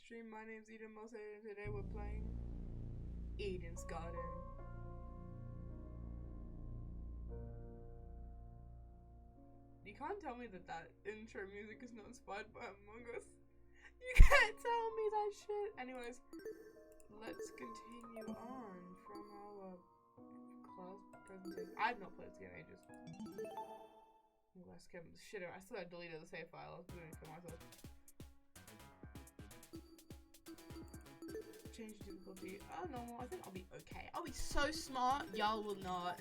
stream. My name's Eden Mose, and today we're playing Eden's Garden. You can't tell me that that intro music is not inspired by Among Us. You can't tell me that shit. Anyways, let's continue on from our class presentation. I've not played this game in ages. Let's get shit. I still had deleted the save file. I was doing it for myself. Change difficulty. Oh no, I think I'll be okay. I'll be so smart. Y'all will not.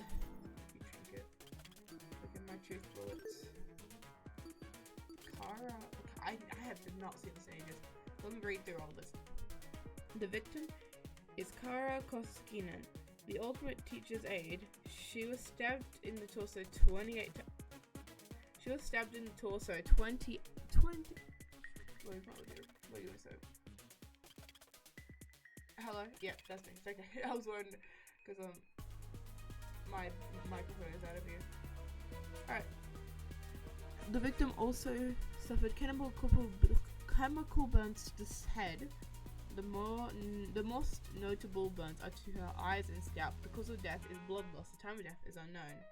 You drink it. Look at my truth bullets. Kara. I have not seen this in ages. Let me read through all this. The victim is Kara Koskinen, the ultimate teacher's aide. She was stabbed in the torso 28 times. She was stabbed in the torso 20. Wait, what are you gonna say? Hello? Yeah, that's me. It's okay. I was wondering, because my microphone is out of view. Alright. The victim also suffered chemical burns to the head. The most notable burns are to her eyes and scalp. The cause of death is blood loss. The time of death is unknown.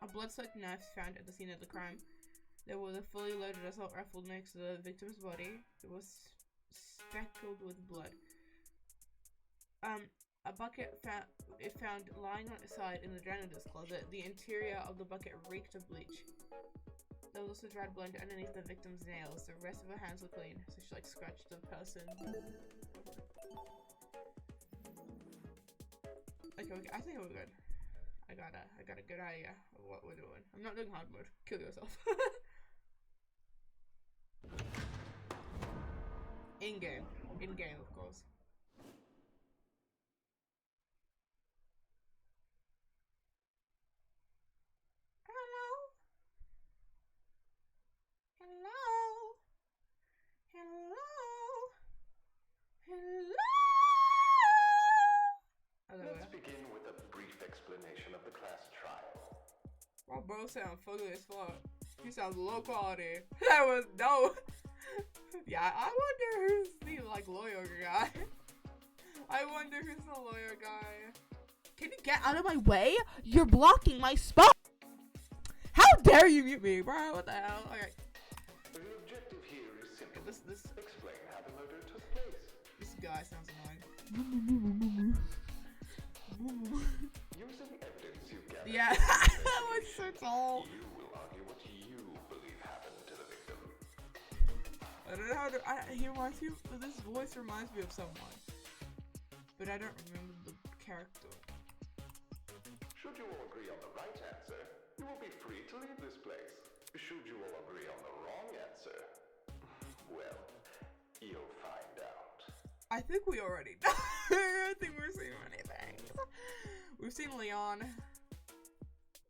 A blood-soaked knife found at the scene of the crime. There was a fully loaded assault rifle next to the victim's body. It was speckled with blood. A bucket found lying on its side in the janitor's closet. The interior of the bucket reeked of bleach. There was also dried blood underneath the victim's nails. The rest of her hands were clean, so she scratched the person. Okay, I think we're good. I got a good idea of what we're doing. I'm not doing hard mode. Kill yourself. In game, of course. Hello. Let's begin with a brief explanation of the class trial. My bro sounds fugly as fuck. He sounds low quality. That was dope. Yeah, I wonder who's the lawyer guy. I wonder who's the lawyer guy. Can you get out of my way? You're blocking my spot. How dare you mute me, bro? What the hell? Okay. The objective here is simple. This explain how the murder took place. This guy sounds annoying. Using evidence you've gathered. Yeah, that was so tall. You will argue what you believe happened to the victim. I don't know how to. He reminds me. This voice reminds me of someone, but I don't remember the character. Should you all agree on the right answer, you will be free to leave this place. Should you all agree on the wrong answer, well, you'll find out. I think we already know. I think we've seen many things. We've seen Leon.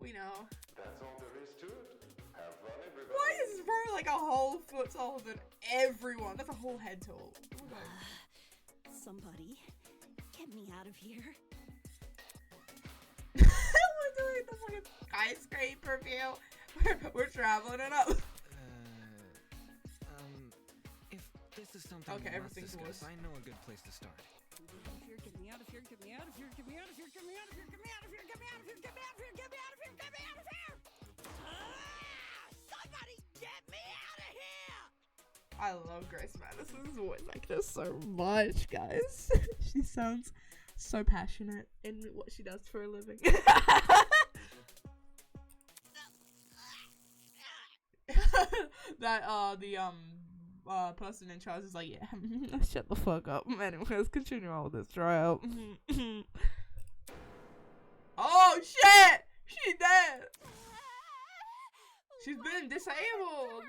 We know. That's all there is to it. Have fun, everybody. Why is bro like a whole foot taller than everyone? That's a whole head tall. Somebody, get me out of here. We're doing the fucking skyscraper view. We're traveling it up. If this is something okay, we must everything's discuss, worse. I know a good place to start. Get me out of here, get me out of here, get me out of here, get me out of here, get me out of here, get me out of here, get me out of here, get me out of here, get me out of here! Somebody get me out of here! I love Grace Madison's voice actor so much, guys. She sounds so passionate in what she does for a living. That person in charge is like, yeah, shut the fuck up. Anyways, continue on with this trial. Oh shit! She dead! She's been disabled!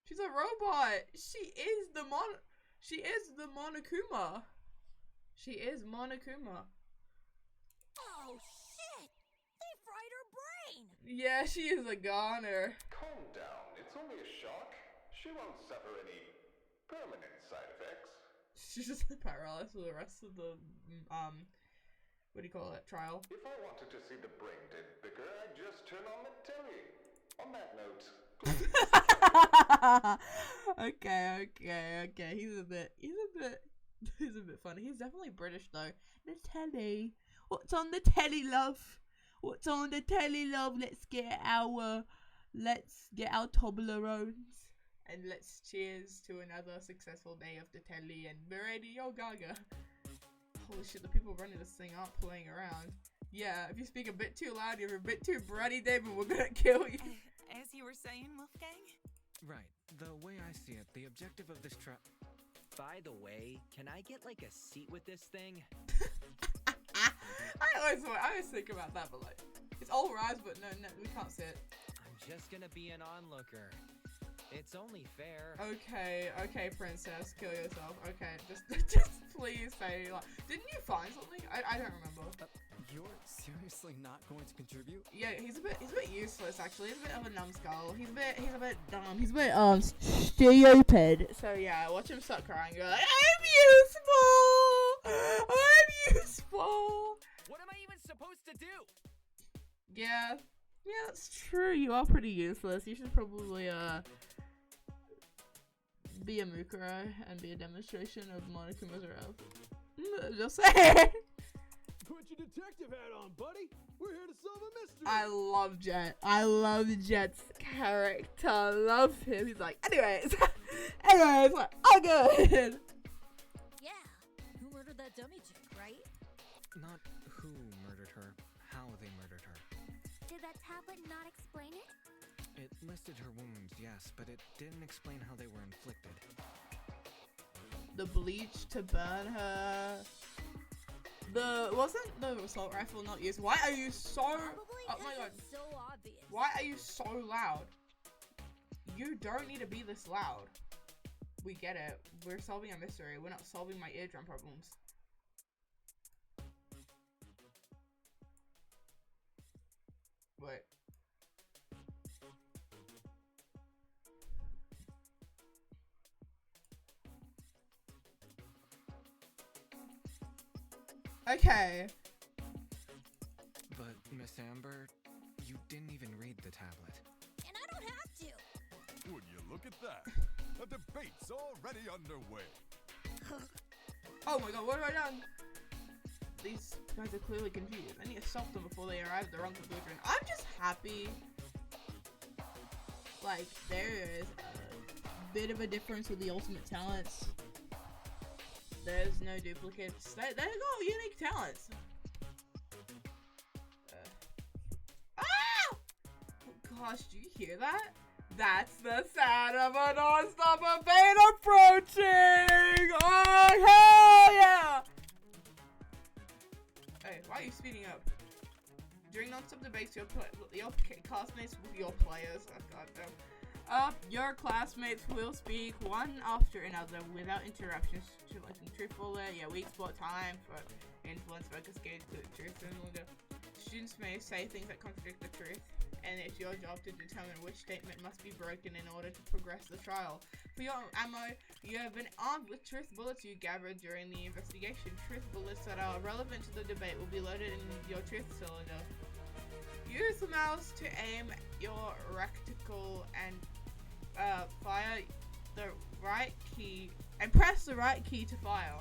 She's a robot! She is the Monokuma! She is Monokuma. Oh shit! They fried her brain! Yeah, she is a goner. Calm down. It's only a shock. She won't suffer any permanent side effects. She's just paralyzed for the rest of the, what do you call it, trial? If I wanted to see the brain dead bigger, I'd just turn on the telly. On that note, Okay. He's a bit funny. He's definitely British though. The telly. What's on the telly, love? What's on the telly, love? Let's get our Toblerones. And let's cheers to another successful day of the telly and Radio Gaga. Holy shit, the people running this thing aren't playing around. Yeah, if you speak a bit too loud, you're a bit too bratty, David, we're gonna kill you. As you were saying, Wolfgang? Right. The way I see it, the objective of this trap. By the way, can I get like a seat with this thing? I always think about that, but like, it's all rides, but no, we can't sit. I'm just gonna be an onlooker. It's only fair. Okay, princess, kill yourself. Okay, just please say, like, didn't you find something? I don't remember. You're seriously not going to contribute? Yeah, he's a bit useless actually. He's a bit of a numbskull. He's a bit dumb. He's a bit stupid. So yeah, watch him start crying. You're like, I'm useful. What am I even supposed to do? Yeah, that's true. You are pretty useless. You should probably be a Mukuro and be a demonstration of Monica Miserel. Just saying. Put your detective hat on, buddy. We're here to solve a mystery. I love Jet. I love Jet's character. Love him. He's like, anyways, like, oh good. Yeah, who murdered that dummy chick, right? Not who murdered her, how they murdered her. Did that tablet not explain it? It listed her wounds, yes, but it didn't explain how they were inflicted. The bleach to burn her. Wasn't the assault rifle not used? Why are you so? Probably Oh my god! it's so obvious. Why are you so loud? You don't need to be this loud. We get it. We're solving a mystery. We're not solving my eardrum problems. Wait. Okay. But, Miss Amber, you didn't even read the tablet. And I don't have to. Would you look at that? A debate's already underway. Oh my god, what have I done? These guys are clearly confused. I need to stop them before they arrive at the wrong conclusion. I'm just happy. Like, there is a bit of a difference with the ultimate talents. There's no duplicates. They got unique talents. Ah! Oh gosh, do you hear that? That's the sound of a non-stop evade approaching! Oh, hell yeah! Hey, why are you speeding up? During non-stop debates, your classmates will be your players. Oh, goddamn. Your classmates will speak one after another without interruptions. Selecting truthful, weak spot time for influence, focus, gauge, truth, and longer. Students may say things that contradict the truth, and it's your job to determine which statement must be broken in order to progress the trial. For your ammo, you have been armed with truth bullets you gathered during the investigation. Truth bullets that are relevant to the debate will be loaded in your truth cylinder. Use the mouse to aim your reticle and fire the right key and press the right key to fire.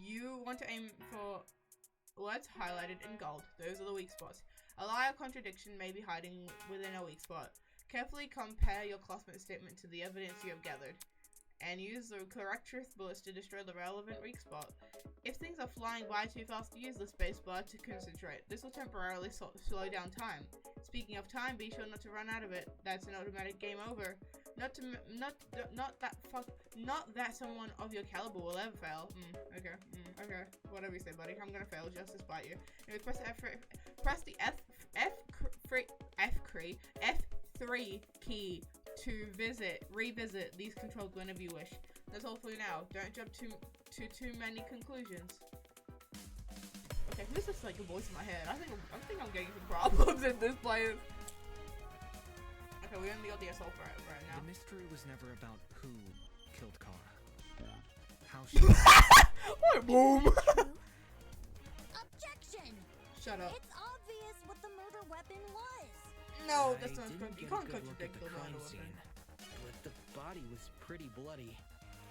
You want to aim for words highlighted in gold. Those are the weak spots. A lie or contradiction may be hiding within a weak spot. Carefully compare your classmate's statement to the evidence you have gathered, and use the correct truth bullets to destroy the relevant weak spot. If things are flying by too fast, use the spacebar to concentrate. This will temporarily slow down time. Speaking of time, be sure not to run out of it. That's an automatic game over. Not that someone of your caliber will ever fail. Okay. Whatever you say, buddy. I'm gonna fail just to spite you. Anyway, press the F3 key to revisit these controls whenever you wish. That's all for now. Don't jump to too many conclusions. Okay, who's this like a voice in my head? I think I'm getting some problems in this place. Okay, we only got the assault right now. The mystery was never about who killed Kara. How she... What? Boom! Objection! Shut up. It's obvious what the murder weapon was. No, that's I not didn't correct. You get a can't good look at contradict the the crime murder scene, weapon. but the body was pretty bloody.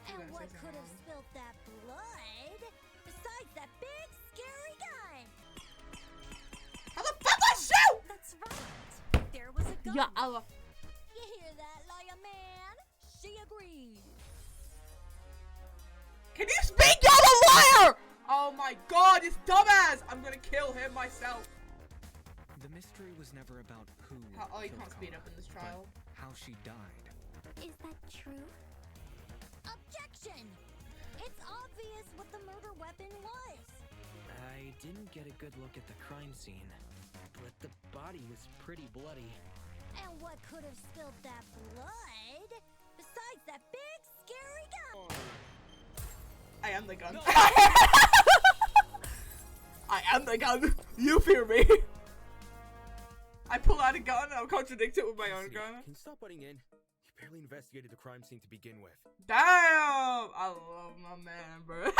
And gonna what say could have something spilled that blood besides that big scary gun? How the fuck I shoot? That's right. There was a gun. Yeah, Allah. You hear that, liar man? She agrees. Can you speak? You're a liar! Oh my god, this dumbass! I'm gonna kill him myself. The mystery was never about who Oh, you killed can't speed Kara, up in this but trial. how she died. Is that true? Objection! It's obvious what the murder weapon was. I didn't get a good look at the crime scene, but the body was pretty bloody. And what could have spilled that blood besides that big scary gun? I am the gun. I am the gun. You fear me. I pull out a gun and I'll contradict it with my own gun. Can you stop butting in? You barely investigated the crime scene to begin with. Damn! I love my man, bro.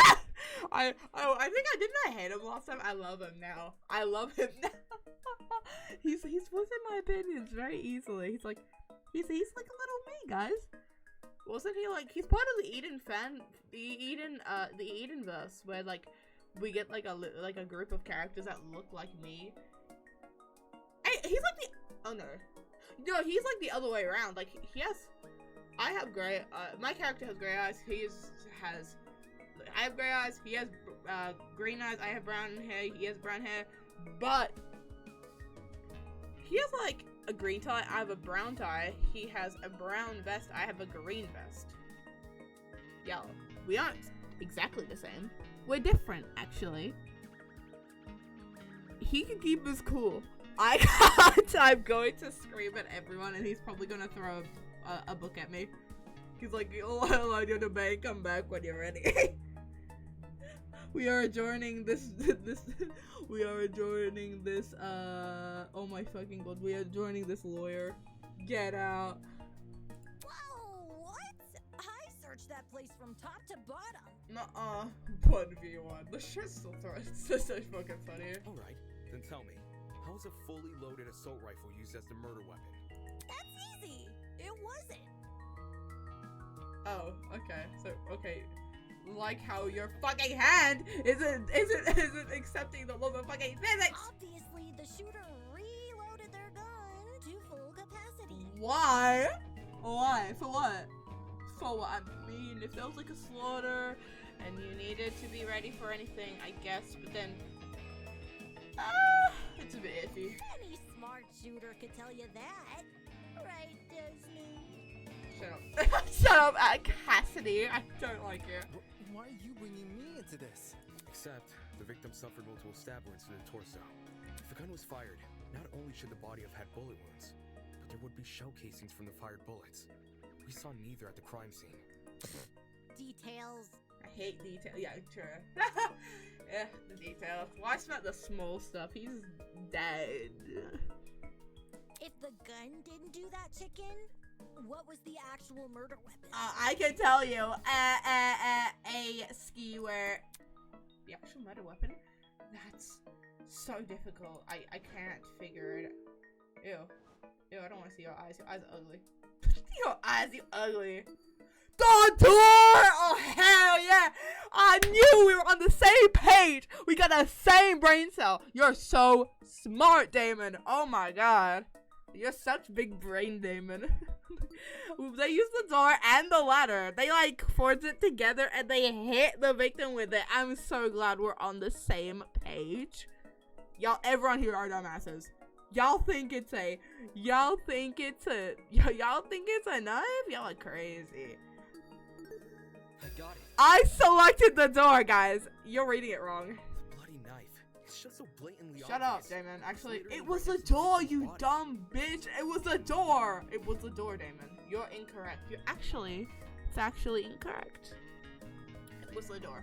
I think I hate him last time. I love him now. I love him now. he's voicing my opinions very easily. He's like a little me, guys. Wasn't he like he's part of the Edenverse where like we get like a group of characters that look like me. He's like no, he's like the other way around. Like I have gray. My character has gray eyes. I have gray eyes. He has green eyes. I have brown hair. He has brown hair. But he has like a green tie. I have a brown tie. He has a brown vest. I have a green vest. Yo, we aren't exactly the same. We're different, actually. He can keep us cool. I can't. I'm going to scream at everyone, and he's probably gonna throw a book at me. He's like, "Oh, hello, you're the bank. Come back when you're ready." We are adjourning this. We are adjourning this. Oh my fucking god. We are adjourning this lawyer. Get out. Whoa, what? I searched that place from top to bottom. Nuh-uh. 1v1. The shit's still throwing. It's just so fucking funny. Alright, then tell me, how was a fully loaded assault rifle used as the murder weapon? That's easy. It wasn't. Oh, okay. So, okay. Like how your fucking hand isn't accepting the laws of fucking physics. Obviously, the shooter reloaded their gun to full capacity. Why? Why? For what? For what? I mean, if there was like a slaughter and you needed to be ready for anything, I guess, but then it's a bit iffy. Any smart shooter could tell you that. Right, Disney? Shut up. Shut up, Cassidy. I don't like it. Why are you bringing me into this? Except, the victim suffered multiple stab wounds to the torso. If the gun was fired, not only should the body have had bullet wounds, but there would be shell casings from the fired bullets. We saw neither at the crime scene. Details. I hate detail. Yeah, sure. Yeah, the details. Why about the small stuff? He's dead. If the gun didn't do that, chicken, what was the actual murder weapon? I can tell you. A skewer. The actual murder weapon? That's so difficult. I can't figure it. Ew. Ew, I don't want to see your eyes. Your eyes are ugly. Your eyes, you ugly. The door! Oh, hell yeah! I knew we were on the same page! We got the same brain cell! You're so smart, Damon! Oh my god. You're such big brain, Damon. They used the door and the ladder. They like forged it together and they hit the victim with it. I'm so glad we're on the same page. Y'all, everyone here are dumbasses. Y'all think it's a knife? Y'all are crazy. I got it. I selected the door, guys. You're reading it wrong. The bloody knife. It's just so blatantly Shut up, obvious. Damon. Actually, Literally it was the right next to door, the you body. dumb bitch. It was the door. It was the door, Damon. You're incorrect. It's actually incorrect. It was the door.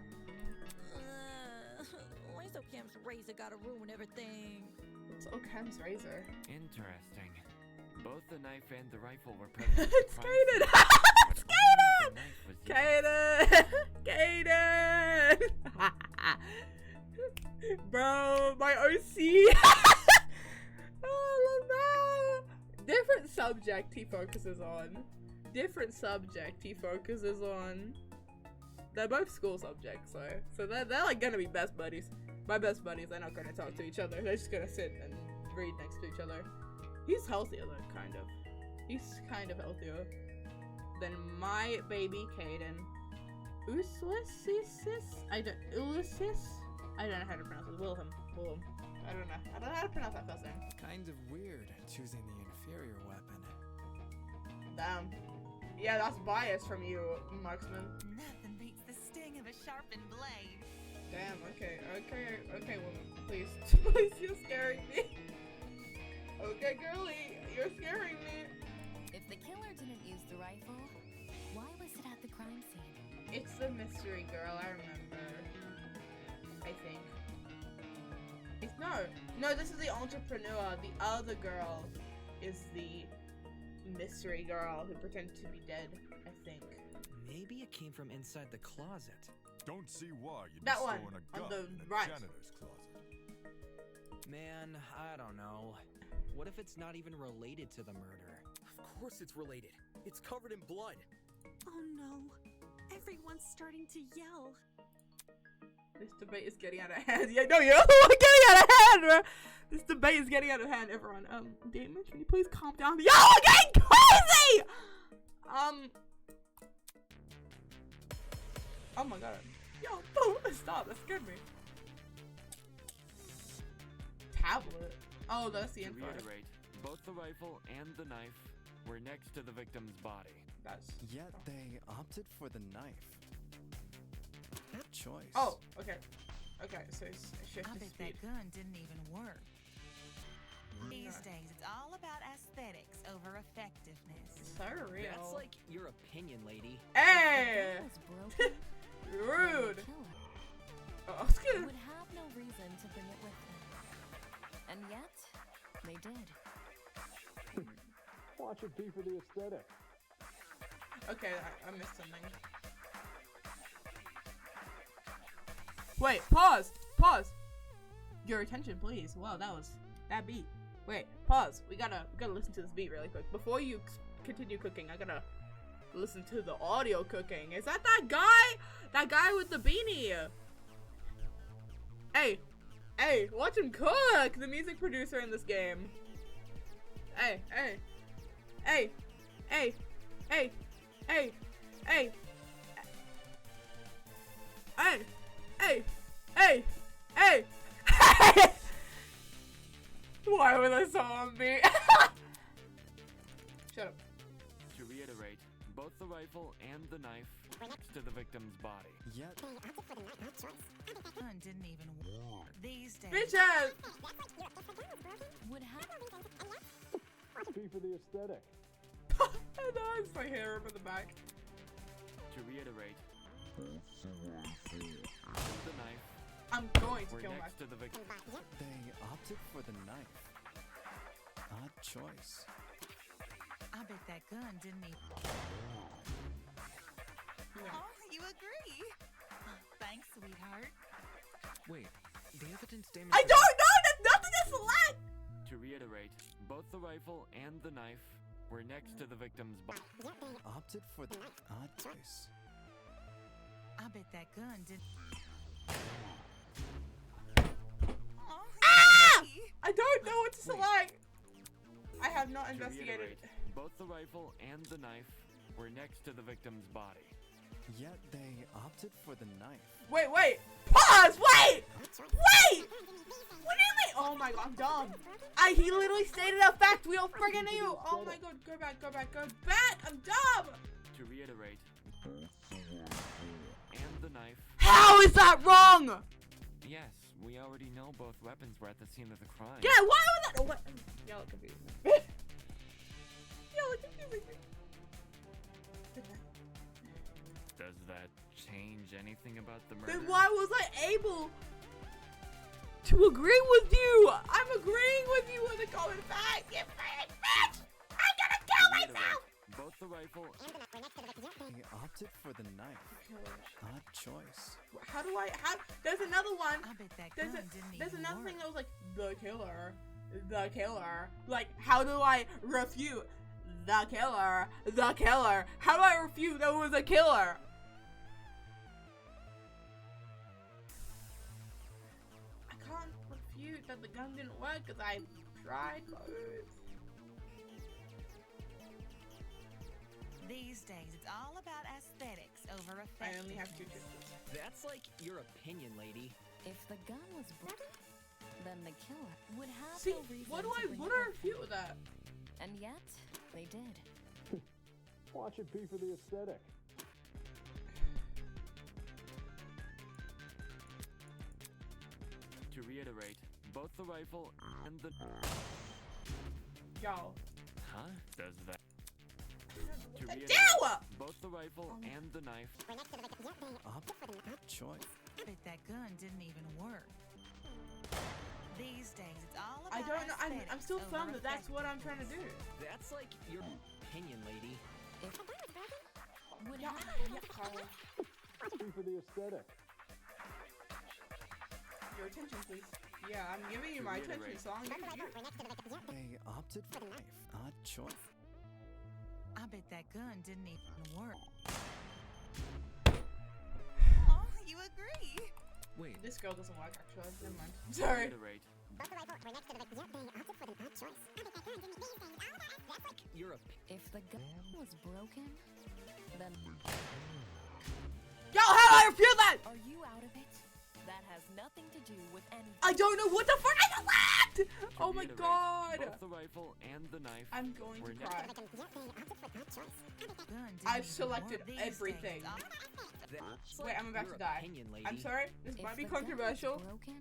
Why so Cam's razor gotta ruin everything? It's Okam's razor. Interesting. Both the knife and the rifle were present. at the It's crime Kaden. scene, It's but only the Kaden. knife was used. Kaden. Bro, my OC. Oh, I love that. Different subject he focuses on. different subject he focuses on. They're both school subjects, so they're like gonna be best buddies. My best buddies are not gonna talk to each other. They're just gonna sit and read next to each other. He's healthier though, kind of. He's kind of healthier than my baby Caden. Ulysses? Ulysses? I don't know how to pronounce it. Wilhelm. I don't know how to pronounce that first name. Kind of weird choosing the inferior weapon. Damn. Yeah, that's bias from you, marksman. Nothing beats the sting of a sharpened blade. Damn, okay, woman. Please, please, you're scaring me. Okay, girly, you're scaring me. If the killer didn't use the rifle, why was it at the crime scene? It's the mystery girl, I remember. I think. It's no, this is the entrepreneur. The other girl is the mystery girl who pretended to be dead, I think. Maybe it came from inside the closet. Don't see why you'd That be one, storing a on gun the in a right. janitor's closet. Man, I don't know. What if it's not even related to the murder? Of course it's related. It's covered in blood. Oh no. Everyone's starting to yell. This debate is getting out of hand. Yeah, no, you're the one getting out of hand, bro. This debate is getting out of hand, everyone. Damon, can you please calm down? Yo, we're getting crazy! Oh my god. Yo, stop, that scared me. Tablet? Oh, that's the To info. reiterate, both the rifle and the knife were next to the victim's body. That's... Yet they opted for the knife. Good choice. Oh, okay. Okay, so it's shift I to bet speed. that gun didn't even work. These days, it's all about aesthetiets over effectiveness. So real. That's like your opinion, lady. Hey! If the gun was broken, Rude! the killer Oh, I was gonna... would have no reason to bring it with them. And yet, they did. Watch it be for the aesthetic. Okay, I missed something. Wait, pause! Pause! Your attention, please. Wow, that beat. Wait, pause. We gotta listen to this beat really quick. Before you continue cooking, I gotta listen to the audio cooking. Is that guy? That guy with the beanie? Hey, watch him cook! The music producer in this game. Hey. Why was I so on beat? Shut up. To reiterate, both the rifle and the knife were next to the victim's body. Yet Gun didn't even work. These days, Bitches! Would have Be for the aesthetic. I know, it's my hair up in the back. To reiterate, the knife I'm going to were kill my... next to the victim. they opted for the knife. Odd choice. I bet that gun didn't even. Oh, you agree? Thanks, sweetheart. Wait, the evidence damage. I don't know! There's nothing to select! To reiterate, both the rifle and the knife were next to the victim's body. Opted for the odd choice. I bet that gun didn't. Oh, Ah! yay. I don't know what to select! I have not To investigated. reiterate, both the rifle and the knife were next to the victim's body. Yet they opted for the knife. Wait! Pause! Wait! What do you mean? Oh my god, I'm dumb. He literally stated a fact. We all friggin' knew. Oh my god, go back. I'm dumb. To reiterate, and the knife. How is that wrong? Yes, we already know both weapons were at the scene of the crime. Yeah, why was that? Oh, what? Y'all are confusing me. Y'all are confusing me. Does that change anything about the murder? Then why was I able to agree with you? I'm agreeing with you in the comment back. You freaking bitch! I'm gonna kill To reiterate, myself! both the rifle They opted for the knife. Odd choice. How do I? There's another one. I bet that There's, gun didn't there's even another work. thing that was like the killer. Like, how do I refute the killer. The killer. How do I refute that it was a killer? I can't refute that the gun didn't work because I tried both. These days, it's all about aesthetics over I effectiveness. only have 2 choices. That's like your opinion, lady. If the gun was broken, then the killer would have See, no reason what do to I bring want it to back. refute with that? And yet, they did. Watch it be for the aesthetic. To reiterate, both the rifle and the... Yo. Huh? Does that... To reiterate, Ow! both the rifle and the knife... Good choice. But that gun didn't even work. These days, it's all about I don't know. I'm aesthetics still over firm that that's what I'm trying to do. That's like your opinion, lady. If the gun was broken, would Yeah, have yeah, Carla. Be for the aesthetic. Your attention, please. Yeah, I'm giving you my attention, so I'm giving you. They opted for knife. Odd choice. I bet that gun didn't even work. Oh, you agree? Wait, This girl doesn't work, actually. Never mind. Sorry. Reiterate, Your if the gun was broken, then Yo, how do I refute that? are you out of it? That has nothing to do with anything. I don't know what the fuck I just laughed! to Oh my reiterate, god! both the rifle and the knife... I'm going were to next- cry. Gun didn't I've even selected work. These days, everything. it's all- That's Wait, like I'm about your to die. opinion, lady. I'm sorry, this If might be the gun was controversial. broken,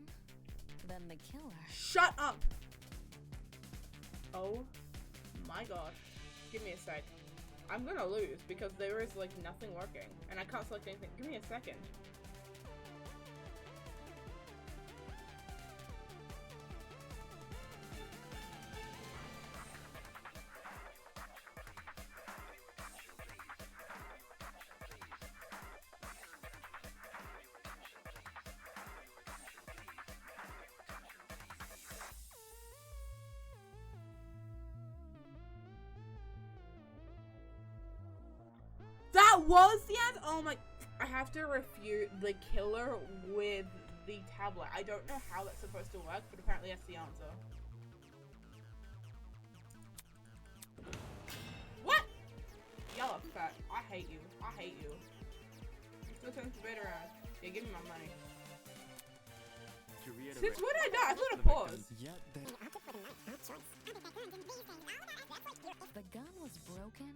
then the killer. Shut up! Oh my gosh. Give me a sec. I'm gonna lose because there is like nothing working and I can't select anything. Give me a second. That was the answer? Oh my... I have to refute the killer with the tablet. I don't know how that's supposed to work, but apparently that's the answer. What? Y'all are fat. I hate you. I hate you. Still turns the bed around. Yeah, give me my money. To reiterate, Since when did I die? I thought I the paused. Yet they The gun was broken.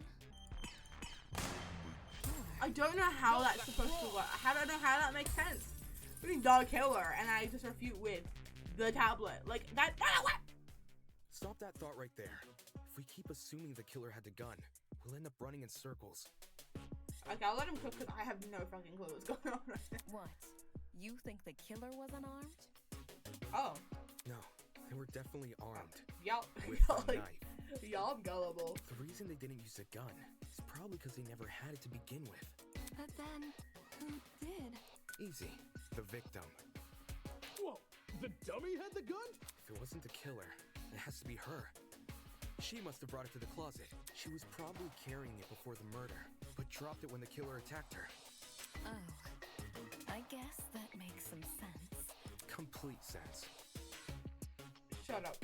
I don't know how that's supposed to work. I don't know how that makes sense. I mean, dog killer, and I just refute with the tablet. Like, that. What? Stop that thought right there. If we keep assuming the killer had the gun, we'll end up running in circles. Okay, I'll let him cook because I have no fucking clue what's going on right now. What? You think the killer was unarmed? Oh. No, they were definitely armed. Y'all, With y'all, a like, knife. y'all gullible. The reason they didn't use a gun is probably because they never had it to begin with. But then, who did? Easy. The victim. Whoa, the dummy had the gun? If it wasn't the killer, it has to be her. She must have brought it to the closet. She was probably carrying it before the murder, but dropped it when the killer attacked her. Oh, I guess that makes some sense. Complete sense. Shut up.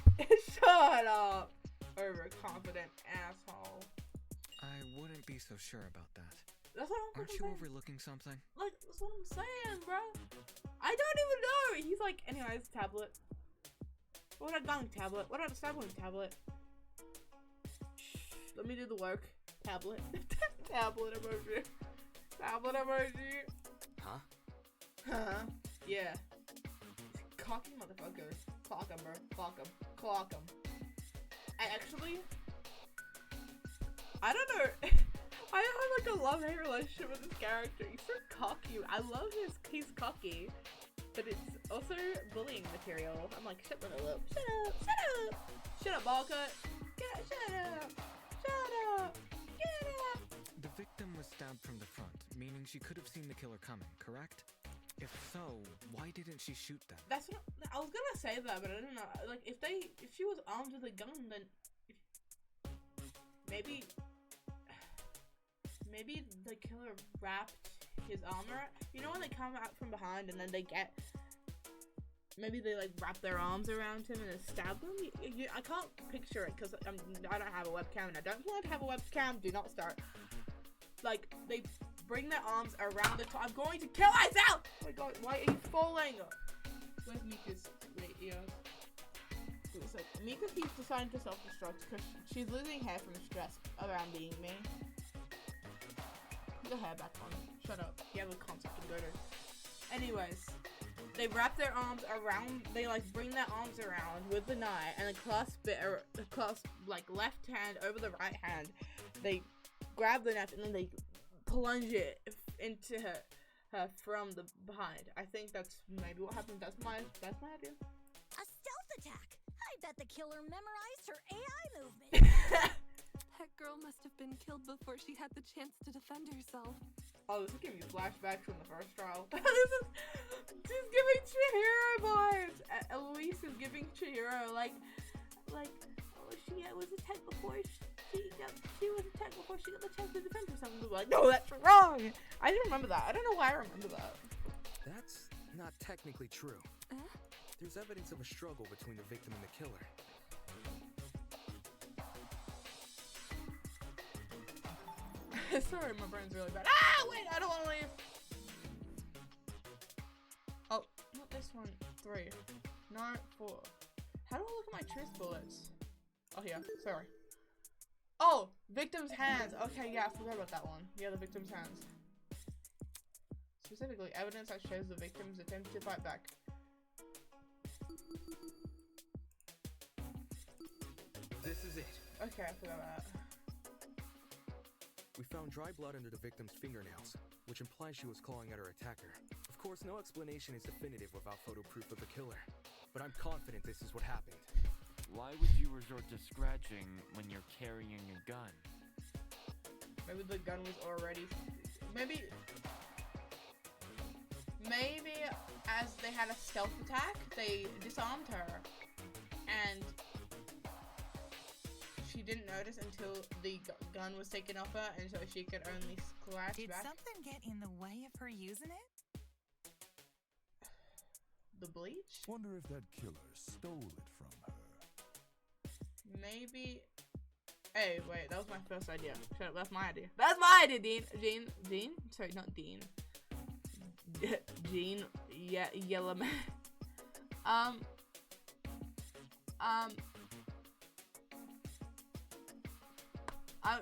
Shut up. Overconfident asshole. I wouldn't be so sure about that. That's what I'm Aren't you saying. overlooking something? Like, that's what I'm saying, bro. I don't even know. He's like, anyways, tablet. What a gun tablet. What a tablet tablet. Shh, let me do the work. Tablet. Tablet emoji. Tablet emoji. Huh? Huh? Yeah. Cocky motherfucker. Clock him, bro. Clock him. Clock him. I don't know. I have like a love-hate relationship with this character. He's so cocky. I love he's cocky. But it's also bullying material. I'm like, shut up. Shut up. Shut up. Shut up, ball cut. Shut up. Shut up. Get up. The victim was stabbed from the front, meaning she could have seen the killer coming, correct? If so, why didn't she shoot them? That's what I was gonna say that, but I didn't know. Like, if she was armed with a gun, then maybe the killer wrapped his armor. You know when they come out from behind and then they get, maybe they like wrap their arms around him and then stab him. I can't picture it because I don't have a webcam and I don't plan to have a webcam. Do not start. Like they bring their arms around the top. I'm going to kill myself. Oh my god, why are you falling? Where's Mika's ears? It's like Mika keeps deciding to self-destruct because she's losing hair from stress around being me. Put your hair back on. Shut up. You have a concert to go to. Anyways, they wrap their arms around. They like bring their arms around with the knife and then clasp like left hand over the right hand. They grab the knife and then they plunge it into her from the behind. I think that's maybe what happened. That's my idea. A stealth attack. I bet the killer memorized her AI movement. That girl must have been killed before she had the chance to defend herself. Oh, this is giving me flashbacks from the first trial. She's giving Chihiro vibes. Eloise is giving Chihiro like, oh, she was attacked before she was attacked before she got the chance to defend herself. And like, no, that's wrong. I didn't remember that. I don't know why I remember that. That's not technically true. There's evidence of a struggle between the victim and the killer. Sorry, my brain's really bad. Ah, wait, I don't want to leave. Oh, not this one. 3. No, 4. How do I look at my truth bullets? Oh, yeah, sorry. Oh, victim's hands. Okay, yeah, I forgot about that one. Yeah, the victim's hands. Specifically, evidence that shows the victim's attempt to fight back. This is it. Okay, I forgot about that. We found dry blood under the victim's fingernails, which implies she was clawing at her attacker. Of course, no explanation is definitive without photo proof of the killer, but I'm confident this is what happened. Why would you resort to scratching when you're carrying a gun? Maybe the gun was already... Maybe as they had a stealth attack, they disarmed her, and she didn't notice until the gun was taken off her, and so she could only scratch Did back. something get in the way of her using it? The bleach? Wonder if that killer stole it from her. Maybe. Hey, wait, that was my first idea. Shut up, that's my idea. That's my idea, Dean. Sorry, not Dean. Gene, yeah, Yellowman.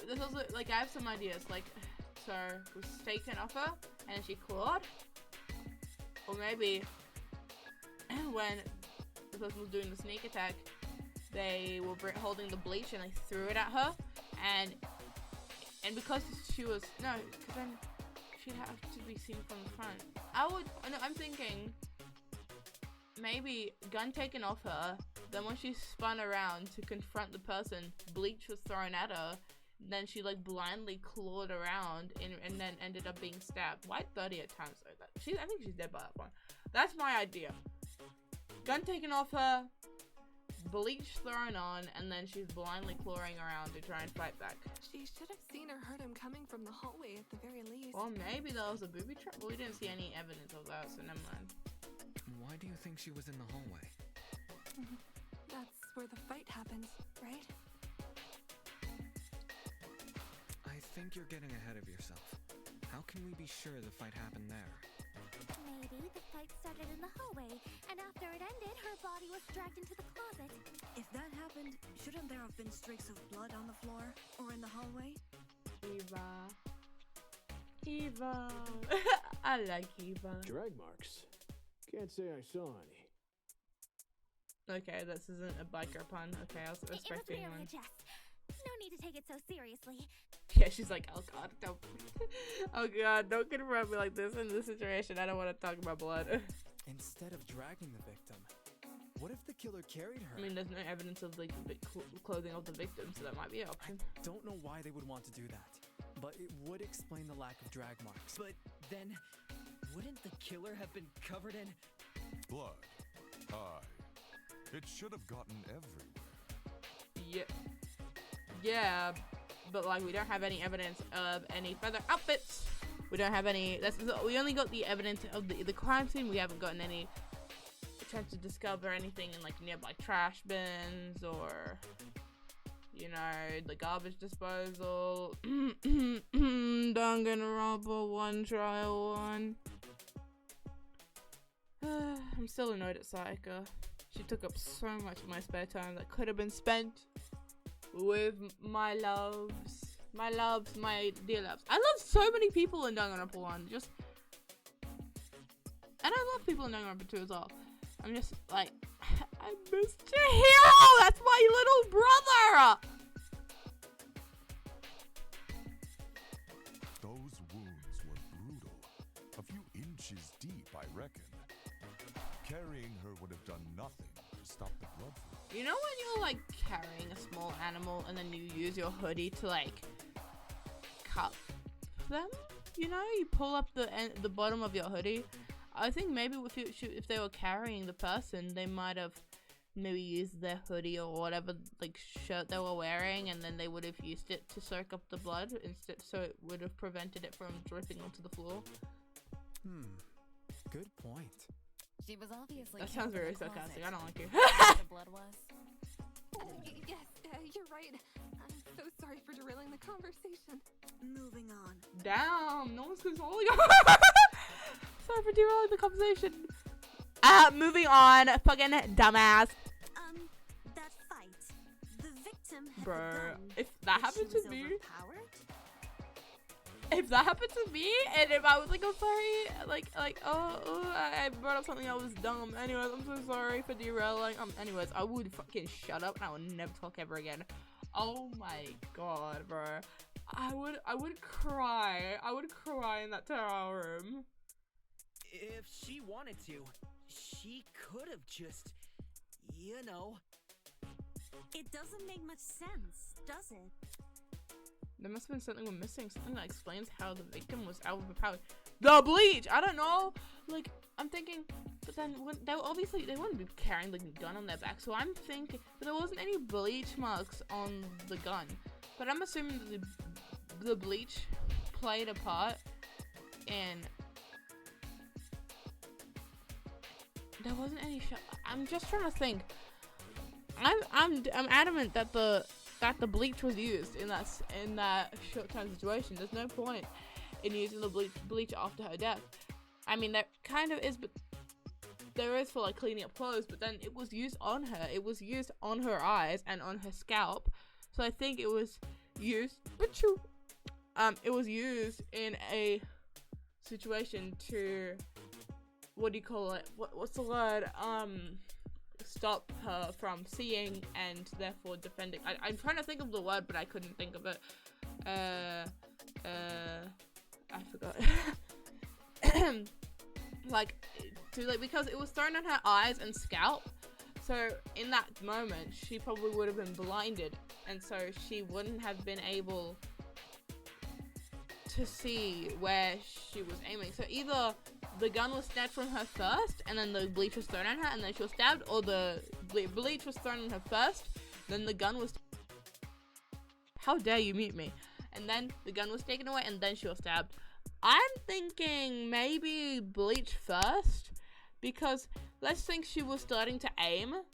This also, like, I have some ideas, like, so, it was taken off her, and she clawed, or maybe, when the person was doing the sneak attack, they were holding the bleach, and they threw it at her, and because she was, no, because then she'd have to be seen from the front. I'm thinking, maybe gun taken off her, then when she spun around to confront the person, bleach was thrown at her, then she like blindly clawed around and then ended up being stabbed. Why 30 at times like that? I think she's dead by that point. That's my idea. Gun taken off her, bleach thrown on, and then she's blindly clawing around to try and fight back. She should have seen or heard him coming from the hallway at the very least. Or maybe there was a booby trap, but we didn't see any evidence of that, so never mind. Why do you think she was in the hallway? That's where the fight happened, right? I think you're getting ahead of yourself. How can we be sure the fight happened there? Maybe the fight started in the hallway, and after it ended, her body was dragged into the closet. If that happened, shouldn't there have been streaks of blood on the floor or in the hallway? Eva. I like Eva. Drag marks. Can't say I saw any. Okay, this isn't a biker pun. Okay, I was expecting It was one. merely a jest. No need to take it so seriously. Yeah, she's like, oh god, don't. Oh god, don't confront me like this in this situation. I don't want to talk about blood. Instead of dragging the victim, what if the killer carried her? I mean, there's no evidence of like the clothing of the victim, so that might be an option. I don't know why they would want to do that, but it would explain the lack of drag marks. But then, wouldn't the killer have been covered in blood? Aye. It should have gotten everywhere. Yeah, but like we don't have any evidence of any further outfits. We don't have any. We only got the evidence of the crime scene. We haven't gotten any chance to discover anything in like nearby trash bins or, you know, the garbage disposal. Danganronpa 1 Trial 1. I'm still annoyed at Sayaka. She took up so much of my spare time that could have been spent with my loves. My loves, my dear loves. I love so many people in Danganronpa 1. And I love people in Danganronpa 2 as well. I'm just like, I missed Chihiro! That's my little brother! Those wounds were brutal. A few inches deep, I reckon. Carrying her would have done nothing to stop the blood flow. You know when you're like carrying a small animal and then you use your hoodie to like cup them? You know, you pull up the bottom of your hoodie. I think maybe if they were carrying the person, they might have maybe used their hoodie or whatever like shirt they were wearing, and then they would have used it to soak up the blood instead, so it would have prevented it from dripping onto the floor. Good point. She was obviously. That sounds very sarcastic. I don't like you. The blood was. Yes, you're right. I'm so sorry for derailing the conversation. Moving on. Damn, no one's consoling. Sorry for derailing the conversation. Moving on. Fucking dumbass. That fight. The victim had Bro, the gun. if that happened to me, Overpowered? if that happened to me, and if I was like, oh sorry, like, I brought up something that was dumb. Anyways, I'm so sorry for derailing. Anyways, I would fucking shut up and I would never talk ever again. Oh my god, bro. I would cry. I would cry in that tower room. If she wanted to, she could have just, you know. It doesn't make much sense, does it? There must have been something we're missing. Something that explains how the victim was overpowered. The bleach! I don't know. Like, I'm thinking, but then they wouldn't be carrying the gun on their back. So I'm thinking, but there wasn't any bleach marks on the gun. But I'm assuming that the bleach played a part, and there wasn't any shot. I'm just trying to think. I'm adamant that the bleach was used in that short-term situation. There's no point in using the bleach after her death. I mean, there kind of is, but there is for like cleaning up clothes. But then it was used on her. It was used on her eyes and on her scalp. So I think it was used. It was used in a situation to, what do you call it? What's the word? Stop her from seeing and therefore defending. I'm trying to think of the word, but I couldn't think of it. I forgot. Because it was thrown on her eyes and scalp. So in that moment, she probably would have been blinded, and so she wouldn't have been able to see where she was aiming. So either the gun was stabbed from her first, and then the bleach was thrown on her, and then she was stabbed, or the bleach was thrown on her first, then the gun was. How dare you mute me? And then the gun was taken away, and then she was stabbed. I'm thinking maybe bleach first, because let's think she was starting to aim.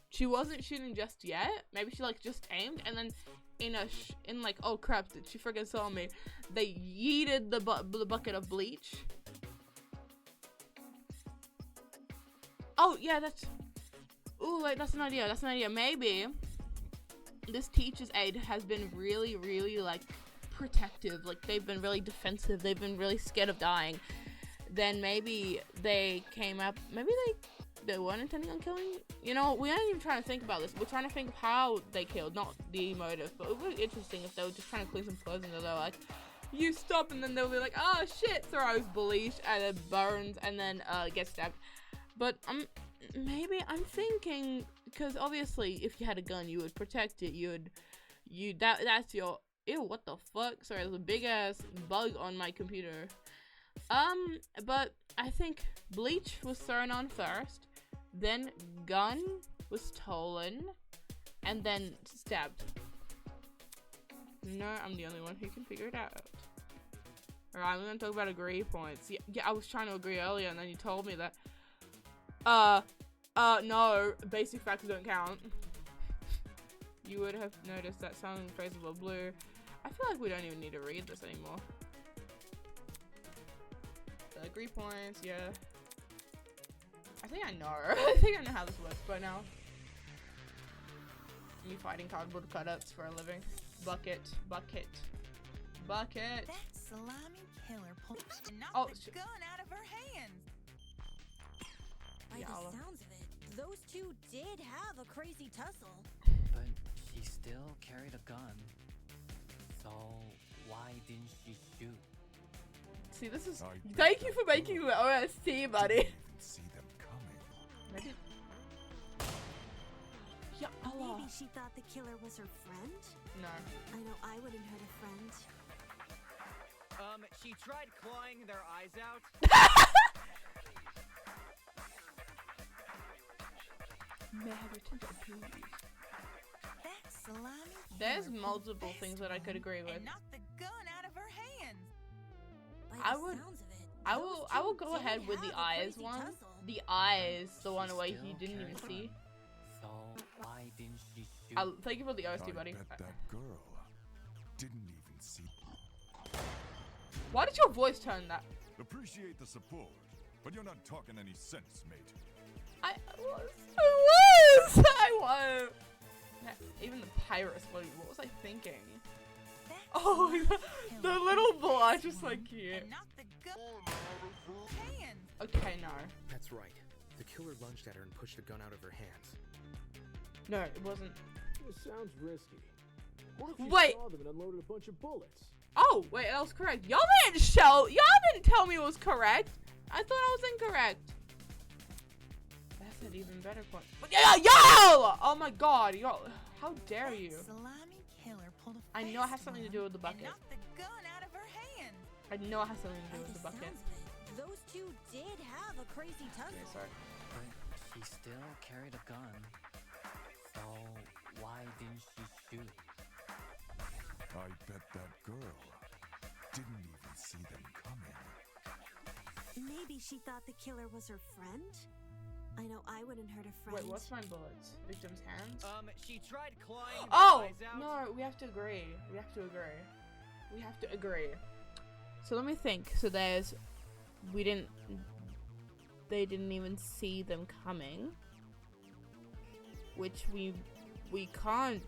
She wasn't shooting just yet. Maybe she like just aimed, and then in like, oh crap, she freaking saw me. They yeeted the bucket of bleach. Oh yeah, that's an idea. That's an idea. Maybe this teacher's aide has been really, really like protective. Like they've been really defensive. They've been really scared of dying. Then maybe they came up. Maybe they weren't intending on killing. You know, we aren't even trying to think about this. We're trying to think of how they killed, not the motive. But it would be interesting if they were just trying to clean some clothes and they're like, you stop, and then they'll be like, oh shit, throws bleach and then burns and then gets stabbed. But maybe I'm thinking, because obviously if you had a gun you would protect it. That's your, ew, what the fuck? Sorry, there's a big ass bug on my computer. But I think bleach was thrown on first, then gun was stolen, and then stabbed. No, I'm the only one who can figure it out. Alright, we're gonna talk about agree points. Yeah, I was trying to agree earlier and then you told me that no, basic factors don't count. You would have noticed that sounding phrases were blue. I feel like we don't even need to read this anymore. The agree points, yeah. I think I know. I think I know how this works by now. Me fighting cardboard cutouts for a living. Bucket, bucket, bucket. That slimy killer pulled the gun out of her hands. By the sounds of it, those two did have a crazy tussle. But she still carried a gun. So why didn't she shoot? See, this is. Thank you for making the OST, buddy. See them coming. Maybe. Yeah, Allah. Maybe she thought the killer was her friend? No. I know I wouldn't hurt a friend. She tried clawing their eyes out. May I have your attention, please? That slimy There's multiple things that I could agree with. and knocked the gun out of her hands. I will go ahead with the eyes one. The eyes, the one where he didn't even see. So why didn't she shoot? Thank you for the OST, buddy. I bet that girl didn't even see. Why did your voice turn that? Appreciate the support, but you're not talking any sense, mate. I was. Even the pirates, what was I thinking? Oh, the little boy, just so cute. Okay, no. That's right. The killer lunged at her and pushed the gun out of her hands. No, it wasn't. This sounds risky. What if you Wait. saw them and unloaded a bunch of bullets? Oh, wait, that was correct. Y'all didn't tell me it was correct. I thought I was incorrect. That's an even better point. But y'all! Oh my god, y'all. How dare you? Slimy killer pulled a I know it has something to do with the bucket. and knocked the gun out of her hands. I know it has something to do with the bucket. Those two did have a crazy tussle. Okay, sorry. But she still carried a gun. So why didn't she shoot? I bet that girl didn't even see them coming. Maybe she thought the killer was her friend? I know I wouldn't hurt a friend. Wait, what's my bullets? Victim's hands? She tried clawing their Oh! eyes out. No, we have to agree. We have to agree. We have to agree. So let me think. So there's... They didn't even see them coming. Which we can't...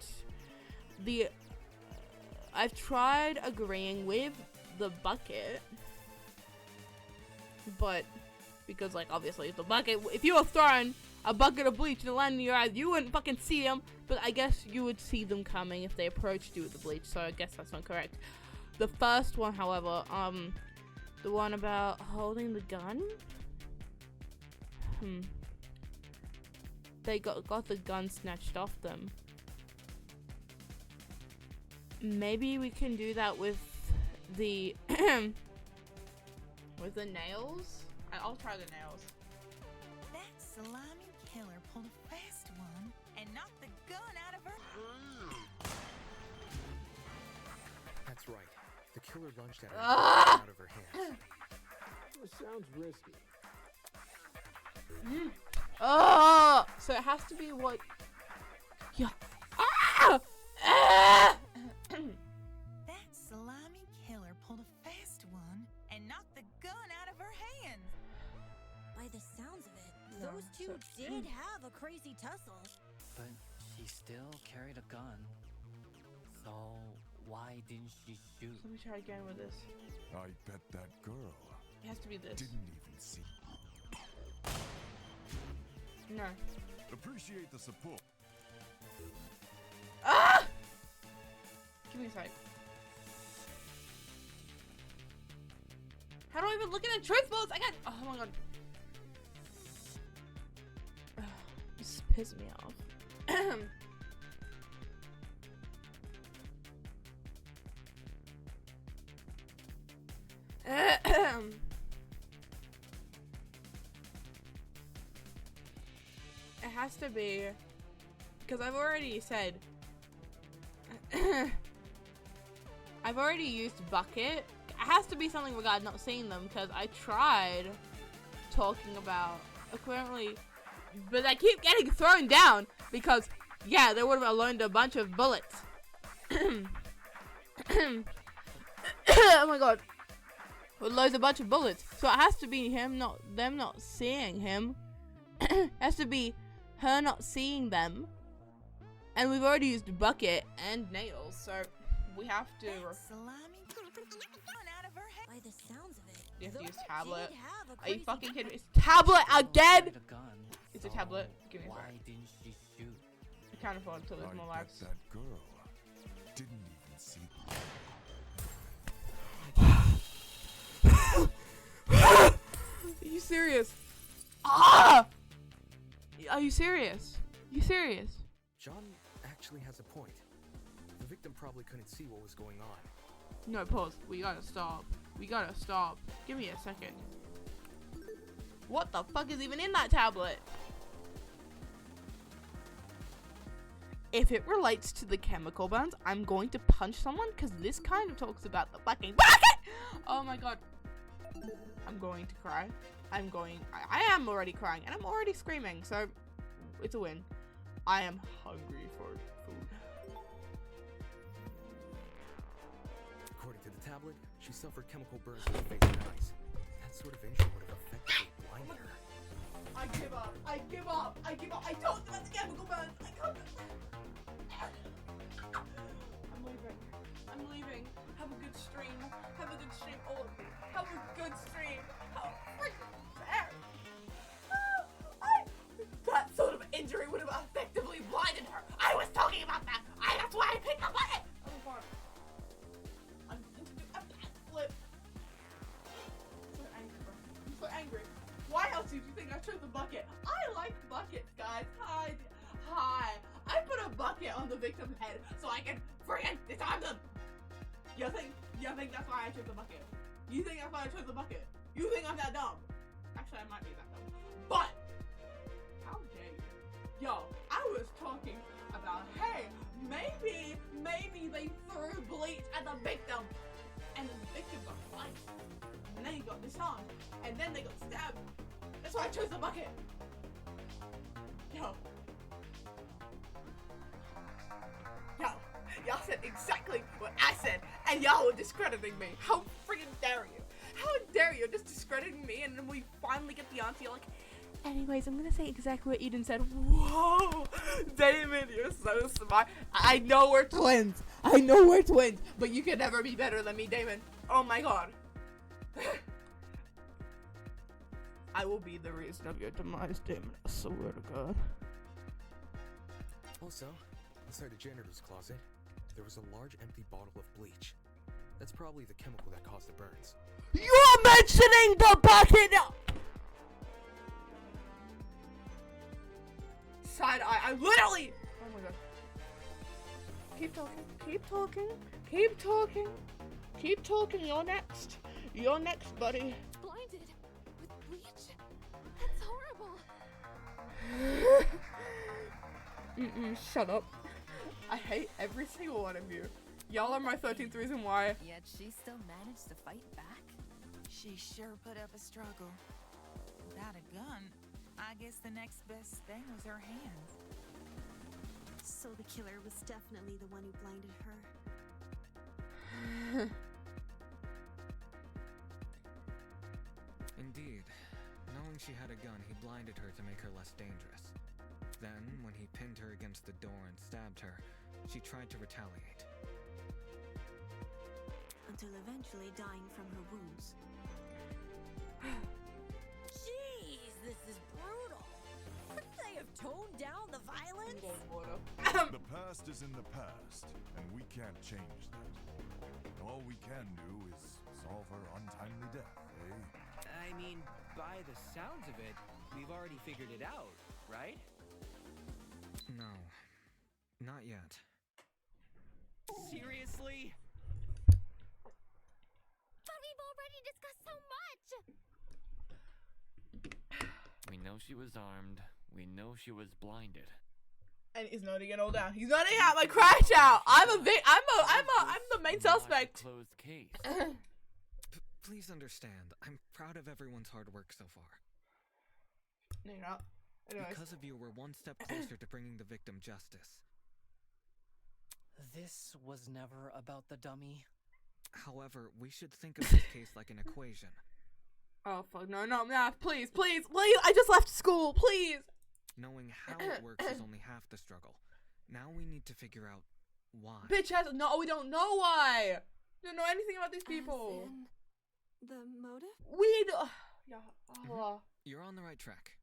I've tried agreeing with the bucket. But... Because, like, obviously, the bucket... If you were throwing a bucket of bleach and it landed in your eyes, you wouldn't fucking see them. But I guess you would see them coming if they approached you with the bleach. So I guess that's not correct. The first one, however, the one about holding the gun? They got the gun snatched off them. Maybe we can do that with the... with the nails? I'll try the nails. That slimy killer pulled a fast one and knocked the gun out of her. That's right. The killer lunged at her and Ah! pushed the gun out of her hands. This sounds risky. Oh! So it has to be what... Yeah. Ah! Ah! That slimy killer pulled a fast one and knocked the gun out of her hands. By the sounds of it, No, those two so- did have a crazy tussle. But she still carried a gun. So why didn't she shoot? Let me try again with this. I bet that girl It has to be this. didn't even see. No. Appreciate the support. Ah! Give me a sec. How do I even look at the truth bullets? I got... Oh my god. This pisses me off. It has to be... Because I've already said... I've already used bucket. It has to be something regarding not seeing them because I tried talking about apparently, but I keep getting thrown down because yeah, they would have learned a bunch of bullets. Oh my god. With loads a bunch of bullets. So it has to be them not seeing him. It has to be her not seeing them. And we've already used bucket and nails, so we have to By the sounds of it, you have to use those tablet. did have a Are you crazy fucking kidding me? It's tablet again! It's a tablet. Give me a Why sec. didn't she shoot? I can't afford to lose I more bet lives. that girl didn't even see Are you serious? Ah! Are you serious? You serious? John actually has a point. The victim probably couldn't see what was going on. No, pause. We gotta stop. We gotta stop. Give me a second. What the fuck is even in that tablet? If it relates to the chemical burns, I'm going to punch someone because this kind of talks about the fucking bucket! Oh my god. I'm going to cry. I am already crying and I'm already screaming, so it's a win. I am hungry for food. According to the tablet, she suffered chemical burns to the face and eyes. That sort of injury would have effectively blinded her. I give up. I give up. I give up. I told them about the chemical burns. I can't. I'm leaving. I'm leaving. Have a good stream. Have a good stream, all of you. Have a good stream. How freaking fair. That sort of injury would have effectively blinded her. I was talking about that. That's why I picked the bucket. I'm fine. I'm going to do a backflip. I'm so angry. Why else did you think I chose the bucket? I like buckets, guys. Hi. I put a bucket on the victim's head so I can friggin' disarm them. You think that's why I chose the bucket? You think that's why I chose the bucket? You think I'm that dumb? Actually, I might be that dumb. But how dare you? Yo, I was talking about, hey, maybe they threw bleach at the victim, and the victim got blinded, and then he got disarmed, and then they got stabbed. That's why I chose the bucket. Yo, y'all said exactly what I said, and y'all were discrediting me. How freaking dare you? How dare you just discrediting me, and then we finally get the answer, you're like, anyways, I'm gonna say exactly what Eden said. Whoa! Damon, you're so smart. I know we're twins. But you can never be better than me, Damon. Oh my god. I will be the reason of your demise, Damon. I swear to God. Also, inside the janitor's closet, there was a large empty bottle of bleach. That's probably the chemical that caused the burns. You're mentioning the bucket! Side eye. I literally. Oh my god. Keep talking. You're next, buddy. Blinded with bleach? That's horrible. Shut up. I hate every single one of you. Y'all are my 13th reason why. Yet she still managed to fight back? She sure put up a struggle. Without a gun, I guess the next best thing was her hands. So the killer was definitely the one who blinded her. Indeed. Knowing she had a gun, he blinded her to make her less dangerous. Then, when he pinned her against the door and stabbed her, she tried to retaliate. Until eventually dying from her wounds. Jeez, this is brutal. Couldn't they have toned down the violence? The past is in the past, and we can't change that. All we can do is solve her untimely death, eh? I mean, by the sounds of it, we've already figured it out, right? No. Not yet. Seriously? But we've already discussed so much! We know she was armed. We know she was blinded. And he's nodding it all down. He's nodding out my crash out. I'm the main suspect. Closed case. Please understand, I'm proud of everyone's hard work so far. No, you're not. Anyways. Because of you, we're one step closer to bringing the victim justice. This was never about the dummy. However, we should think of this case like an equation. Oh, fuck. No, please, please, please. I just left school, please. Knowing how it works is only half the struggle. Now we need to figure out why. Bitch has no, we don't know why. We don't know anything about these people. As in the motive? We don't. Yeah. You're on the right track.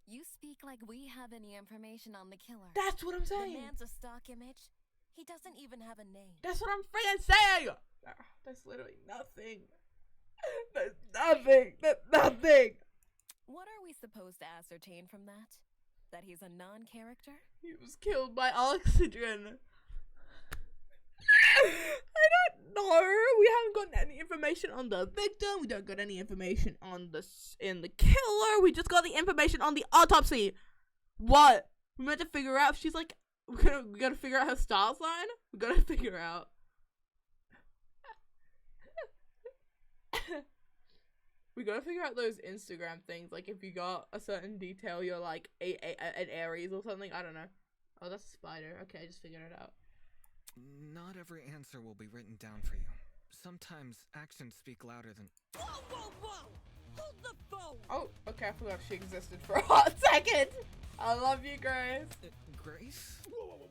You speak like we have any information on the killer. That's what I'm saying. The man's a stock image. He doesn't even have a name. That's what I'm freaking saying. That's literally nothing. There's nothing. There's nothing. What are we supposed to ascertain from that? That he's a non-character? He was killed by oxygen. I don't know. We haven't gotten any information on the victim. We don't got any information on the killer. We just got the information on the autopsy. What? We meant to figure out if she's like, we gotta figure out her star sign. We gotta figure out. We gotta figure out those Instagram things. Like if you got a certain detail, you're like an Aries or something. I don't know. Oh, that's a spider. Okay, I just figured it out. Not every answer will be written down for you. Sometimes actions speak louder than... Whoa, whoa, whoa! Hold the phone! Oh, okay, I forgot she existed for a hot second! I love you, Grace. Grace?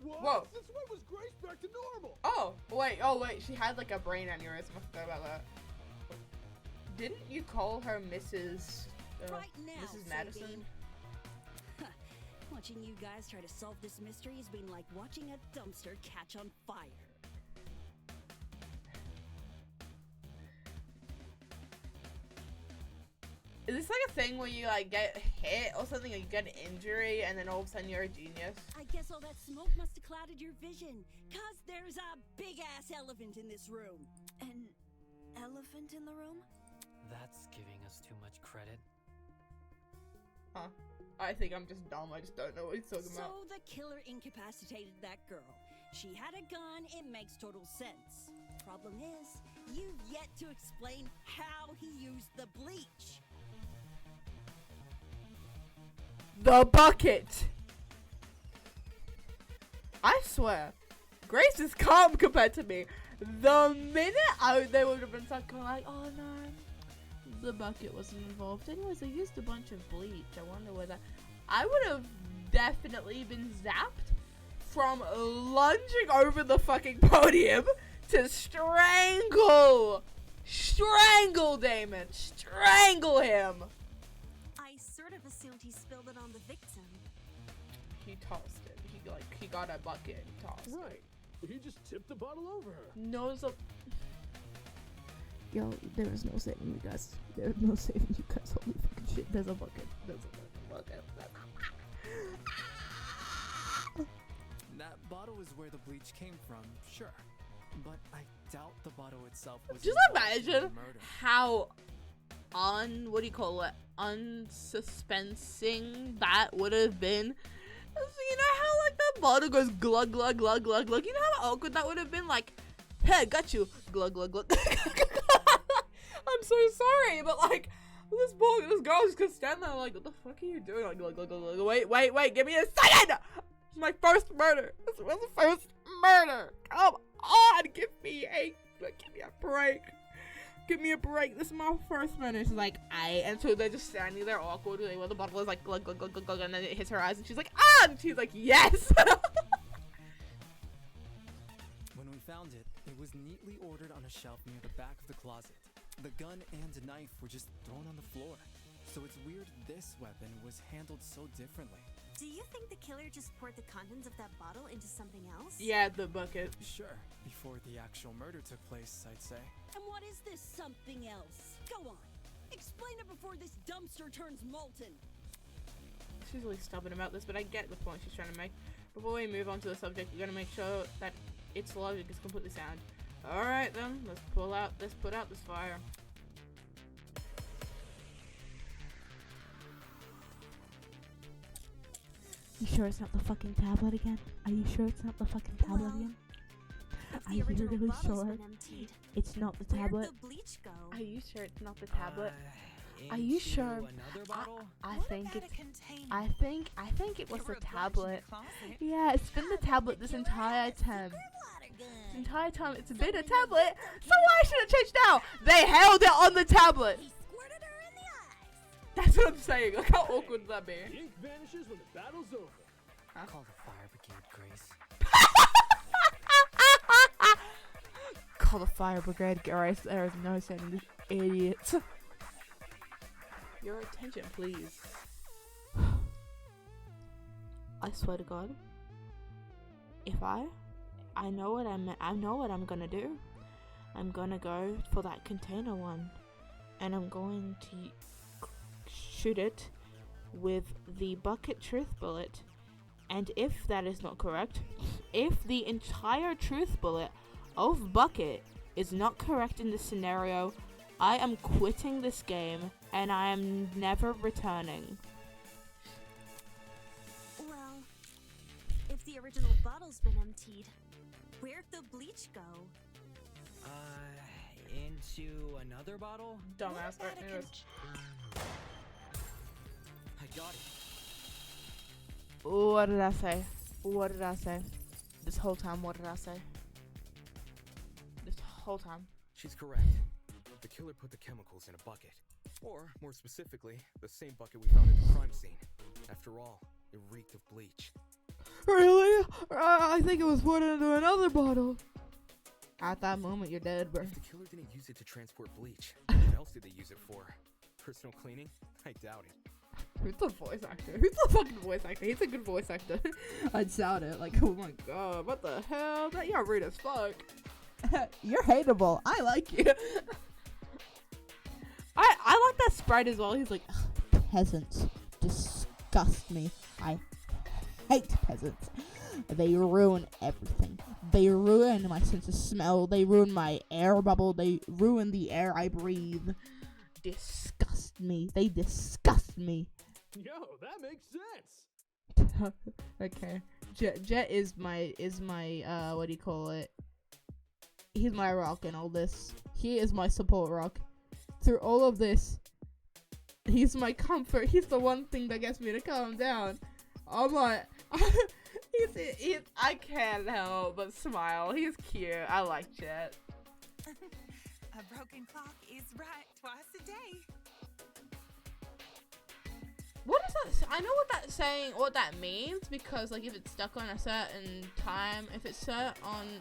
Whoa. Since when was Grace back to normal? Oh, wait, she had like a brain aneurysm. I forgot about that. Didn't you call her Mrs. Right now, Mrs. Madison? Watching you guys try to solve this mystery has been like watching a dumpster catch on fire. Is this like a thing where you like get hit or something, or you get an injury and then all of a sudden you're a genius? I guess all that smoke must have clouded your vision, 'cause there's a big-ass elephant in this room. An elephant in the room? That's giving us too much credit. Huh. I think I'm just dumb. I just don't know what he's talking about. So the killer incapacitated that girl. She had a gun, it makes total sense. Problem is, you've yet to explain how he used the bleach. The bucket! I swear, Grace is calm compared to me. The minute they would have been something like, oh no, the bucket wasn't involved. Anyways, they used a bunch of bleach. I wonder whether I would have definitely been zapped from lunging over the fucking podium to strangle Damon, strangle him. I sort of assumed he spilled it on the victim. He tossed it. He got a bucket and tossed it. Right. He just tipped the bottle over her. No, yo, there is no saving you guys. There's no saving you guys. Holy fucking shit. There's a bucket. There's a bucket. That bottle is where the bleach came from, sure. But I doubt the bottle itself was Just imagine how unsuspensing that would have been. So you know how like the bottle goes glug glug glug glug glug. You know how awkward that would have been? Like, hey, got you. Glug glug glug. I'm so sorry, but like this girl just could stand there like, what the fuck are you doing? Like, glug glug glug glug. Wait, give me a second. It's my first murder. This was the first murder. Come on, give me a break. Give me a break. This is my first murder. She's like, and so they're just standing there awkwardly while the bottle is like glug glug glug glug glug, and then it hits her eyes, and she's like, ah, and she's like, yes. When we found it, it was neatly ordered on a shelf near the back of the closet. The gun and knife were just thrown on the floor. So it's weird this weapon was handled so differently. Do you think the killer just poured the contents of that bottle into something else? Yeah, the bucket. Sure, before the actual murder took place, I'd say. And what is this something else? Go on. Explain it before this dumpster turns molten. She's really stubborn about this, but I get the point she's trying to make. Before we move on to the subject, we're gonna make sure that its logic is completely sound. Alright then, let's put out this fire. You sure it's not the fucking tablet again? Are you sure it's not the fucking tablet again? Are you really sure it's not the tablet? Are you sure it's not the tablet? Are you sure? I think it's. I think it was the tablet. Yeah, it's been the tablet this entire time. This entire time it's been a tablet. So why should it change now? They held it on the tablet. That's what I'm saying. Look how awkward would that be? Ink vanishes when the battle's over. I'll call the fire brigade, Grace. Call the fire brigade, Grace. There is no saying this idiot. Your attention, please. I swear to God, if I know what I know what I'm gonna do. I'm gonna go for that container one, and I'm going to shoot it with the bucket truth bullet. And if that is not correct, if the entire truth bullet of bucket is not correct in this scenario, I am quitting this game and I am never returning. Well, if the original bottle's been emptied, where'd the bleach go? Into another bottle? Dumbass. I got it. What did I say? What did I say? This whole time, what did I say? This whole time. She's correct. The killer put the chemicals in a bucket. Or, more specifically, the same bucket we found at the crime scene. After all, it reeked of bleach. Really? I think it was put into another bottle. At that moment, you're dead, bro. If the killer didn't use it to transport bleach, what else did they use it for? Personal cleaning? I doubt it. Who's the voice actor? Who's the fucking voice actor? He's a good voice actor. I'd doubt it. Like, oh my god, what the hell? That you're rude as fuck. You're hateable. I like you. I like that Sprite as well. He's like, peasants disgust me. I hate peasants. They ruin everything. They ruin my sense of smell. They ruin my air bubble. They ruin the air I breathe. Disgust me. They disgust me. Yo, that makes sense. Okay. Jet is my what do you call it? He's my rock in all this. He is my support rock. Through all of this, he's my comfort. He's the one thing that gets me to calm down. I'm like, I can't help but smile. He's cute. I like Jet. A broken clock is right twice a day. What is that? I know what that means, because like if it's stuck on a certain time, if it's stuck on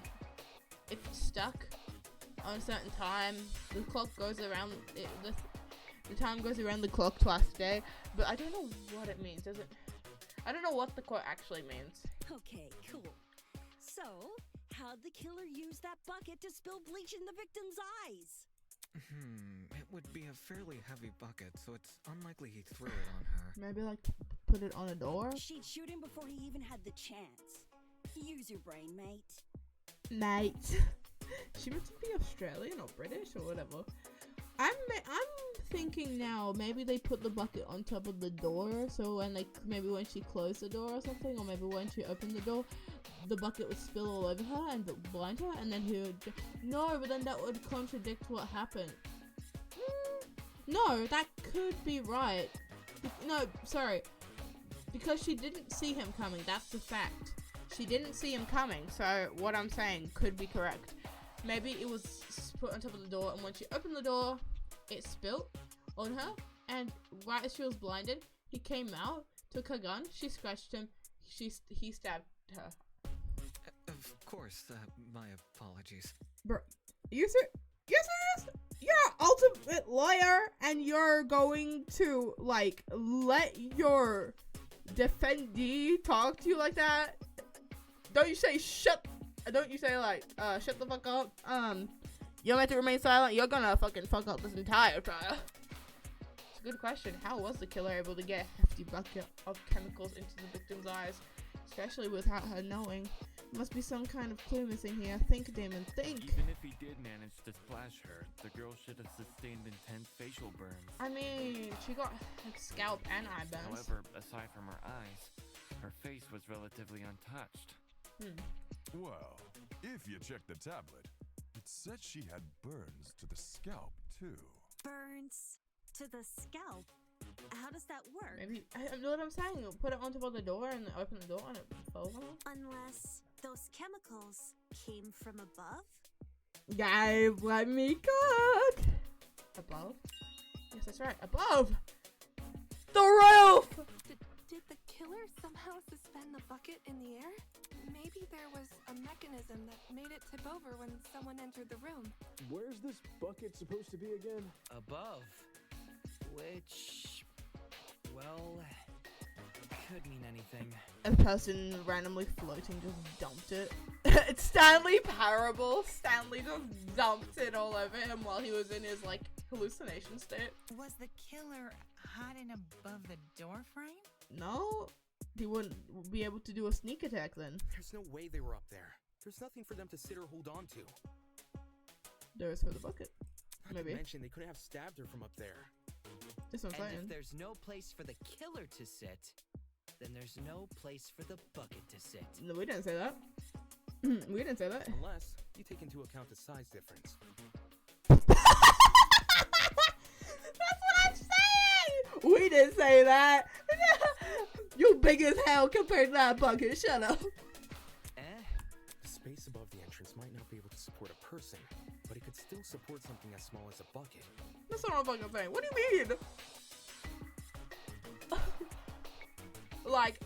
a certain time, the clock goes around. The time goes around the clock twice a day. But I don't know what it means. I don't know what the quote actually means. Okay, cool. So, how'd the killer use that bucket to spill bleach in the victim's eyes? It would be a fairly heavy bucket, so it's unlikely he threw it on her. Maybe like put it on a door? She'd shoot him before he even had the chance. Use your brain, mate. Mate. She meant to be Australian or British or whatever. I'm thinking now, maybe they put the bucket on top of the door, so maybe when she closed the door or something, or maybe when she opened the door, the bucket would spill all over her and blind her, and then he would... No, but then that would contradict what happened. No, that could be right. No, sorry. Because she didn't see him coming, that's the fact. She didn't see him coming, so what I'm saying could be correct. Maybe it was put on top of the door, and when she opened the door, it spilt on her, and right as she was blinded, he came out, took her gun, she scratched him, he stabbed her. Of course, my apologies. Bro, you're serious? You're an ultimate lawyer, and you're going to, like, let your defendee talk to you like that? Don't you say shut the fuck up? You're meant to remain silent. You're gonna fucking fuck up this entire trial. It's a good question. How was the killer able to get a hefty bucket of chemicals into the victim's eyes, especially without her knowing? Must be some kind of clue missing here. Think, Damon, think. Even if he did manage to splash her, the girl should have sustained intense facial burns. I mean, she got like scalp and eye burns. However, aside from her eyes, her face was relatively untouched. Well, if you check the tablet, it said she had burns to the scalp, too. Burns to the scalp? How does that work? Maybe, I know what I'm saying. Put it on top of the door and open the door and it falls on. Unless those chemicals came from above? Guys, let me cook! Above? Yes, that's right. Above! The roof! Did the killer somehow suspend the bucket in the air? Maybe there was a mechanism that made it tip over when someone entered the room. Where's this bucket supposed to be again? Above. Which, well, could mean anything. A person randomly floating just dumped it. It's Stanley Parable. Stanley just dumped it all over him while he was in his, like, hallucination state. Was the killer hiding above the door frame? No, he wouldn't be able to do a sneak attack then. There's no way they were up there. There's nothing for them to sit or hold on to. There is for the bucket. Not to mention, they couldn't have stabbed her from up there. That's what I'm saying. And if there's no place for the killer to sit, then there's no place for the bucket to sit. No, we didn't say that. We didn't say that. Unless you take into account the size difference. That's what I'm saying! We didn't say that. You big as hell compared to that bucket. Shut up. The space above the entrance might not be able to support a person, but it could still support something as small as a bucket. That's what I'm fucking saying. What do you mean? like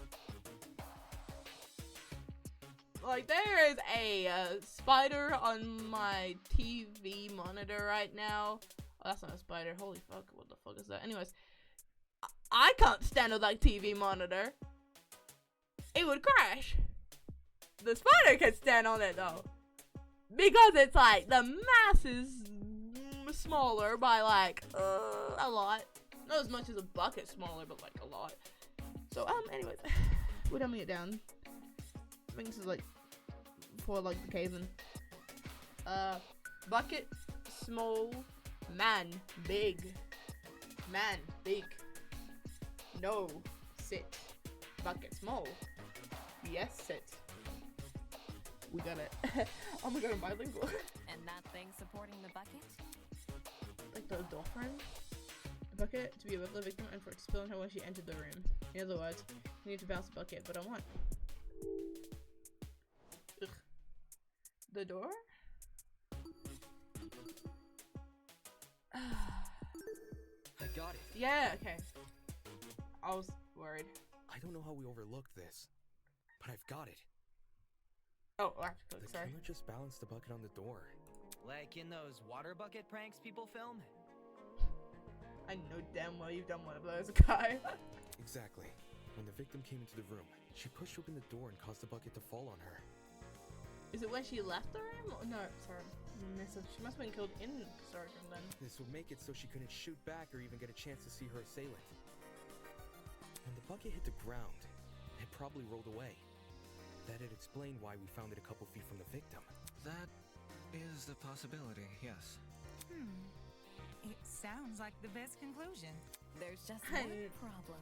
there is a spider on my TV monitor right now. Oh, that's not a spider. Holy fuck! What the fuck is that? Anyways, I can't stand on that TV monitor. It would crash. The spider can stand on it though, because it's like the mass is smaller by like a lot. Not as much as a bucket smaller, but like a lot. So anyways, we're dumbing it down. I think this is like for like the cave-in. Bucket small, man big, man big. No sit. Bucket small. Yes sit. We got it. Oh my god, I'm bilingual. And that thing supporting the bucket? Like the door frame? The bucket to be above the victim and for it to spill on her when she entered the room. In other words, you need to bounce the bucket, but on what? Ugh. The door? I got it. Yeah, okay. I was worried. I don't know how we overlooked this, but I've got it. Oh, I have to click, sorry. The killer just balanced the bucket on the door. Like in those water bucket pranks people film? I know damn well you've done one of those, guy. Exactly. When the victim came into the room, she pushed open the door and caused the bucket to fall on her. Is it when she left the room? No, sorry. She must have been killed in the storage room then. This would make it so she couldn't shoot back or even get a chance to see her assailant. When the bucket hit the ground, it probably rolled away. That'd explain why we found it a couple feet from the victim. That is a possibility, yes. It sounds like the best conclusion. There's just one problem.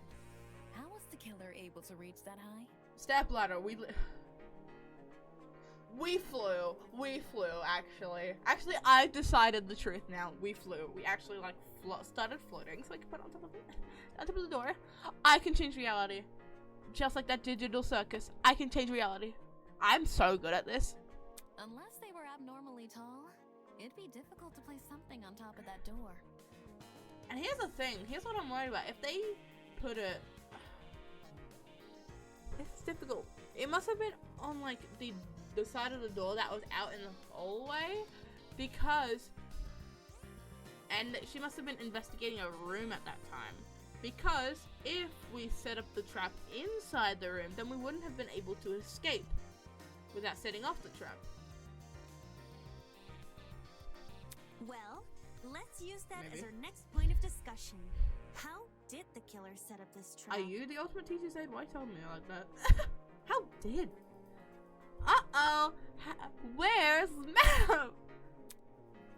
How was the killer able to reach that high? Step ladder. We flew. Actually, I decided the truth now. We flew. We actually like started floating, so I could put it on top of it, on top of the door. I can change reality, just like that digital circus. I can change reality. I'm so good at this. Unless they were abnormally tall, it'd be difficult to place something on top of that door. And here's the thing. Here's what I'm worried about. If they put it, it's difficult. It must have been on like the side of the door that was out in the hallway, because, and she must have been investigating a room at that time, because if we set up the trap inside the room, then we wouldn't have been able to escape without setting off the trap. Well, let's use that Maybe. as our next point of discussion. How did the killer set up this trap? Are you the ultimate teacher, Zane? Why tell me like that? How did? Where's map?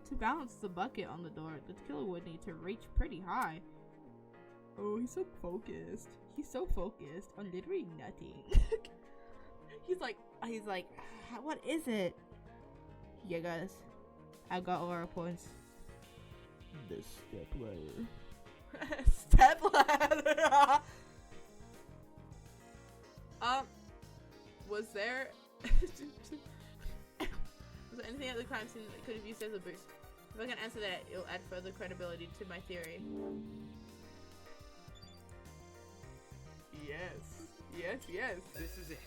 To balance the bucket on the door, the killer would need to reach pretty high. Oh, he's so focused. He's so focused on literally nothing. he's like, what is it? Yeah, guys, I got all our points. The step ladder. Step ladder. Was there anything at the crime scene that could have used as a boost? If I can answer that, it'll add further credibility to my theory. Yes. Yes, yes. This is it.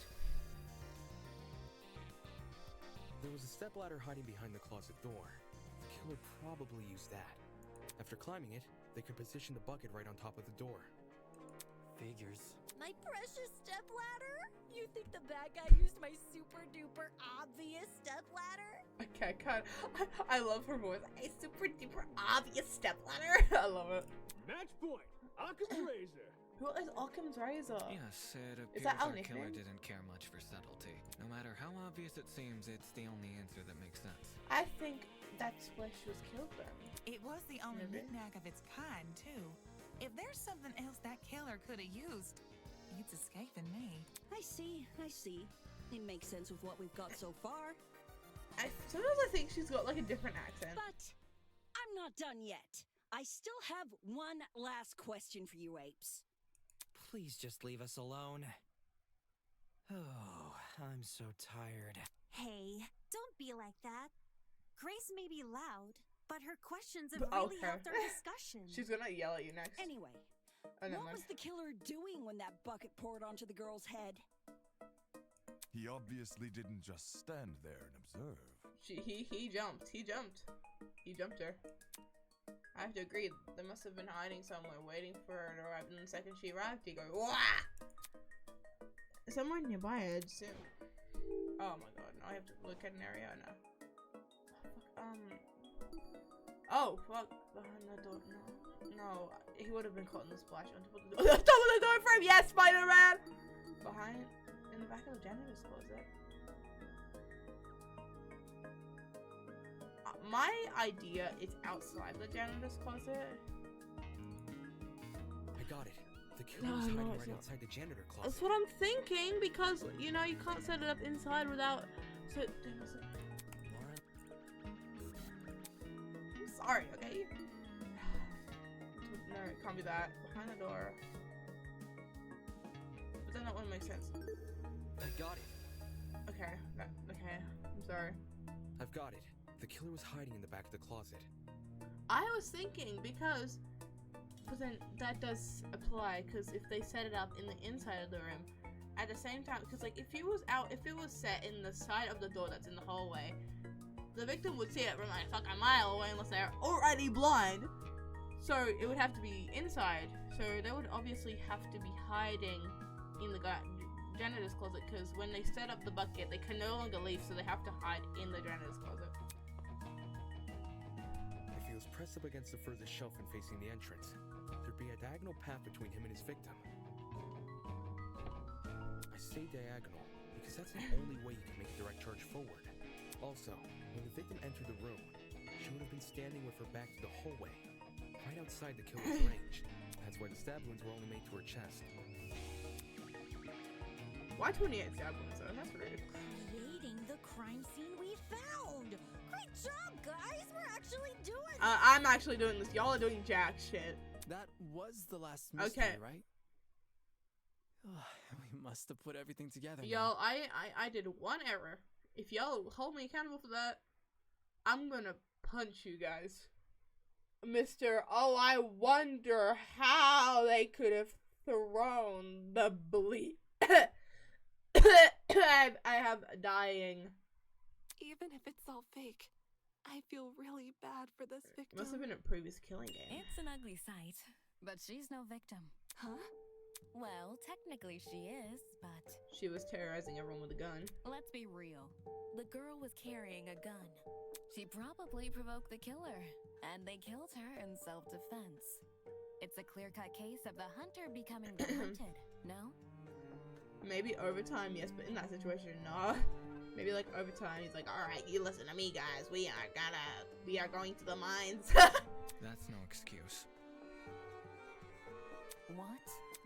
There was a stepladder hiding behind the closet door. The killer probably used that. After climbing it, they could position the bucket right on top of the door. Figures. My precious stepladder? You think the bad guy used my super duper obvious stepladder? Okay, God, I love her voice. A super duper obvious stepladder. I love it. Match point. Occam's razor. Who is Occam's razor? Yes, it appears that our our killer nickname? didn't care much for subtlety. No matter how obvious it seems, it's the only answer that makes sense. I think that's where she was killed then. It was the only Maybe. knickknack of its kind, too. If there's something else that killer could have used, it's escaping me. I see. It makes sense with what we've got so far. Sometimes I think she's got like a different accent. But I'm not done yet. I still have one last question for you apes. Please just leave us alone. Oh, I'm so tired. Hey, don't be like that. Grace may be loud, but her questions have really helped our discussion. She's gonna yell at you next. Anyway, what was the killer doing when that bucket poured onto the girl's head? He obviously didn't just stand there and observe. He jumped. He jumped her. I have to agree, they must have been hiding somewhere, waiting for her to arrive, and the second she arrived, he goes, wah! Somewhere nearby, I'd assume. Oh my god, now I have to look at an area now. Oh, fuck. Behind the door, no, he would have been caught in the splash on top of the door. On top of the door frame, yes, Spider-Man! Behind, in the back of the janitor's closet. My idea is outside the janitor's closet. I got it. The killer was hiding right outside the janitor closet. That's what I'm thinking, because, you know, you can't set it up inside without... So, I'm sorry, okay? No, it can't be that. Behind the door. But then that wouldn't make sense. I got it. Okay, okay. I'm sorry. I've got it. The killer was hiding in the back of the closet. I was thinking because, but then that does apply because if they set it up in the inside of the room, at the same time, because like if it was set in the side of the door that's in the hallway, the victim would see it from like a fucking mile away unless they're already blind. So it would have to be inside. So they would obviously have to be hiding in the janitor's closet because when they set up the bucket, they can no longer leave, so they have to hide in the janitor's closet. If he was pressed up against the furthest shelf and facing the entrance, there'd be a diagonal path between him and his victim. I say diagonal because that's the only way you can make a direct charge forward. Also, when the victim entered the room, she would have been standing with her back to the hallway, right outside the killer's range. That's why the stab wounds were only made to her chest. Why 28 stab wounds though? That's rude. Creating the crime scene we found! Great job, guys! We're actually doing it! I'm actually doing this. Y'all are doing jack shit. That was the last mystery, Okay. right? We must have put everything together. Y'all, I did one error. If y'all hold me accountable for that, I'm gonna punch you guys. Mr. Oh, I wonder how they could have thrown the bleep. I have dying. Even if it's all fake, I feel really bad for this victim. Must have been a previous killing game. It's an ugly sight, but she's no victim. Huh? Well, technically she is, but... She was terrorizing everyone with a gun. Let's be real. The girl was carrying a gun. She probably provoked the killer, and they killed her in self-defense. It's a clear-cut case of the hunter becoming the hunted, no? Maybe over time, yes, but in that situation, nah. Maybe like over time he's like, alright, you listen to me guys, we are going to the mines. That's no excuse. What?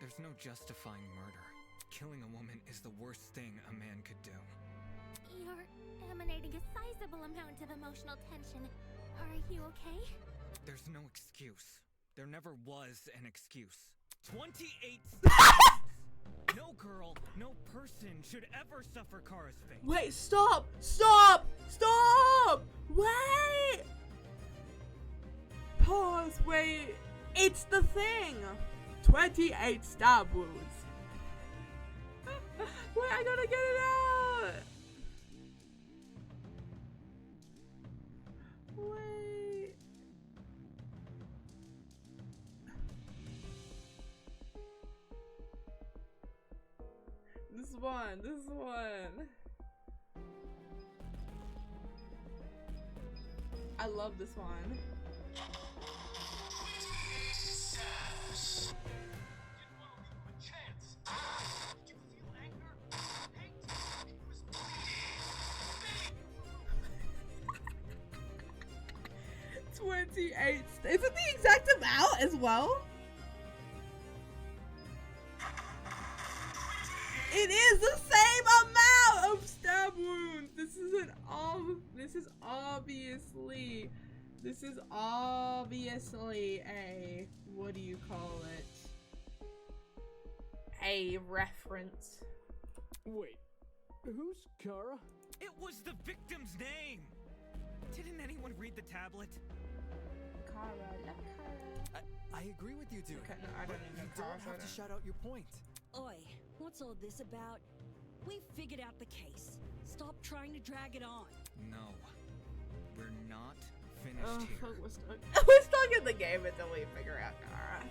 There's no justifying murder. Killing a woman is the worst thing a man could do. You're emanating a sizable amount of emotional tension. Are you okay? There's no excuse. There never was an excuse. 28 seconds! No girl, no person should ever suffer Kara's fate. Wait, stop! Stop! Stop! Wait! Pause, wait. It's the thing! 28 stab wounds. Wait, I gotta get it out! Wait. This one. I love this one. $28. Is it the exact amount as well? It is the same amount of stab wounds. This is obviously a, what do you call it? A reference. Wait, who's Kara? It was the victim's name! Didn't anyone read the tablet? Kara. I agree with you, dude. Okay, no, I don't but even you don't have to shout out your point. Oi, what's all this about? We figured out the case. Stop trying to drag it on. No. We're not finished here. Fuck, we're stuck in the game until we figure out Kara.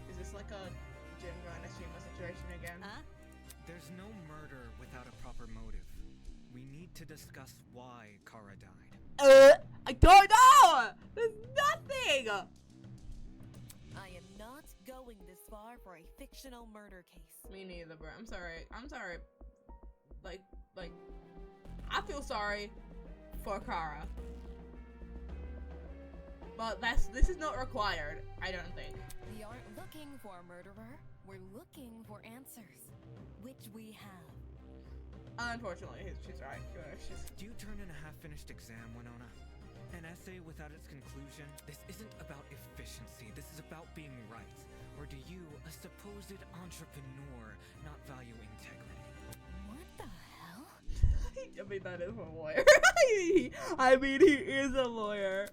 Is this like a Jingo and Ashima situation again? Huh? There's no murder without a proper motive. We need to discuss why Kara died. I don't know! There's nothing! I am not going this far for a fictional murder case. Me neither, bro. I'm sorry. Like, I feel sorry for Kara. But this is not required, I don't think. We aren't looking for a murderer. We're looking for answers, which we have. Unfortunately, she's right. Do you turn in a half-finished exam, Winona? An essay without its conclusion? This isn't about efficiency. This is about being right. Or do you, a supposed entrepreneur, not value integrity? What the hell? I mean, that is a lawyer. I mean, he is a lawyer.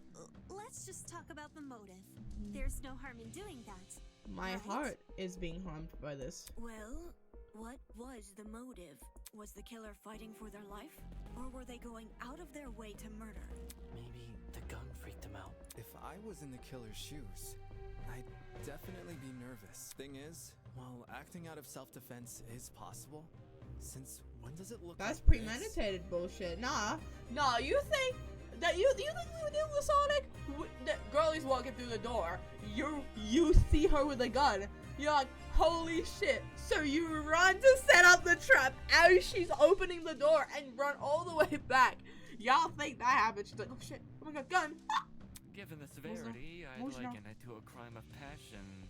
Let's just talk about the motive. There's no harm in doing that. My right? heart is being harmed by this. Well, what was the motive? Was the killer fighting for their life? Or were they going out of their way to murder? Maybe the gun freaked him out. If I was in the killer's shoes, I'd definitely be nervous. Thing is, while acting out of self-defense is possible, since when does it look That's like premeditated bullshit. Nah, you think that you think we would do with Sonic? The girlie's walking through the door. You see her with a gun. You're like, holy shit. So you run to set up the trap as she's opening the door and run all the way back. Y'all think that happened. She's like, oh shit, oh my god, gun. Ah! Given the severity, I'd liken it to a crime of passion.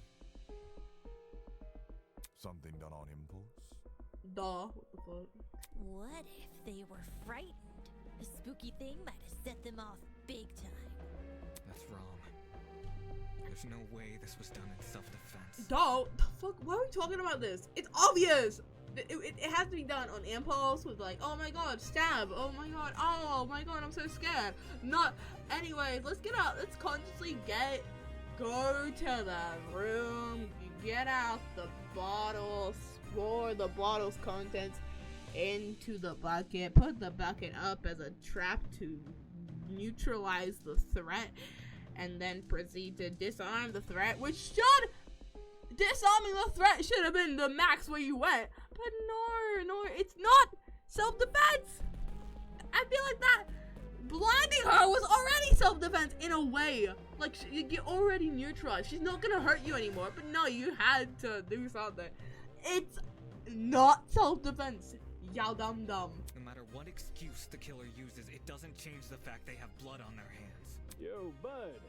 Something done on impulse? Duh, what the fuck? What if they were frightened? A spooky thing might have set them off big time. That's wrong. There's no way this was done in self-defense. Duh, the fuck, why are we talking about this? It's obvious. It has to be done on impulse with like, oh my god, stab, oh my god, I'm so scared. Not, anyways, let's get out, let's consciously go to the room, get out the bottles, pour the bottle's contents into the bucket, put the bucket up as a trap to neutralize the threat, and then proceed to disarm the threat, which disarming the threat should have been the max where you went. But no, it's not self-defense. I feel like that blinding her was already self-defense in a way. Like, you're already neutralized. She's not gonna hurt you anymore. But no, you had to do something. It's not self-defense. Y'all dumb. No matter matter what excuse the killer uses, it doesn't change the fact they have blood on their hands. Yo, bud.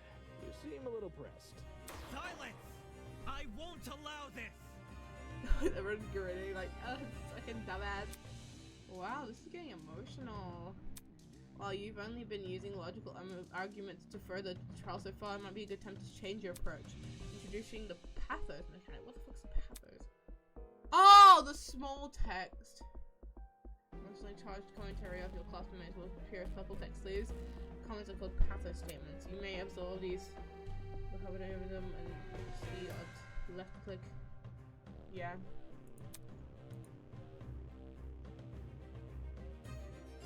You seem a little pressed. Silence! I won't allow this! Everyone's grinning like, oh, fucking dumbass. Wow, this is getting emotional. While you've only been using logical arguments to further the trial so far, it might be a good time to change your approach. Introducing the pathos mechanic. What the fuck's the pathos? Oh, the small text. Emotionally charged commentary of your classmates will appear as purple text sleeves. Comments are called pathos statements. You may absorb these, hover over them, and see at left click. Yeah.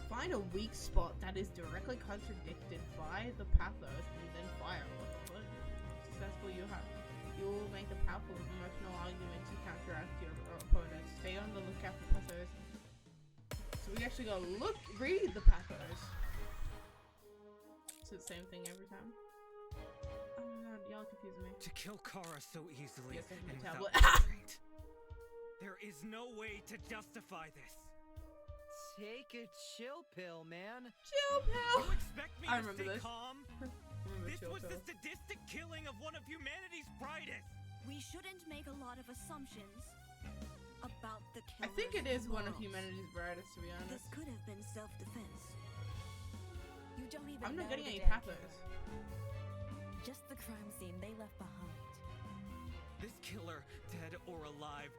Find a weak spot that is directly contradicted by the pathos and then fire. What the fuck? Successful, you will make a powerful emotional argument to counteract your opponent. Stay on the lookout for pathos. So we actually gotta read the pathos. It's the same thing every time. Oh my god, y'all confusing me. To kill Kara so easily Yes, and tablet. without restraint. There is no way to justify this. Take a chill pill, man. Chill pill. You expect me I to remember stay this. calm? This chill was pill. the sadistic killing of one of humanity's brightest. We shouldn't make a lot of assumptions about the I killer's think it is one of morals. humanity's brightest, to be honest. This could have been self-defense. You don't even I'm not know getting the any damn pathos. killer. Just the crime scene they left behind. This killer, dead or alive,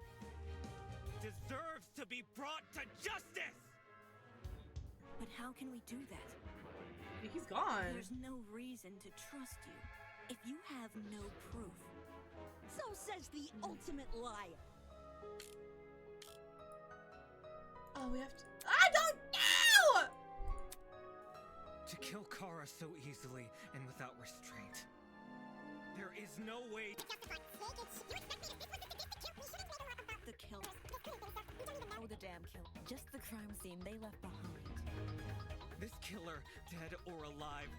deserves to be brought to justice! But how can we do that? He's gone. There's no reason to trust you if you have no proof. So says the ultimate liar. Oh, we have to. I don't know! To kill Kara so easily and without restraint. There is no way. The kill. Oh, the damn kill. Just the crime scene they left behind. This killer, dead or alive,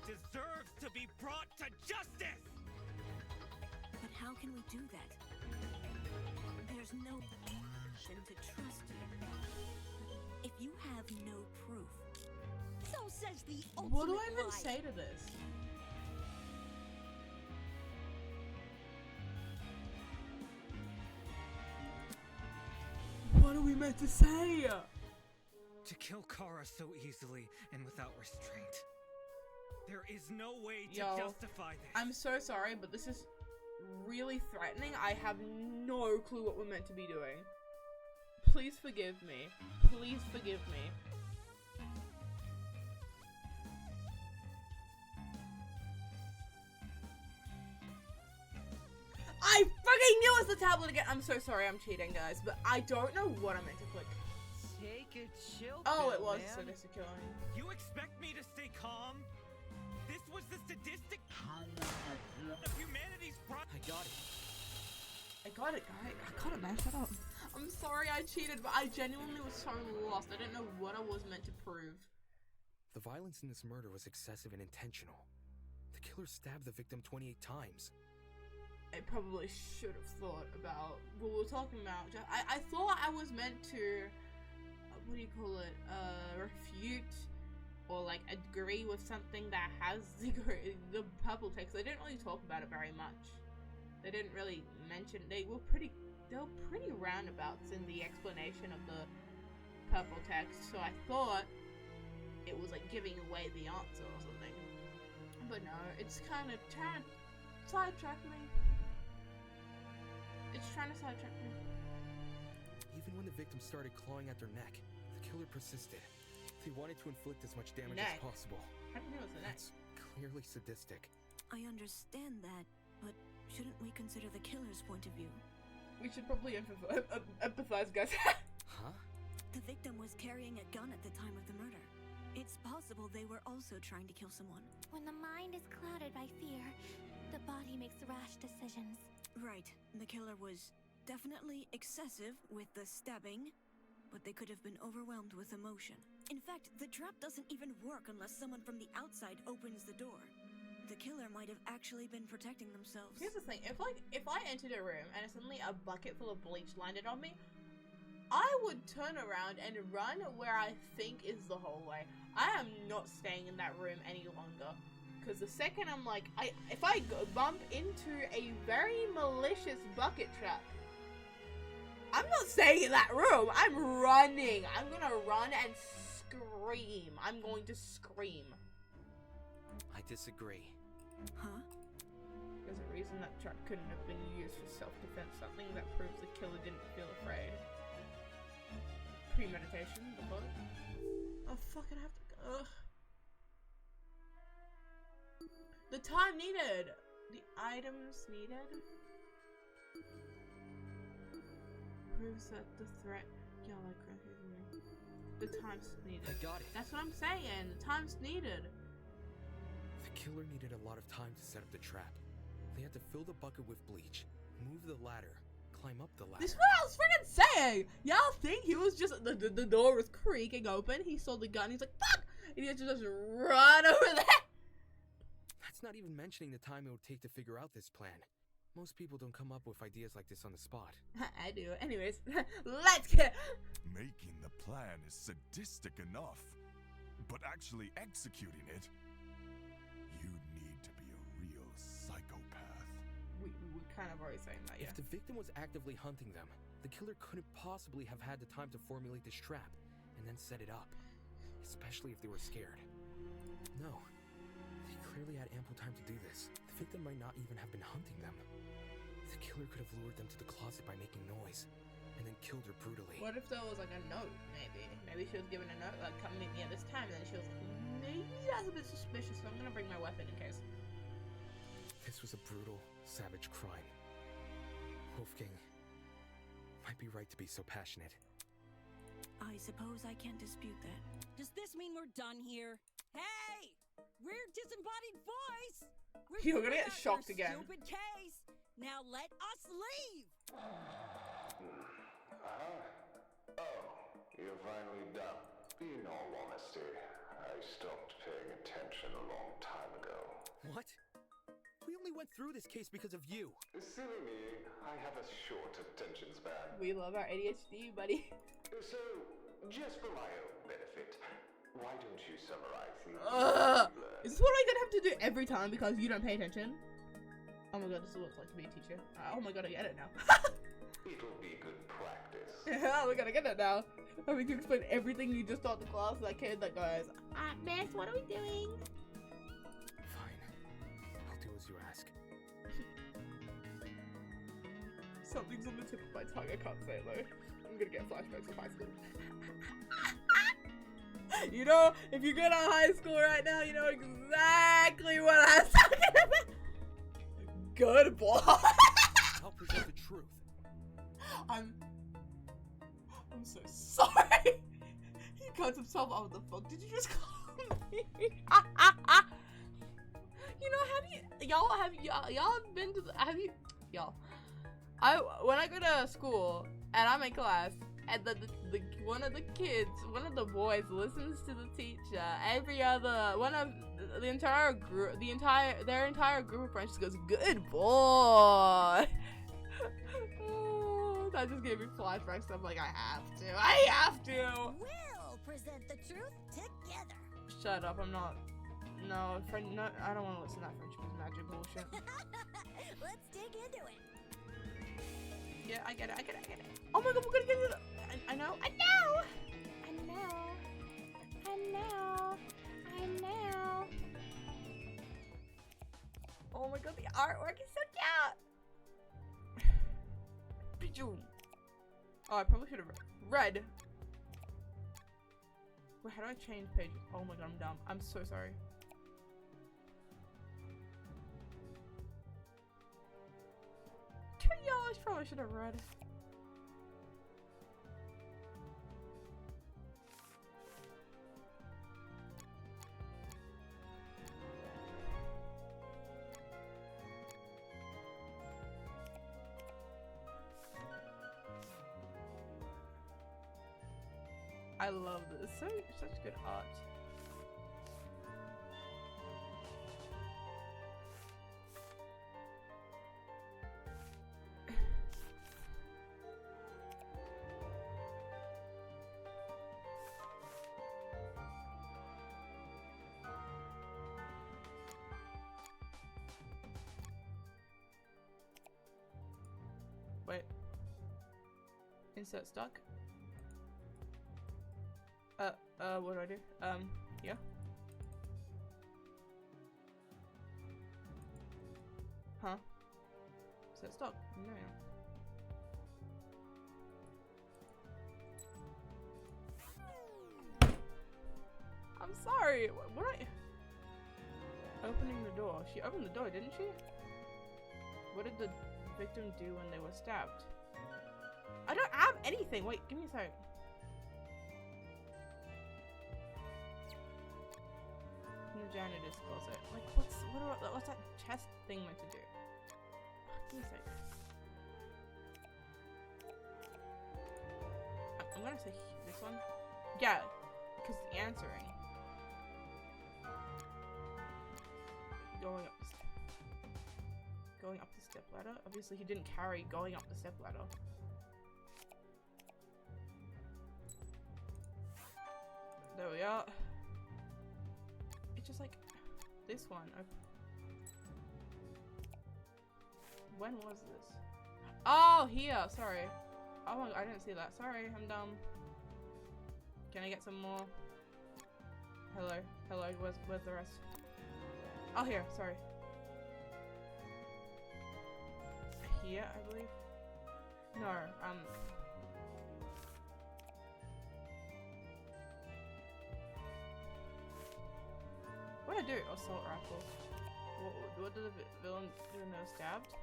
deserves to be brought to justice! But how can we do that? There's no reason to trust you if you have no proof. So says the ultimate What do I even liar. say to this? What are we meant to say? To kill Kara so easily and without restraint. There is no way to Yo, justify this. I'm so sorry, but this is really threatening. I have no clue what we're meant to be doing. Please forgive me. Please forgive me. I fucking knew it was the tablet again. I'm so sorry, I'm cheating, guys, but I don't know what I'm meant to click. Take a chill Oh, pill, it was man. sadistic killing. You expect me to stay calm? This was the sadistic of humanity's I got it. I got it, guys. I got it, man. Shut up. I'm sorry I cheated, but I genuinely was so lost. I didn't know what I was meant to prove. The violence in this murder was excessive and intentional. The killer stabbed the victim 28 times. I probably should have thought about what we were talking about. I thought I was meant to, what do you call it, refute or like agree with something that has the purple text. They didn't really talk about it very much. They didn't really mention. They were pretty roundabouts in the explanation of the purple text. So I thought it was like giving away the answer or something. But no, it's kind of trying to sidetrack me. It's trying to sidetrack me. Even when the victim started clawing at their neck, the killer persisted. He wanted to inflict as much damage Neck. as possible. How do you know it's the neck? That's clearly sadistic. I understand that, but shouldn't we consider the killer's point of view? We should probably empathize, guys. Huh? The victim was carrying a gun at the time of the murder. It's possible they were also trying to kill someone. When the mind is clouded by fear, the body makes rash decisions. Right. The killer was definitely excessive with the stabbing, but they could have been overwhelmed with emotion. In fact, the trap doesn't even work unless someone from the outside opens the door. The killer might have actually been protecting themselves. Here's the thing: if I entered a room and suddenly a bucket full of bleach landed on me, I would turn around and run where I think is the hallway. I am not staying in that room any longer. Because the second I'm like, if I bump into a very malicious bucket trap, I'm not staying in that room. I'm running. I'm gonna run and scream. I'm going to scream. I disagree. Huh? There's a reason that trap couldn't have been used for self-defense. Something that proves the killer didn't feel afraid. Premeditation, the fuck? Oh fuck, I have to go. Ugh. The time needed! The items needed? Proves that the threat... Yeah, like the time's needed. I got it. That's what I'm saying. The time's needed. The killer needed a lot of time to set up the trap. They had to fill the bucket with bleach, move the ladder, climb up the ladder. This is what I was freaking saying! Y'all think he was just... The door was creaking open. He saw the gun. He's like, fuck! And he had to just run over there. That's not even mentioning the time it would take to figure out this plan. Most people don't come up with ideas like this on the spot. I do. Anyways, let's get... Making the plan is sadistic enough, but actually executing it, you need to be a real psychopath. We kind of already saying that, yeah. If the victim was actively hunting them, the killer couldn't possibly have had the time to formulate this trap and then set it up. Especially if they were scared. No. They clearly had ample time to do this. The victim might not even have been hunting them. The killer could have lured them to the closet by making noise, and then killed her brutally. What if there was like a note, maybe? Maybe she was given a note, like, come meet me at this time, and then she was like, maybe that's a bit suspicious, so I'm gonna bring my weapon in case. This was a brutal, savage crime. Wolfgang might be right to be so passionate. I suppose I can't dispute that. Does this mean we're done here? Hey! We're disembodied voice! We're You're gonna through get out shocked your again. Stupid case! Now let us leave! You're finally done. In all honesty, I stopped paying attention a long time ago. What? We only went through this case because of you. Silly me, I have a short attention span. We love our ADHD, buddy. So, just for my own benefit, why don't you summarize the Is this what I'm gonna have to do every time because you don't pay attention? Oh my god, this is what it's like to be a teacher. Oh my god, I get it now. It'll be good practice. Yeah, we gotta get it now. Having to explain everything you just taught the class to that kid that goes, Miss, what are we doing? Fine. I'll do as you ask. Something's on the tip of my tongue, I can't say it though. I'm gonna get flashbacks of high school. You know, if you go to high school right now, you know exactly what I'm talking about. Good boy. I'll present the truth. I'm so sorry. He cuts himself off. What the fuck did you just call me? You know, y'all been to the, when I go to school and I'm in class and the one of the kids, one of the boys listens to the teacher, their entire group of friends just goes, good boy. That just gave me flashbacks. I'm like, I have to. We'll present the truth together. Shut up, I'm not. No, I don't want to listen to that friendship is magic bullshit. Let's dig into it. Yeah, I get it. Oh my god, we're gonna get it. I know. Oh my god, the artwork is so cute. Oh, I probably should have read. Wait, how do I change pages? Oh my god, I'm dumb. I'm so sorry. $2 probably should have read. I love this. Such good art. Insert stock. What do I do? Yeah. Huh? Insert stock. No. I'm sorry. What opening the door. She opened the door, didn't she? What did the victim do when they were stabbed? I don't have anything. Wait, give me a sec. In the janitor's closet. Like, what's that chest thing meant to do? Give me a sec. I'm gonna say this one. Yeah, because answering. Going up the step ladder. Obviously, he didn't carry going up the step ladder. There we are. It's just like this one. When was this? Oh, here. Sorry. Oh my god, I didn't see that. Sorry, I'm dumb. Can I get some more? Hello. Hello. Where's the rest? Oh, here. Sorry. Here, I believe. No. What did I do? Assault rifle. What did the villain do when they were stabbed?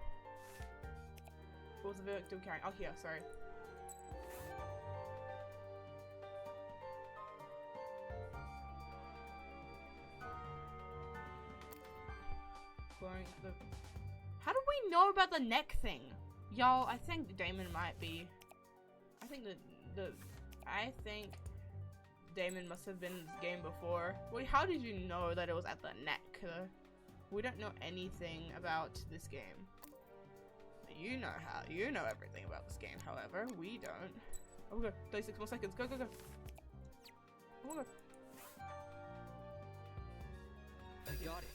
What was the victim carrying? Oh, here. Sorry. How do we know about the neck thing? Y'all, I think Damon might be. I think Damon must have been in this game before. Wait, how did you know that it was at the neck? We don't know anything about this game. You know everything about this game, however, we don't. Oh my god, 36 more seconds. Go, go, go. Oh my god. I got it.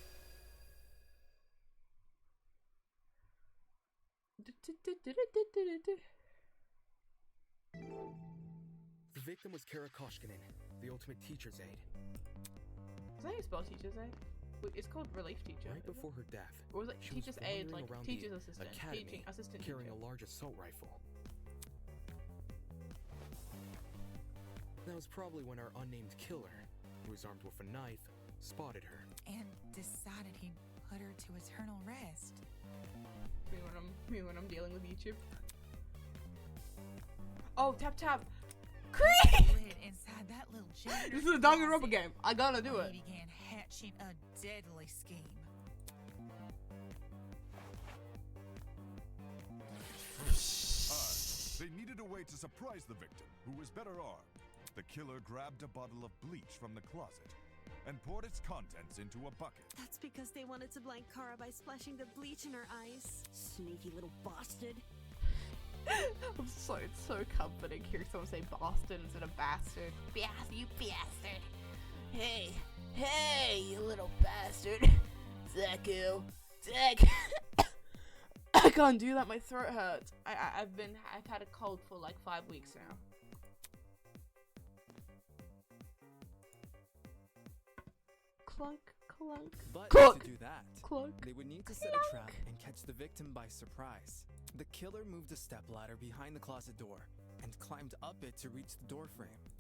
The victim was Kara Koshkinen, the ultimate teacher's aide. Is that how you spell teacher's aide? Wait, it's called relief teacher. Right before her death, or was it she teacher's was aide, like around teacher's the assistant, academy, teaching assistant carrying teacher. a large assault rifle. That was probably when our unnamed killer, who was armed with a knife, spotted her. And decided he'd put her to eternal rest. Me when I'm dealing with YouTube. Oh, tap tap. Creep! Inside that little janitor's This is a Danganronpa game. I gotta do it. He began hatching a deadly scheme. They needed a way to surprise the victim, who was better armed. The killer grabbed a bottle of bleach from the closet and poured its contents into a bucket. That's because they wanted to blind Kara by splashing the bleach in her eyes. Sneaky little bastard. It's so comforting hearing someone say bastard instead of bastard. You bastard. Hey, you little bastard. Zaku. I can't do that, my throat hurts. I've had a cold for like 5 weeks now. Clunk, clunk, but clunk. To do that, clunk, they would need to set a trap and catch the victim by surprise. The killer moved a stepladder behind the closet door and climbed up it to reach the door frame.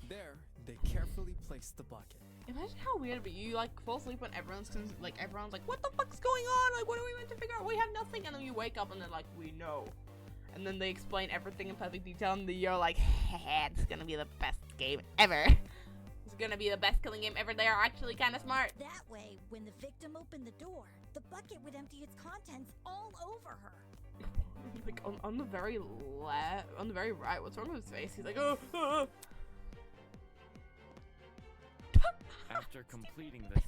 There, they carefully placed the bucket. Imagine how weird it'd be. You like fall asleep when everyone's like, what the fuck's going on? Like, what are we meant to figure out? We have nothing. And then you wake up and they're like, we know. And then they explain everything in perfect detail, and you're like, it's gonna be the best game ever. It's gonna be the best killing game ever. They are actually kind of smart. That way, when the victim opened the door, the bucket would empty its contents all over her. Like on the very left, on the very right. What's wrong with his face? He's like, oh. After completing this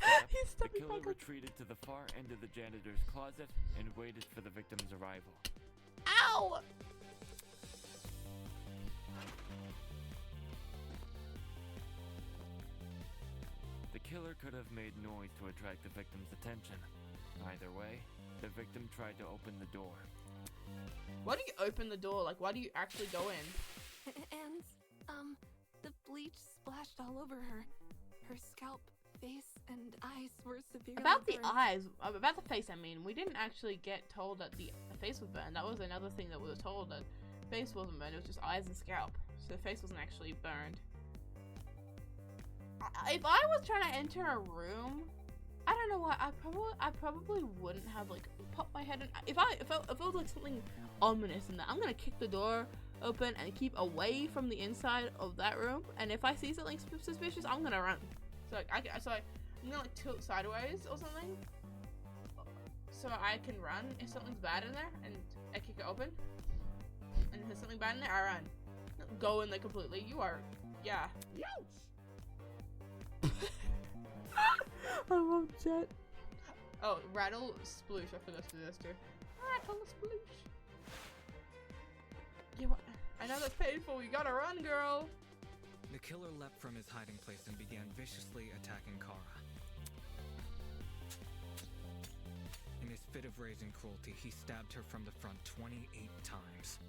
step, the killer retreated to the far end of the janitor's closet and waited for the victim's arrival. Ow! The killer could have made noise to attract the victim's attention. Either way, the victim tried to open the door. Why do you open the door? Like, why do you actually go in? And, the bleach splashed all over her. Her scalp, face, and eyes were severely About the burned. eyes, about the face, I mean, we didn't actually get told that the face was burned. That was another thing that we were told, that face wasn't burned, it was just eyes and scalp. So the face wasn't actually burned. If I was trying to enter a room, I don't know why, I probably wouldn't have, like, popped my head in. If it was like something ominous in there, I'm gonna kick the door open and keep away from the inside of that room, and if I see something suspicious, I'm gonna run. So I'm gonna like tilt sideways or something, so I can run if something's bad in there, and I kick it open. And if there's something bad in there, I run. Don't go in there completely. You are, yeah. I love that. Oh, rattle sploosh. I forgot to do this too. Rattle sploosh. Yeah, what? I know that's painful. You gotta run, girl. The killer leapt from his hiding place and began viciously attacking Kara. In his fit of rage and cruelty, he stabbed her from the front 28 times.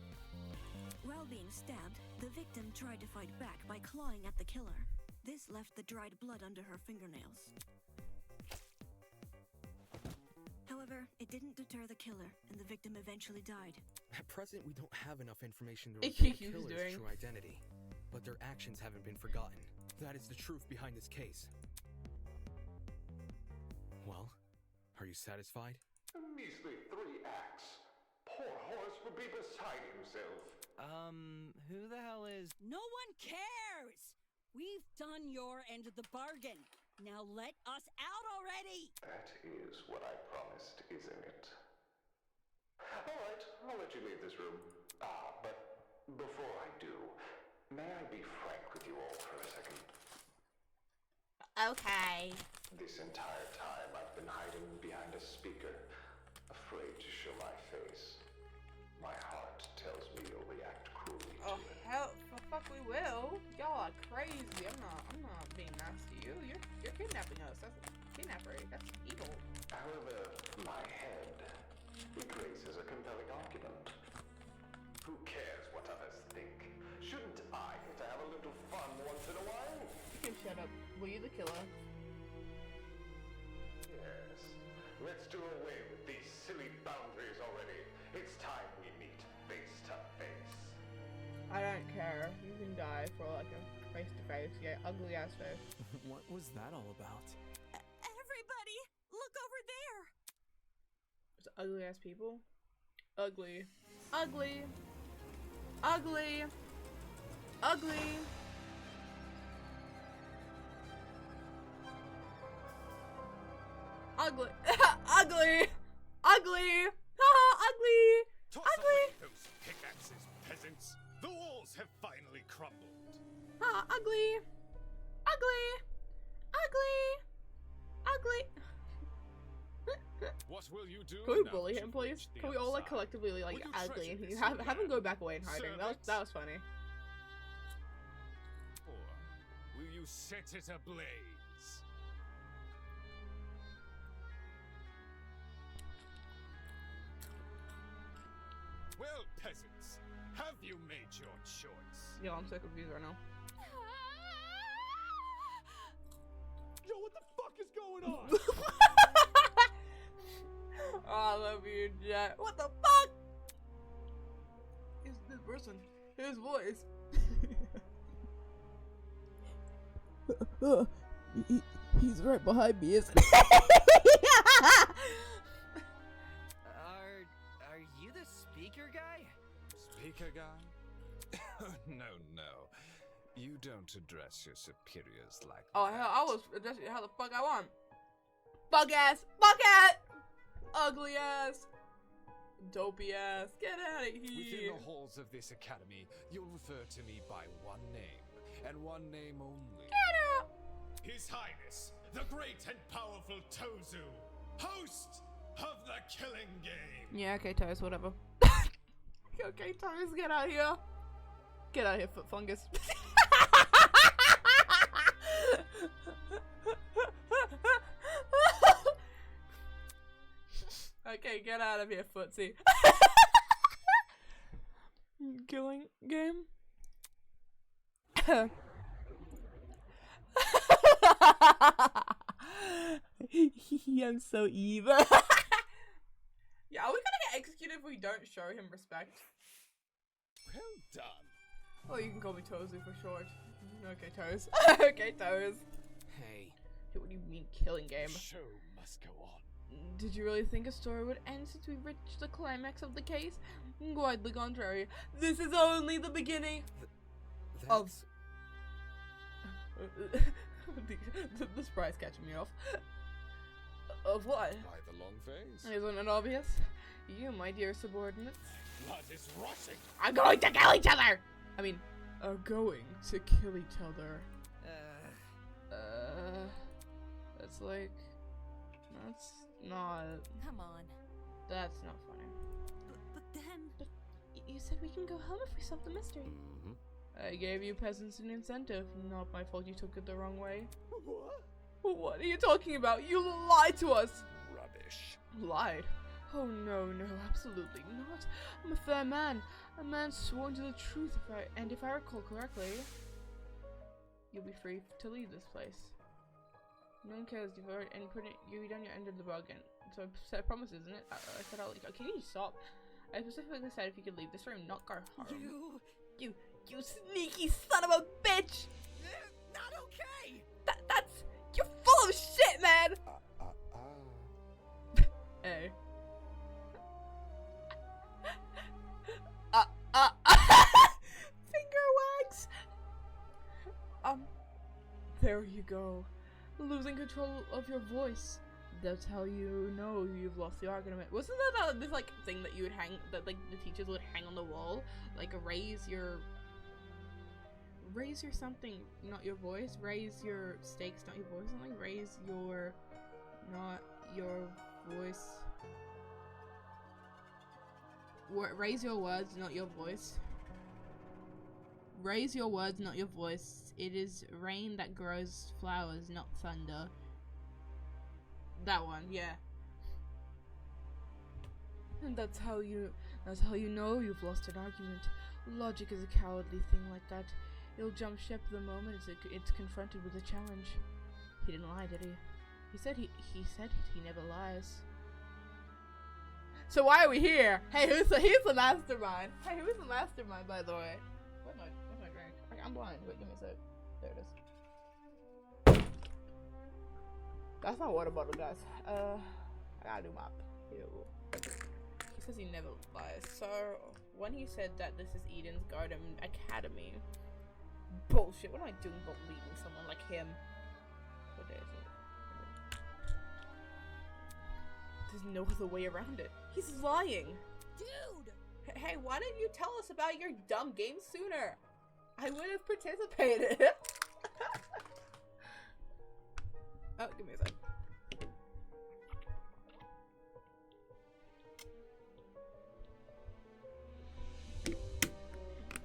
While being stabbed, the victim tried to fight back by clawing at the killer. This left the dried blood under her fingernails. However, it didn't deter the killer, and the victim eventually died. At present, we don't have enough information to It's reveal the he was killer's doing. true identity, but their actions haven't been forgotten. That is the truth behind this case. Well, are you satisfied? A measly 3 acts. Poor Horace would be beside himself. Who the hell is... No one cares! We've done your end of the bargain. Now let us out already! That is what I promised, isn't it? Alright, I'll let you leave this room. But before I do, may I be frank with you all for a second? Okay. This entire time I've been hiding behind a speaker, afraid to show my face. My heart tells me you'll react cruelly to it. Hell, the fuck we will. Y'all are crazy. I'm not being nice to you. You're kidnapping us. That's kidnappery. That's evil. However, my head, it raises a compelling argument. Who cares what others think? Shouldn't I get to have a little fun once in a while? You can shut up. Were you the killer? Yes. Let's do away with these silly boundaries already. It's time we meet face to face. I don't care. You can die for like a face to face. Yeah, ugly ass face. What was that all about? Everybody, look over there. It's ugly ass people. Ugly. Ugly. Ugly. Ugly. Ugly. Ugly. Ugly. Haha, ugly. Toss Ugly. away those pickaxes, peasants. The walls have finally crumbled. Ah, ugly. Ugly. Ugly. Ugly. What will you do? Can we now bully that him, you've please? reached the Can we all like other side? collectively like Will you ugly treasure and this have him go land? back away in hiding? That was funny. Or will you set it ablaze? Well, peasants, have you made your choice? Yo, I'm so confused right now. Yo, what the fuck is going on? Oh, I love you, Jack. What the fuck? Is this person? His voice. He's right behind me, isn't he? Are you the speaker guy? Speaker guy? No. You don't address your superiors like Oh that. hell, I was addressing how the fuck I want. Fuck ass, ugly ass, dopey ass. Get out of Within here. the halls of this academy, you'll refer to me by one name, and one name only. Get out. His Highness, the great and powerful Tozu, host of the killing game. Yeah, okay, Toes, whatever. Okay, Toes, get out of here. Get out of here, foot fungus. Okay, get out of here, footsie. killing game. I'm so evil. Yeah, are we gonna get executed if we don't show him respect? Well done. Oh, you can call me Tozu for short. Okay, Toes. Okay, Toes. Hey. What do you mean killing game? The show must go on. Did you really think a story would end since we reached the climax of the case? Quite the contrary. This is only the beginning of... the sprite's catching me off. Of what? By the long face. Isn't it obvious? You, my dear subordinates, Blood is rushing. are going to kill each other! I mean, are going to kill each other. That's like... That's not... Come on. That's not funny. But then... But you said we can go home if we solve the mystery. I gave you peasants an incentive. Not my fault you took it the wrong way. What? What are you talking about? You lied to us! Rubbish. Lied? Oh no, absolutely not. I'm a fair man. A man sworn to the truth if I recall correctly. You'll be free to leave this place. No one cares, you've already you've done your end of the bargain. So I promise, isn't it? I said I'll leave. Okay, you stop. I specifically said if you could leave this room, not go home. You sneaky son of a bitch! Not okay! That's... You're full of shit, man! Hey. Finger wags! There you go. Losing control of your voice. That's how you know you've lost the argument. Wasn't that this like thing that you would hang, that like the teachers would hang on the wall? Like raise your something, not your voice. Raise your stakes, not your voice. Something. Raise your, not your voice. Raise your words, not your voice. Raise your words, not your voice. It is rain that grows flowers, not thunder. That one, yeah. And that's how you know you've lost an argument. Logic is a cowardly thing like that. It'll jump ship the moment it's confronted with a challenge. He didn't lie, did he? He said he never lies. So why are we here? Hey, who's the mastermind? Hey, who's the mastermind, by the way? Where's my drink? Okay, I'm blind. Wait, give me a sec. There it is. That's not water bottle, guys. I gotta do my pill. He says he never lies. So when he said that this is Eden's Garden Academy, bullshit. What am I doing believing someone like him? What day is it? There's no other way around it. He's lying. Dude! Hey, why didn't you tell us about your dumb game sooner? I would have participated. Oh, give me a sec.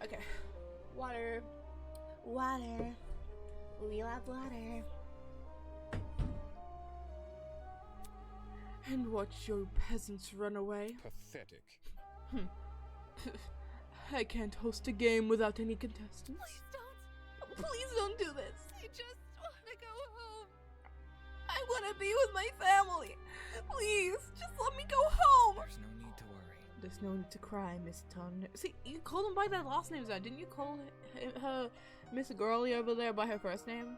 Okay. Water. Water. We love water. And watch your peasants run away. Pathetic. I can't host a game without any contestants. Please don't. Please don't do this. I just want to go home. I want to be with my family. Please, just let me go home. There's no need to worry. There's no need to cry, Miss Ton. See, you called them by their last names now. Didn't you call her Miss Girlie over there by her first name?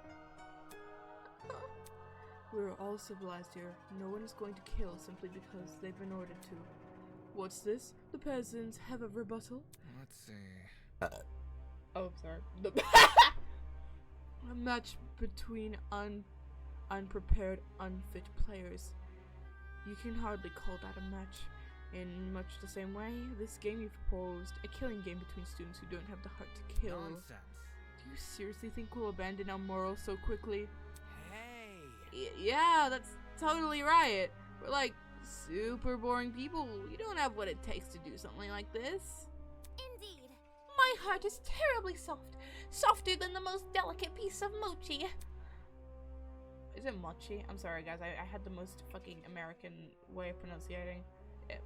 We're all civilized here. No one is going to kill simply because they've been ordered to. What's this? The peasants have a rebuttal? Let's see. Oh, sorry. A match between unprepared, unfit players. You can hardly call that a match. In much the same way, this game you proposed, a killing game between students who don't have the heart to kill. Nonsense. Do you seriously think we'll abandon our morals so quickly? Hey! Yeah, that's totally right. We're like super boring people. You don't have what it takes to do something like this. Indeed. My heart is terribly soft. Softer than the most delicate piece of mochi. Is it mochi? I'm sorry, guys. I had the most fucking American way of pronunciating it.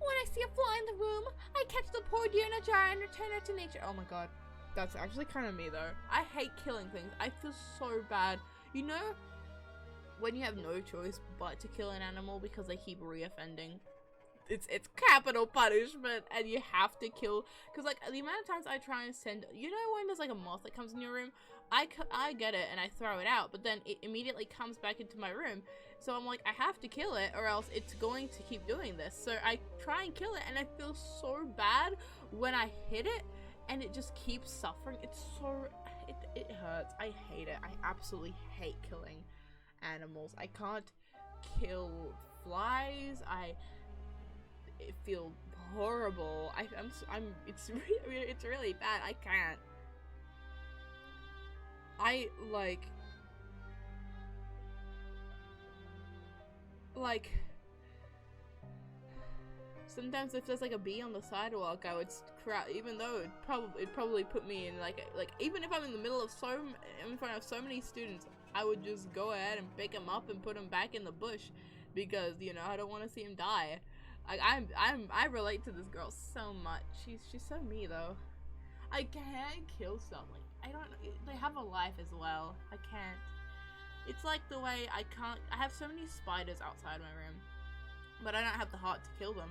When I see a fly in the room, I catch the poor deer in a jar and return her to nature. Oh my god. That's actually kind of me though. I hate killing things. I feel so bad. You know, when you have no choice but to kill an animal because they keep reoffending. It's capital punishment and you have to kill. Because like the amount of times I try and send, you know when there's like a moth that comes in your room? I get it and I throw it out, but then it immediately comes back into my room. So I'm like, I have to kill it or else it's going to keep doing this. So I try and kill it and I feel so bad when I hit it and it just keeps suffering. It's so, it hurts. I hate it. I absolutely hate killing animals. I can't kill flies. It feel horrible. It's really bad. I can't. I like sometimes if there's like a bee on the sidewalk, I would even though it'd probably put me in like even if I'm in the middle of in front of so many students, I would just go ahead and pick him up and put him back in the bush because, you know, I don't want to see him die. I relate to this girl so much. She's so me though. I can't kill stuff. Like, I don't know. They have a life as well. I can't. It's like the way I have so many spiders outside my room, but I don't have the heart to kill them.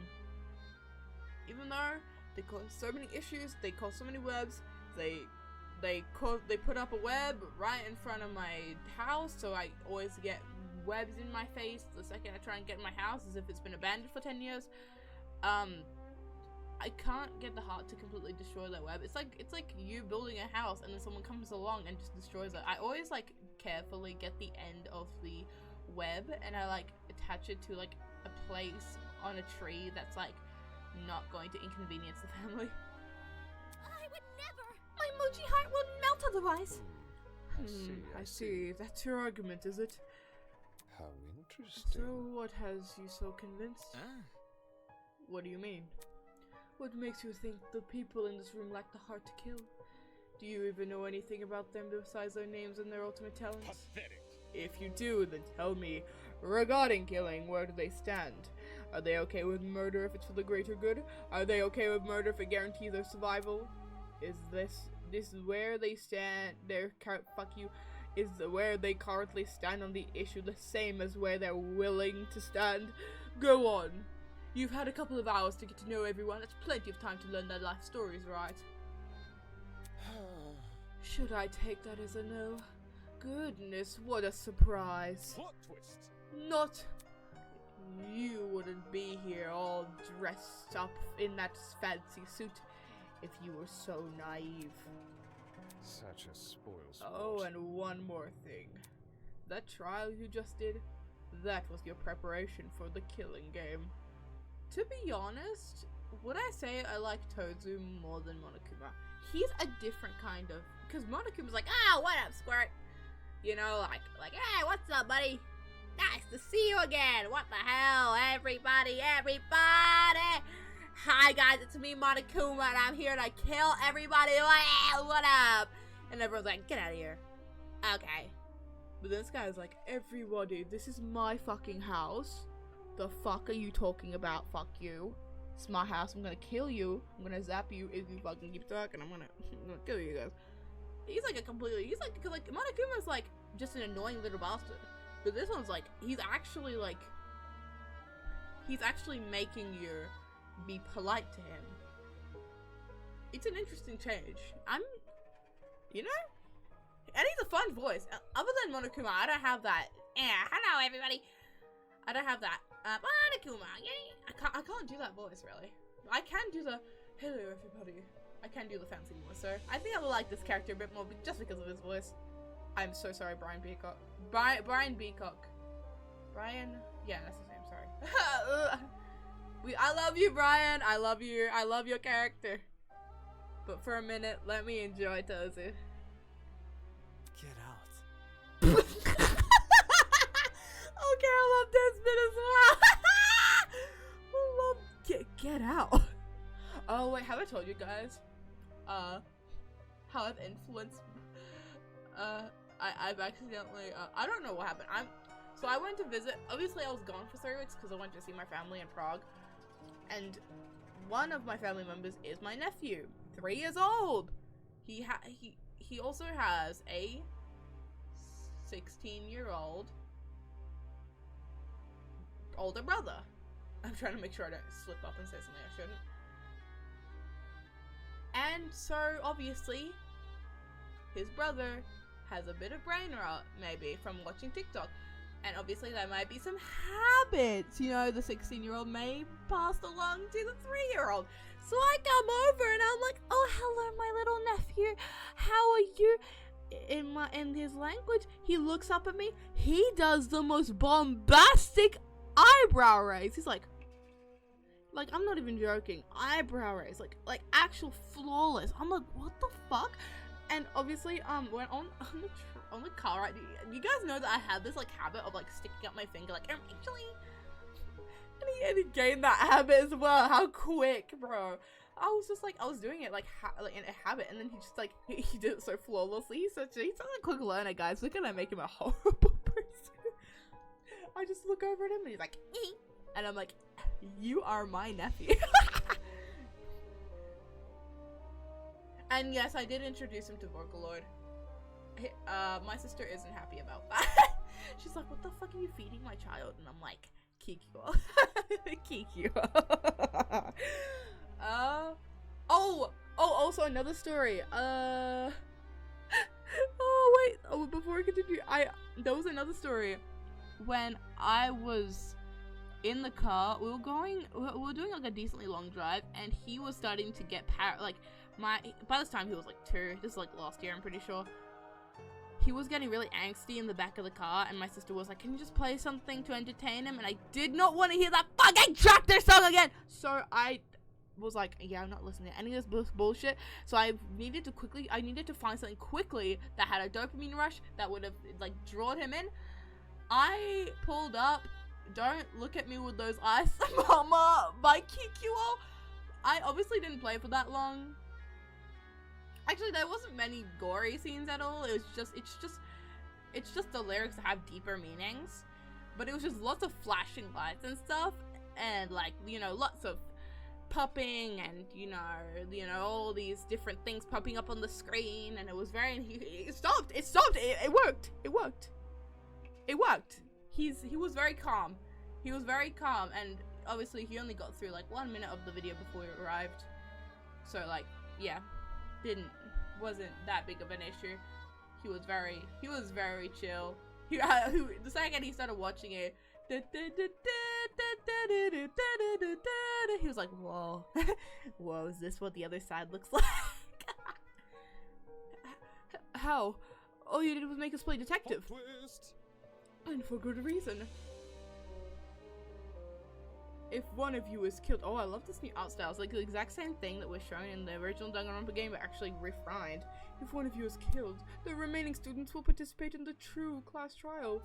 Even though they cause so many issues, they cause so many webs. They put up a web right in front of my house, so I always get webs in my face the second I try and get in my house, as if it's been abandoned for 10 years. I can't get the heart to completely destroy that web. It's like you building a house and then someone comes along and just destroys it. I always like carefully get the end of the web and I like attach it to like a place on a tree that's like not going to inconvenience the family. I would never! My mochi heart will melt otherwise! I see. That's your argument, is it? How interesting. So what has you so convinced? What do you mean? What makes you think the people in this room lack the heart to kill? Do you even know anything about them besides their names and their ultimate talents? Pathetic. If you do, then tell me, regarding killing, where do they stand? Are they okay with murder if it's for the greater good? Are they okay with murder if it guarantees their survival? Is this where they stand? Is where they currently stand on the issue the same as where they're willing to stand? Go on. You've had a couple of hours to get to know everyone. That's plenty of time to learn their life stories, right? Should I take that as a no? Goodness, what a surprise. Plot twist. Not. You wouldn't be here all dressed up in that fancy suit if you were so naive. Such a spoilsport. Oh, and one more thing. That trial you just did, that was your preparation for the killing game. To be honest, would I say I like Tozu more than Monokuma? He's a different kind of, because Monokuma's like, what up, Squirt? You know, like, hey, what's up, buddy? Nice to see you again. What the hell, everybody? Hi, guys, it's me, Monokuma, and I'm here to kill everybody. What up? And everyone's like, get out of here. Okay. But this guy's like, everybody, this is my fucking house. The fuck are you talking about? Fuck you. It's my house. I'm gonna kill you. I'm gonna zap you if you fucking keep talking. I'm gonna kill you guys. He's like Monokuma's like just an annoying little bastard. But this one's like, he's actually making you be polite to him. It's an interesting change. You know? And he's a fun voice. Other than Monokuma, I don't have that. Hello everybody. I don't have that. Monokuma, yay! I can't do that voice really. I can do the hello everybody. I can do the fancy voice, so I think I will like this character a bit more just because of his voice. I'm so sorry, Brian Beacock. Brian Beacock. Brian? Yeah, that's his name, sorry. I love you, Brian. I love you. I love your character. But for a minute, let me enjoy Tozu. Get out. Okay, I love this bit as well. Get out. Oh wait, have I told you guys how I've influenced I've accidentally I don't know what happened. So I went to visit, obviously I was gone for 3 weeks because I went to see my family in Prague, And one of my family members is my nephew, 3 years old. He also has a 16-year-old older brother. I'm trying to make sure I don't slip up and say something I shouldn't. And so, obviously, his brother has a bit of brain rot, maybe, from watching TikTok. And obviously there might be some habits, you know, the 16-year-old may pass along to the 3-year-old. So I come over and I'm like, oh, hello, my little nephew. How are you? In his language, he looks up at me. He does the most bombastic eyebrow raise. He's like, I'm not even joking. Eyebrow raise, like actual flawless. I'm like, what the fuck? And obviously, when on the car ride, you guys know that I have this like habit of like sticking up my finger, like actually. And he gained that habit as well. How quick, bro! I was just like, I was doing it like in a habit, and then he just like he did it so flawlessly. He's such a quick learner, guys. We're gonna make him a horrible person. I just look over at him and he's like, ee! And I'm like, you are my nephew. And yes, I did introduce him to Vocaloid. My sister isn't happy about that. She's like, what the fuck are you feeding my child? And I'm like, Kikyo. Kikyo. Also another story. Before I continue, there was another story. When I was in the car, we were doing like a decently long drive, and he was starting to get by this time he was like 2. This is like last year, I'm pretty sure. He was getting really angsty in the back of the car, and my sister was like, can you just play something to entertain him? And I did not want to hear that fucking tractor song again! So I was like, yeah, I'm not listening to any of this bullshit. So I needed to find something quickly that had a dopamine rush that would have like drawn him in. I pulled up Don't Look at Me With Those Eyes, Mama by Kikuo. I obviously didn't play for that long. Actually, there wasn't many gory scenes at all. It's just the lyrics that have deeper meanings. But it was just lots of flashing lights and stuff, and like, you know, lots of popping, and you know all these different things popping up on the screen, and it was very. It stopped. It worked. He was very calm. And obviously he only got through like 1 minute of the video before we arrived. So like, yeah, wasn't that big of an issue. He was very chill. The second he started watching it, he was like, whoa, whoa, is this what the other side looks like? How? All you did was make us play detective. And for good reason. If one of you is killed— oh, I love this new art style. It's like the exact same thing that was shown in the original Danganronpa game, but actually refined. If one of you is killed, the remaining students will participate in the true class trial.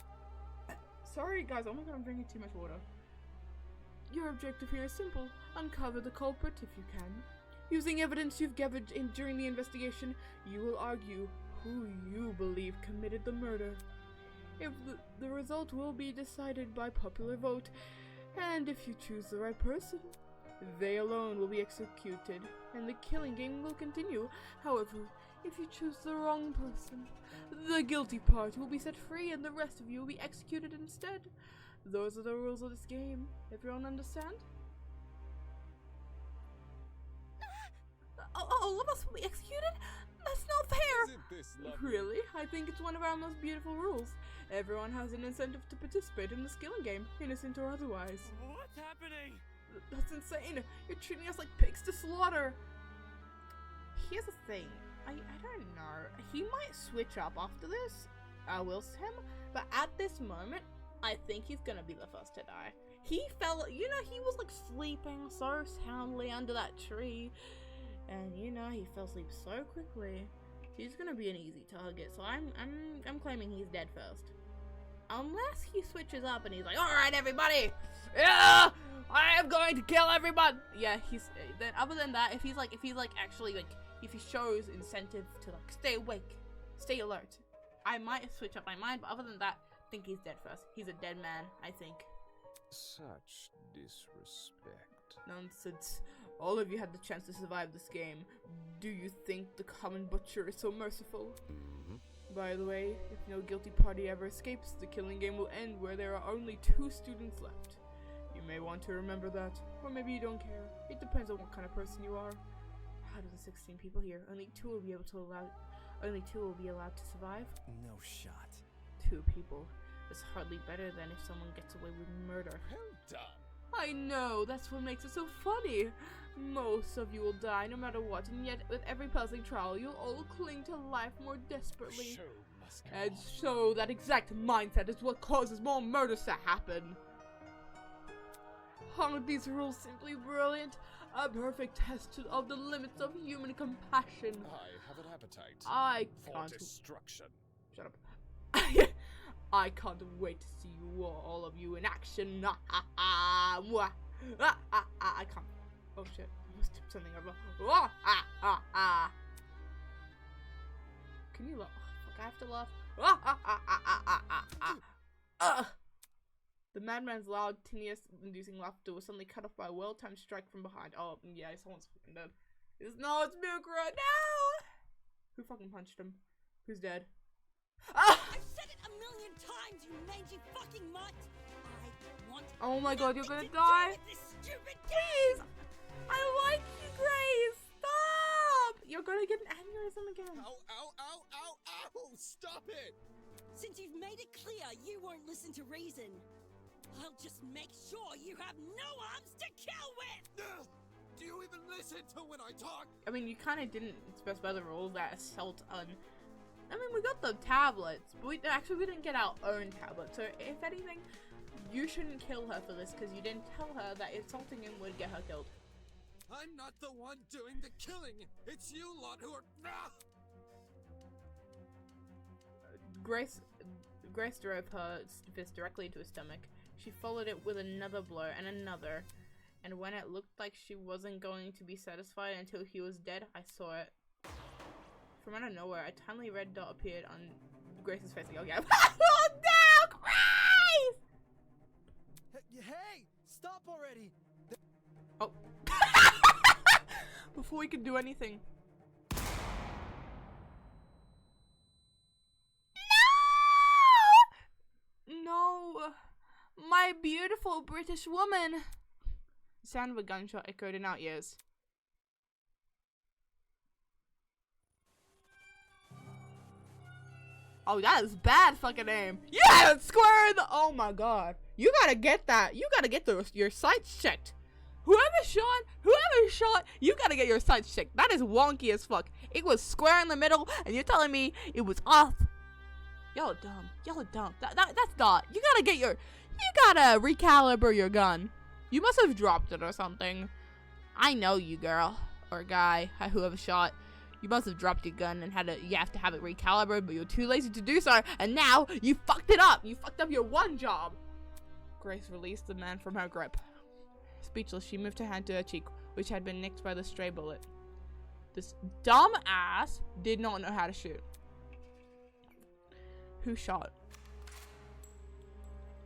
Sorry guys, oh my god, I'm drinking too much water. Your objective here is simple. Uncover the culprit if you can. Using evidence you've gathered during the investigation, you will argue who you believe committed the murder. If the result will be decided by popular vote, and if you choose the right person, they alone will be executed, and the killing game will continue. However, if you choose the wrong person, the guilty party will be set free, and the rest of you will be executed instead. Those are the rules of this game. Everyone understand? All of us will be executed? That's not fair! Isn't this lovely? Really? I think it's one of our most beautiful rules. Everyone has an incentive to participate in the skilling game, innocent or otherwise. What's happening? That's insane. You're treating us like pigs to slaughter. Here's the thing. I don't know. He might switch up after this, Wilson, but at this moment, I think he's gonna be the first to die. He fell, he was like sleeping so soundly under that tree, and he fell asleep so quickly. He's gonna be an easy target, so I'm claiming he's dead first. Unless he switches up and he's like, alright everybody, yeah, I am going to kill everyone. Yeah, then other than that, if he shows incentive to like stay awake, stay alert, I might switch up my mind, but other than that, I think he's dead first. He's a dead man, I think. Such disrespect. Nonsense. All of you had the chance to survive this game. Do you think the common butcher is so merciful? By the way, if no guilty party ever escapes, the killing game will end where there are only 2 students left. You may want to remember that, or maybe you don't care. It depends on what kind of person you are. Out of the 16 people here, only 2 will be allowed to survive. No shot. 2 people. It's hardly better than if someone gets away with murder. Well done. I know, that's what makes it so funny. Most of you will die no matter what, and yet with every passing trial, you'll all cling to life more desperately. Show must go And on. so that exact mindset is what causes more murders to happen. Aren't these rules simply brilliant? A perfect test of the limits of human compassion. I have an appetite I for can't. destruction. Shut up. I can't wait to see you all of you in action. I can't. Oh shit! I almost tipped something over. Can you laugh? Fuck! I have to laugh. The madman's loud, tinnitus-inducing laughter was suddenly cut off by a well-timed strike from behind. Oh yeah, someone's fucking dead. No, it's Mukra. No! Who fucking punched him? Who's dead? I've said it a million times, you mangy fucking mutt! I want Oh my god, you're gonna nothing to die! do with this stupid Please! game! I like you, Grace! Stop! You're gonna get an aneurysm again. Ow, ow, ow, ow, ow! Stop it! Since you've made it clear you won't listen to reason, I'll just make sure you have no arms to kill with! Do you even listen to when I talk? I mean, you kind of didn't specify the rule that assault on... I mean, we got the tablets, but we didn't get our own tablet. So, if anything, you shouldn't kill her for this, because you didn't tell her that assaulting him would get her killed. I'm not the one doing the killing. It's you lot who are... Grace drove her fist directly into his stomach. She followed it with another blow and another, and when it looked like she wasn't going to be satisfied until he was dead, I saw it. From out of nowhere, a tiny red dot appeared on Grace's face. Like, okay, oh no, Grace! Hey, stop already! Oh. Before we could do anything. No! My beautiful British woman! The sound of a gunshot echoed in our ears. Oh, that is bad fucking aim. Yeah, square in the— oh my god. You gotta get that. You gotta get your sights checked. Whoever shot, you gotta get your sights checked. That is wonky as fuck. It was square in the middle, and you're telling me it was off. Y'all are dumb. Y'all are dumb. That's not. You gotta recalibrate your gun. You must have dropped it or something. I know you, girl. Or guy. Whoever shot. You must have dropped your gun and you have to have it recalibrated, but you're too lazy to do so, and now you fucked it up. You fucked up your one job. Grace released the man from her grip. Speechless, she moved her hand to her cheek, which had been nicked by the stray bullet. This dumb ass did not know how to shoot. Who shot?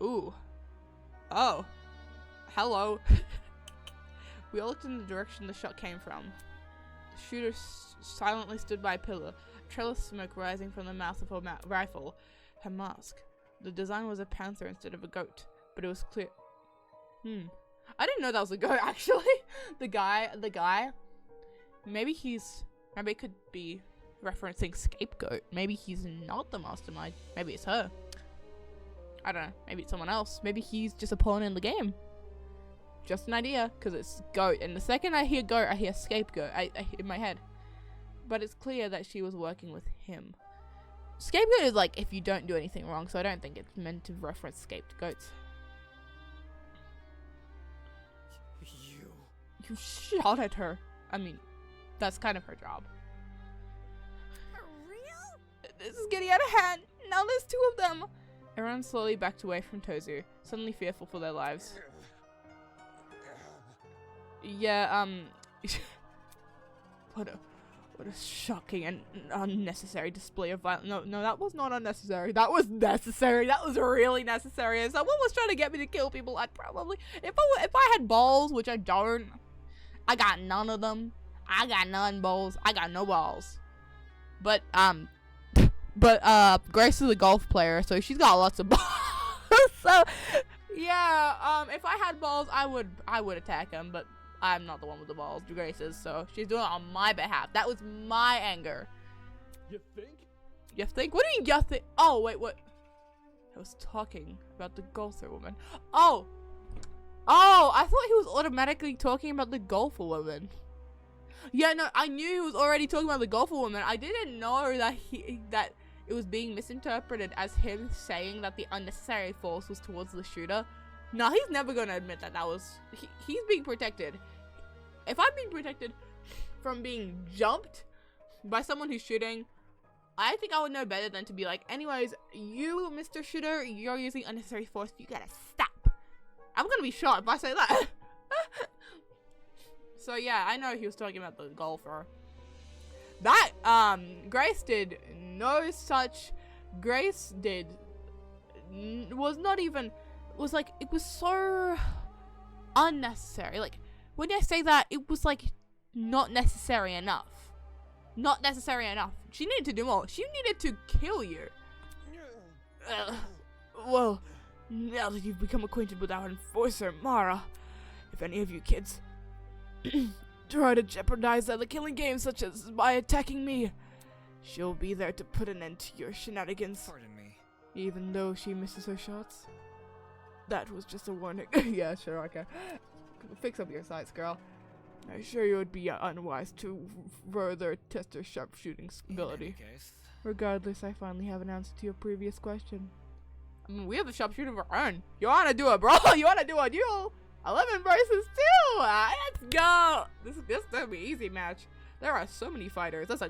Ooh. Oh. Hello. We all looked in the direction the shot came from. The shooter silently stood by a pillar, a trail of smoke rising from the mouth of her rifle. Her mask. The design was a panther instead of a goat, but it was clear. I didn't know that was a goat, actually. The guy, maybe it could be referencing Scapegoat. Maybe he's not the mastermind. Maybe it's her. I don't know. Maybe it's someone else. Maybe he's just a pawn in the game. Just an idea, because it's goat. And the second I hear goat, I hear scapegoat in my head. But it's clear that she was working with him. Scapegoat is like if you don't do anything wrong, so I don't think it's meant to reference scapegoats. You shot at her. I mean, that's kind of her job. For real? This is getting out of hand. Now there's 2 of them. Everyone slowly backed away from Tozu, suddenly fearful for their lives. Yeah, What a shocking and unnecessary display of violence. No, that was not unnecessary. That was necessary. That was really necessary. If someone was trying to get me to kill people, I'd probably, if I had balls, which I don't, I got none of them. I got none balls. I got no balls. But Grace is a golf player, so she's got lots of balls. So, yeah, if I had balls, I would attack him, but I'm not the one with the balls. Grace is, so she's doing it on my behalf. That was my anger. You think? You think? What do you mean, you think? Oh, wait, what? I was talking about the golfer woman. Oh, I thought he was automatically talking about the golfer woman. Yeah, no, I knew he was already talking about the golfer woman. I didn't know that it was being misinterpreted as him saying that the unnecessary force was towards the shooter. No, he's never gonna admit that was he's being protected. If I'm being protected from being jumped by someone who's shooting, I think I would know better than to be like, anyways, you, Mr. Shooter, you're using unnecessary force. You gotta stop. I'm gonna be shot if I say that. So yeah, I know he was talking about the golfer. That Grace did no such. Grace did was not even. Was like, it was so unnecessary. Like, when I say that, it was like not necessary enough. Not necessary enough. She needed to do more. She needed to kill you. Well, now that you've become acquainted with our enforcer, Mara, if any of you kids try to jeopardize the killing game, such as by attacking me, she'll be there to put an end to your shenanigans. Pardon me. Even though she misses her shots. That was just a warning. Yeah, sure, okay. Fix up your sights, girl. I'm sure you would be unwise to further test her sharpshooting ability. Regardless, I finally have an answer to your previous question. I mean, we have a sharpshooter of our own. You wanna do it, bro? You wanna do a duel? 11 versus 2! Let's go! This is gonna be an easy match. There are so many fighters. There's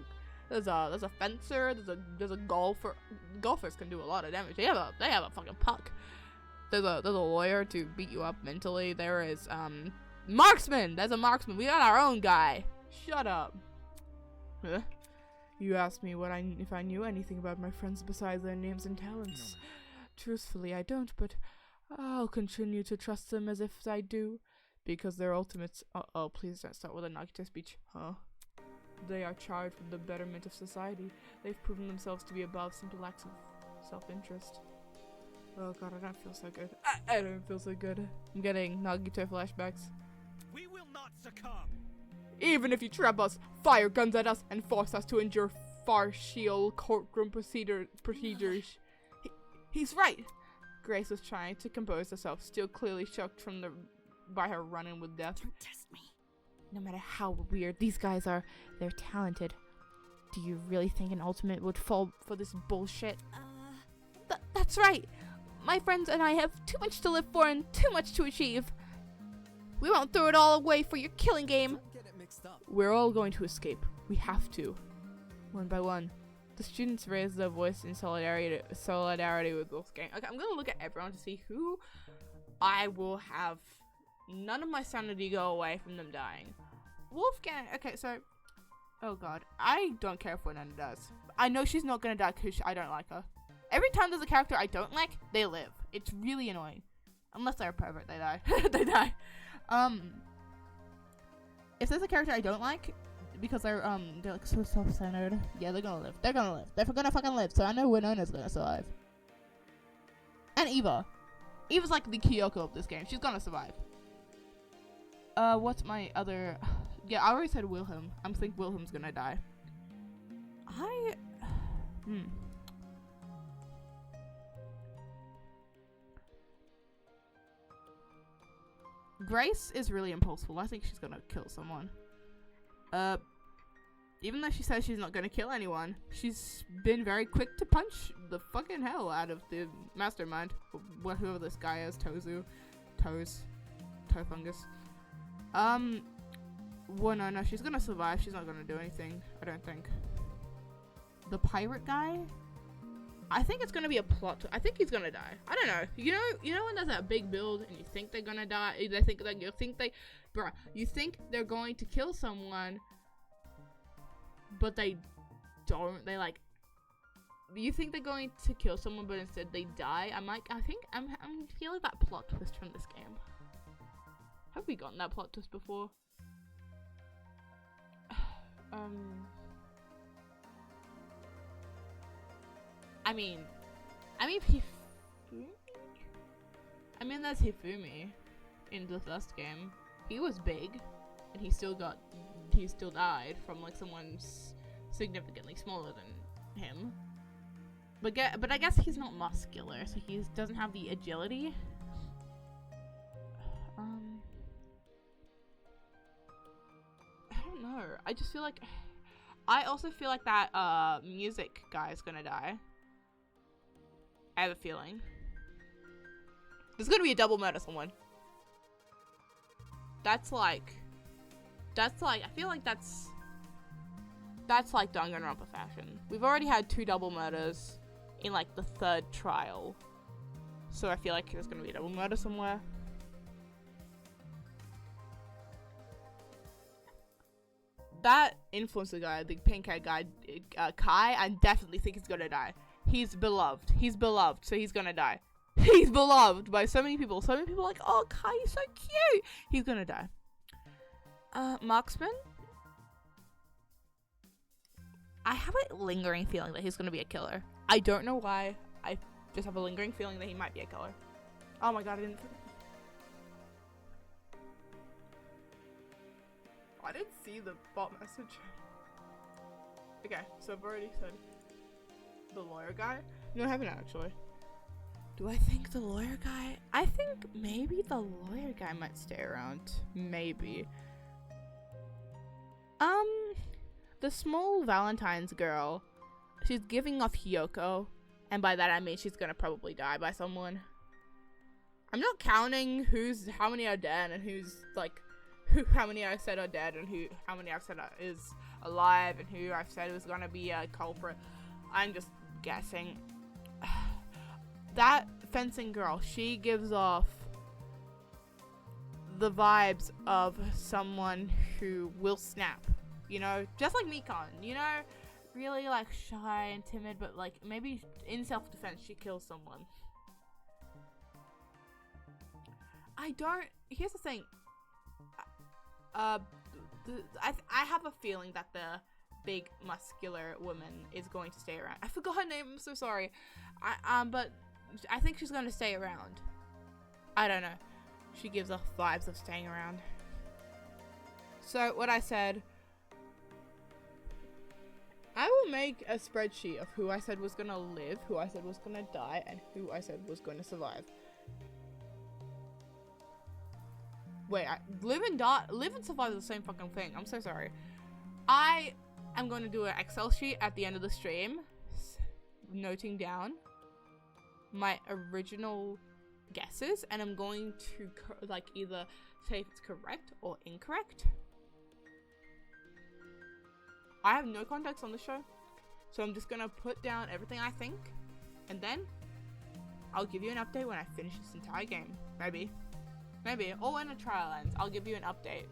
a fencer. There's a golfer. Golfers can do a lot of damage. They have a fucking puck. There's a lawyer to beat you up mentally. There is marksman. There's a marksman. We got our own guy. Shut up. Huh? You asked me if I knew anything about my friends besides their names and talents. No. Truthfully, I don't, but I'll continue to trust them as if I do, because their ultimates. Oh, please don't start with a Nagito speech, huh? They are charged with the betterment of society. They've proven themselves to be above simple acts of self-interest. Oh god, I don't feel so good. I don't feel so good. I'm getting Nagito flashbacks. We will not succumb. Even if you trap us, fire guns at us, and force us to endure farcical courtroom procedures. He's right. Grace was trying to compose herself, still clearly shocked by her run-in with death. Don't test me. No matter how weird these guys are, they're talented. Do you really think an ultimate would fall for this bullshit? That's right. My friends and I have too much to live for and too much to achieve. We won't throw it all away for your killing game. Don't get it mixed up. We're all going to escape. We have to. One by one. The students raised their voice in solidarity with Wolfgang. Okay, I'm gonna look at everyone to see who I will have none of my sanity go away from them dying. Wolfgang, okay, so, oh god, I don't care if Fernanda does. I know she's not gonna die because I don't like her. Every time there's a character I don't like, they live. It's really annoying. Unless they're a pervert, they die. They die. If there's a character I don't like, because they're like so self-centered, yeah, they're gonna live. They're gonna live. They're gonna fucking live. So I know Winona's gonna survive. And Eva. Eva's like the Kyoko of this game. She's gonna survive. What's my other? Yeah, I already said Wilhelm. I think Wilhelm's gonna die. Grace is really impulsive. I think she's gonna kill someone. Even though she says she's not gonna kill anyone, she's been very quick to punch the fucking hell out of the mastermind. Whoever this guy is, Toe Fungus. Well, no, she's gonna survive. She's not gonna do anything, I don't think. The pirate guy? I think it's gonna be a plot. I think he's gonna die. I don't know. You know when there's that big build and you think they're gonna die? You think they're going to kill someone, but they don't. They like, you think they're going to kill someone, but instead they die. I'm feeling that plot twist from this game. Have we gotten that plot twist before? I mean, there's Hifumi in the first game. He was big, and he still died from like someone significantly smaller than him. But I guess he's not muscular, so he doesn't have the agility. I don't know. I also feel like that music guy is gonna die. I have a feeling. There's gonna be a double murder someone. That's like, I feel like that's like Danganronpa fashion. We've already had 2 double murders in like the 3rd trial. So I feel like there's gonna be a double murder somewhere. That influencer guy, the pink hair guy, Kai, I definitely think he's gonna die. He's beloved. So he's gonna die. He's beloved by so many people. So many people are like, oh, Kai, you're so cute. He's gonna die. Marksman? I have a lingering feeling that he's gonna be a killer. I don't know why. I just have a lingering feeling that he might be a killer. Oh my god, I didn't see the bot message. Okay, so I've already said the lawyer guy. No, I haven't actually. Do I think the lawyer guy? I think maybe the lawyer guy might stay around. Maybe. The small Valentine's girl, she's giving off Hyoko, and by that I mean she's gonna probably die by someone. I'm not counting how many are dead and how many I said are dead and how many I've said is alive and who I've said was gonna be a culprit. I'm just guessing. That fencing girl, she gives off the vibes of someone who will snap, you know, just like Mikon, you know, really like shy and timid, but like maybe in self-defense she kills someone. Here's the thing, I have a feeling that the big muscular woman is going to stay around. I forgot her name, I'm so sorry. But I think she's gonna stay around. I don't know. She gives off vibes of staying around. So what I said, I will make a spreadsheet of who I said was gonna live, who I said was gonna die, and who I said was gonna survive. Wait, live and survive is the same fucking thing. I'm so sorry. I am going to do an Excel sheet at the end of the stream, noting down my original guesses, and I'm going to either say if it's correct or incorrect. I have no context on the show, so I'm just gonna put down everything I think, and then I'll give you an update when I finish this entire game. Maybe, or when a trial ends, I'll give you an update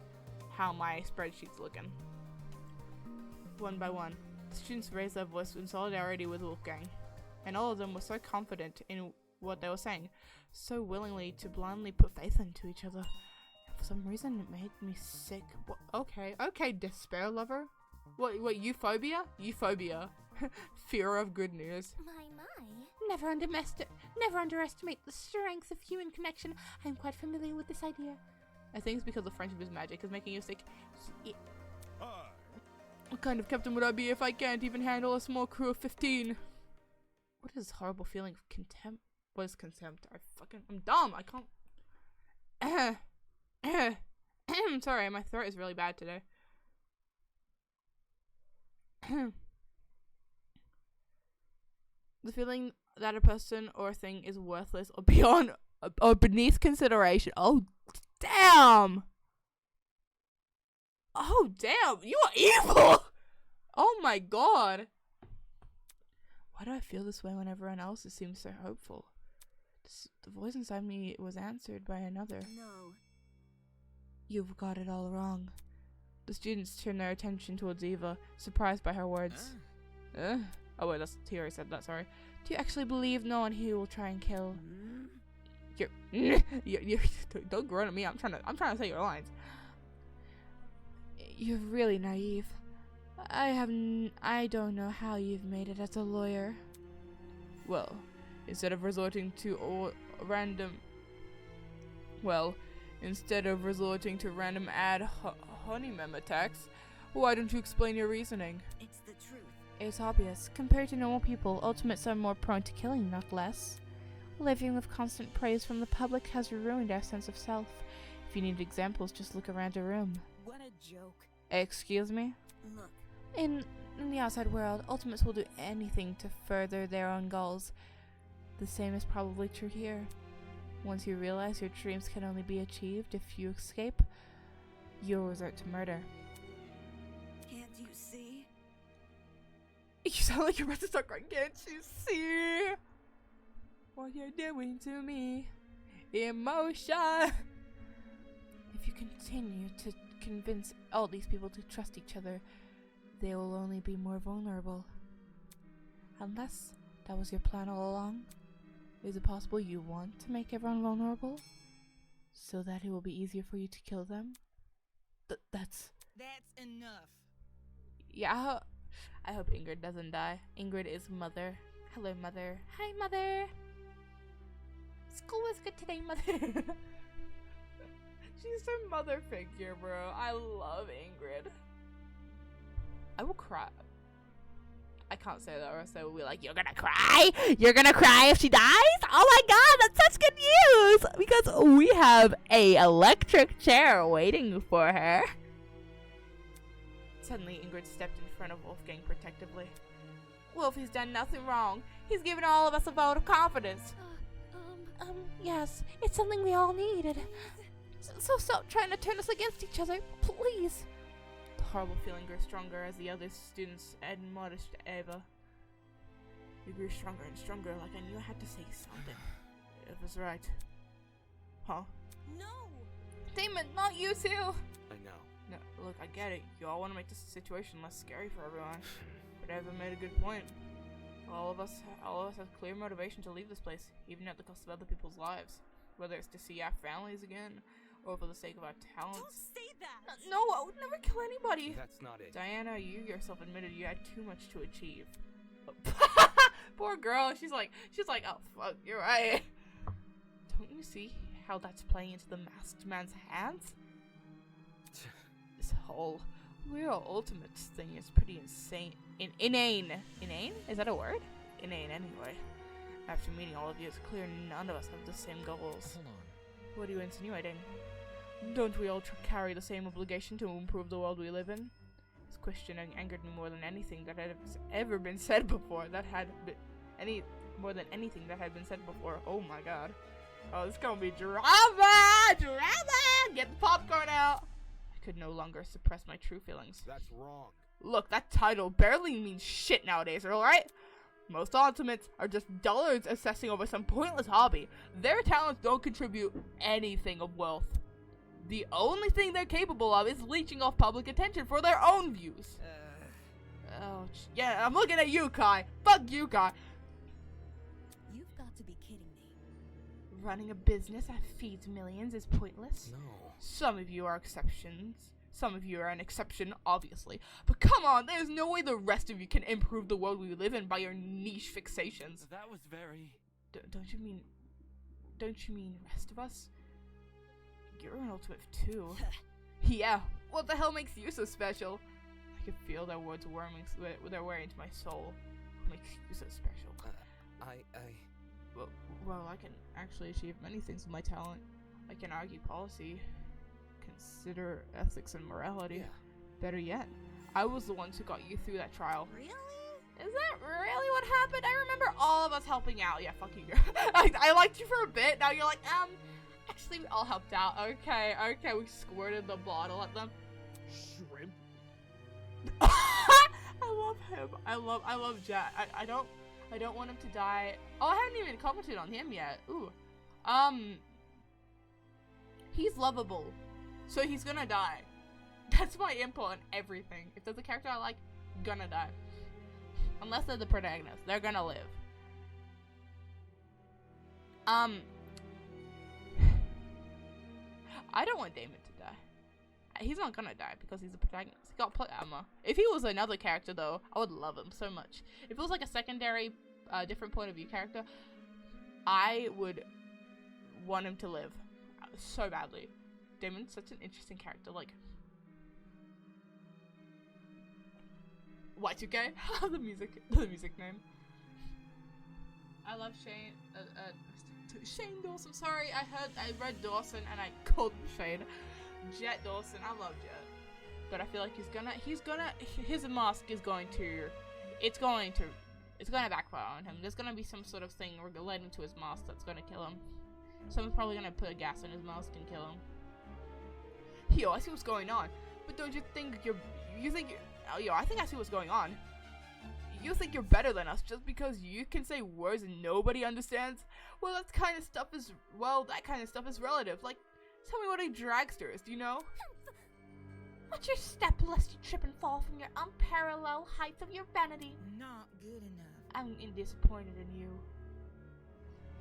how my spreadsheet's looking. One by one, the students raised their voice in solidarity with Wolfgang, and all of them were so confident in what they were saying, so willingly to blindly put faith into each other. And for some reason, it made me sick. What? Okay, despair lover. What? Euphobia? Euphorbia. Fear of good news. My. Never underestimate the strength of human connection. I am quite familiar with this idea. I think it's because the friendship is magic is making you sick. What kind of captain would I be if I can't even handle a small crew of 15? What is this horrible feeling of contempt? What is contempt? I'm dumb. I can't. Sorry, my throat is really bad today. The feeling that a person or a thing is worthless or beyond or beneath consideration. Oh, damn! Oh, damn! You are evil! Oh my god! Why do I feel this way when everyone else seems so hopeful? The voice inside me was answered by another. No. You've got it all wrong. The students turn their attention towards Eva, surprised by her words. Oh wait, that's Tiori said that, sorry. Do you actually believe no one here will try and kill? You're don't groan at me, I'm trying to say your lines. You're really naive. I don't know how you've made it as a lawyer. Well, instead of resorting to random ad hominem attacks, why don't you explain your reasoning? It's the truth. It's obvious. Compared to normal people, ultimates are more prone to killing, not less. Living with constant praise from the public has ruined our sense of self. If you need examples, just look around the room. What a joke. Excuse me? Look. In the outside world, ultimates will do anything to further their own goals. The same is probably true here. Once you realize your dreams can only be achieved if you escape, you'll resort to murder. Can't you see? You sound like you're about to start crying. Can't you see what you're doing to me? Emotion! If you continue to convince all these people to trust each other, they will only be more vulnerable. Unless that was your plan all along. Is it possible you want to make everyone vulnerable? So that it will be easier for you to kill them? That's enough. Yeah, I hope Ingrid doesn't die. Ingrid is Mother. Hello, Mother. Hi, Mother. School was good today, Mother. She's a mother figure, bro. I love Ingrid. I will cry. I can't say that or else they will be like, you're gonna cry? You're gonna cry if she dies? Oh my god, that's such good news! Because we have a electric chair waiting for her. Suddenly, Ingrid stepped in front of Wolfgang protectively. Wolfie's done nothing wrong. He's given all of us a vote of confidence. Yes, it's something we all needed. So stop trying to turn us against each other, please. The horrible feeling grew stronger as the other students admonished Eva. It grew stronger and stronger, like I knew I had to say something. It was right. Huh? No! Damon, not you too! I know. No, look, I get it. You all want to make this situation less scary for everyone. But Eva made a good point. All of us have clear motivation to leave this place, even at the cost of other people's lives. Whether it's to see our families again, or for the sake of our talents. Don't say that! No, I would never kill anybody! That's not it. Diana, you yourself admitted you had too much to achieve. Poor girl, she's like, oh fuck, you're right. Don't you see how that's playing into the masked man's hands? This whole real ultimates thing is pretty insane. Inane. Inane? Is that a word? Inane, anyway. After meeting all of you, it's clear none of us have the same goals. Hold on. What are you insinuating? Don't we all carry the same obligation to improve the world we live in? This questioning angered me more than anything that had ever been said before. More than anything that had been said before. Oh my god. Oh, this is gonna be drama! Drama! Get the popcorn out! I could no longer suppress my true feelings. That's wrong. Look, that title barely means shit nowadays, alright? Most ultimates are just dullards obsessing over some pointless hobby. Their talents don't contribute anything of wealth. The only thing they're capable of is leeching off public attention for their own views. Ouch. Yeah, I'm looking at you, Kai. Fuck you, Kai. You've got to be kidding me. Running a business that feeds millions is pointless? No. Some of you are exceptions. Some of you are an exception, obviously. But come on, there's no way the rest of you can improve the world we live in by your niche fixations. That was very... Don't you mean rest of us? You're an ultimate too. Yeah, what the hell makes you so special? I can feel their words wearing into my soul. What makes you so special? Well, I can actually achieve many things with my talent. I can argue policy, consider ethics and morality. Yeah. Better yet, I was the ones who got you through that trial. Really? Is that really what happened? I remember all of us helping out. Yeah, fuck you, girl. I liked you for a bit. Now you're like, actually we all helped out. Okay, we squirted the bottle at them. Shrimp. I love him. I love Jack. I don't want him to die. Oh, I haven't even commented on him yet. Ooh. He's lovable. So he's gonna die. That's my input on everything. If there's a character I like, gonna die. Unless they're the protagonist, they're gonna live. I don't want Damon to die. He's not gonna die because he's the protagonist. He got plot armor. If he was another character though, I would love him so much. If it was like a secondary, different point of view character, I would want him to live so badly. Damon's such an interesting character. Like Y2K, the music name. I love Shane. Shane Dawson. Sorry, I read Dawson and I called him Shane. Jet Dawson. I love Jet, but I feel like his mask is going to, it's going to backfire on him. There's gonna be some sort of thing relating to his mask that's gonna kill him. Someone's probably gonna put a gas in his mask and kill him. Yo, I see what's going on. But don't you think I think I see what's going on. You think you're better than us just because you can say words and nobody understands? Well, that kind of stuff is relative. Like, tell me what a dragster is, do you know? Watch your step lest you trip and fall from your unparalleled height of your vanity. Not good enough. I'm disappointed in you.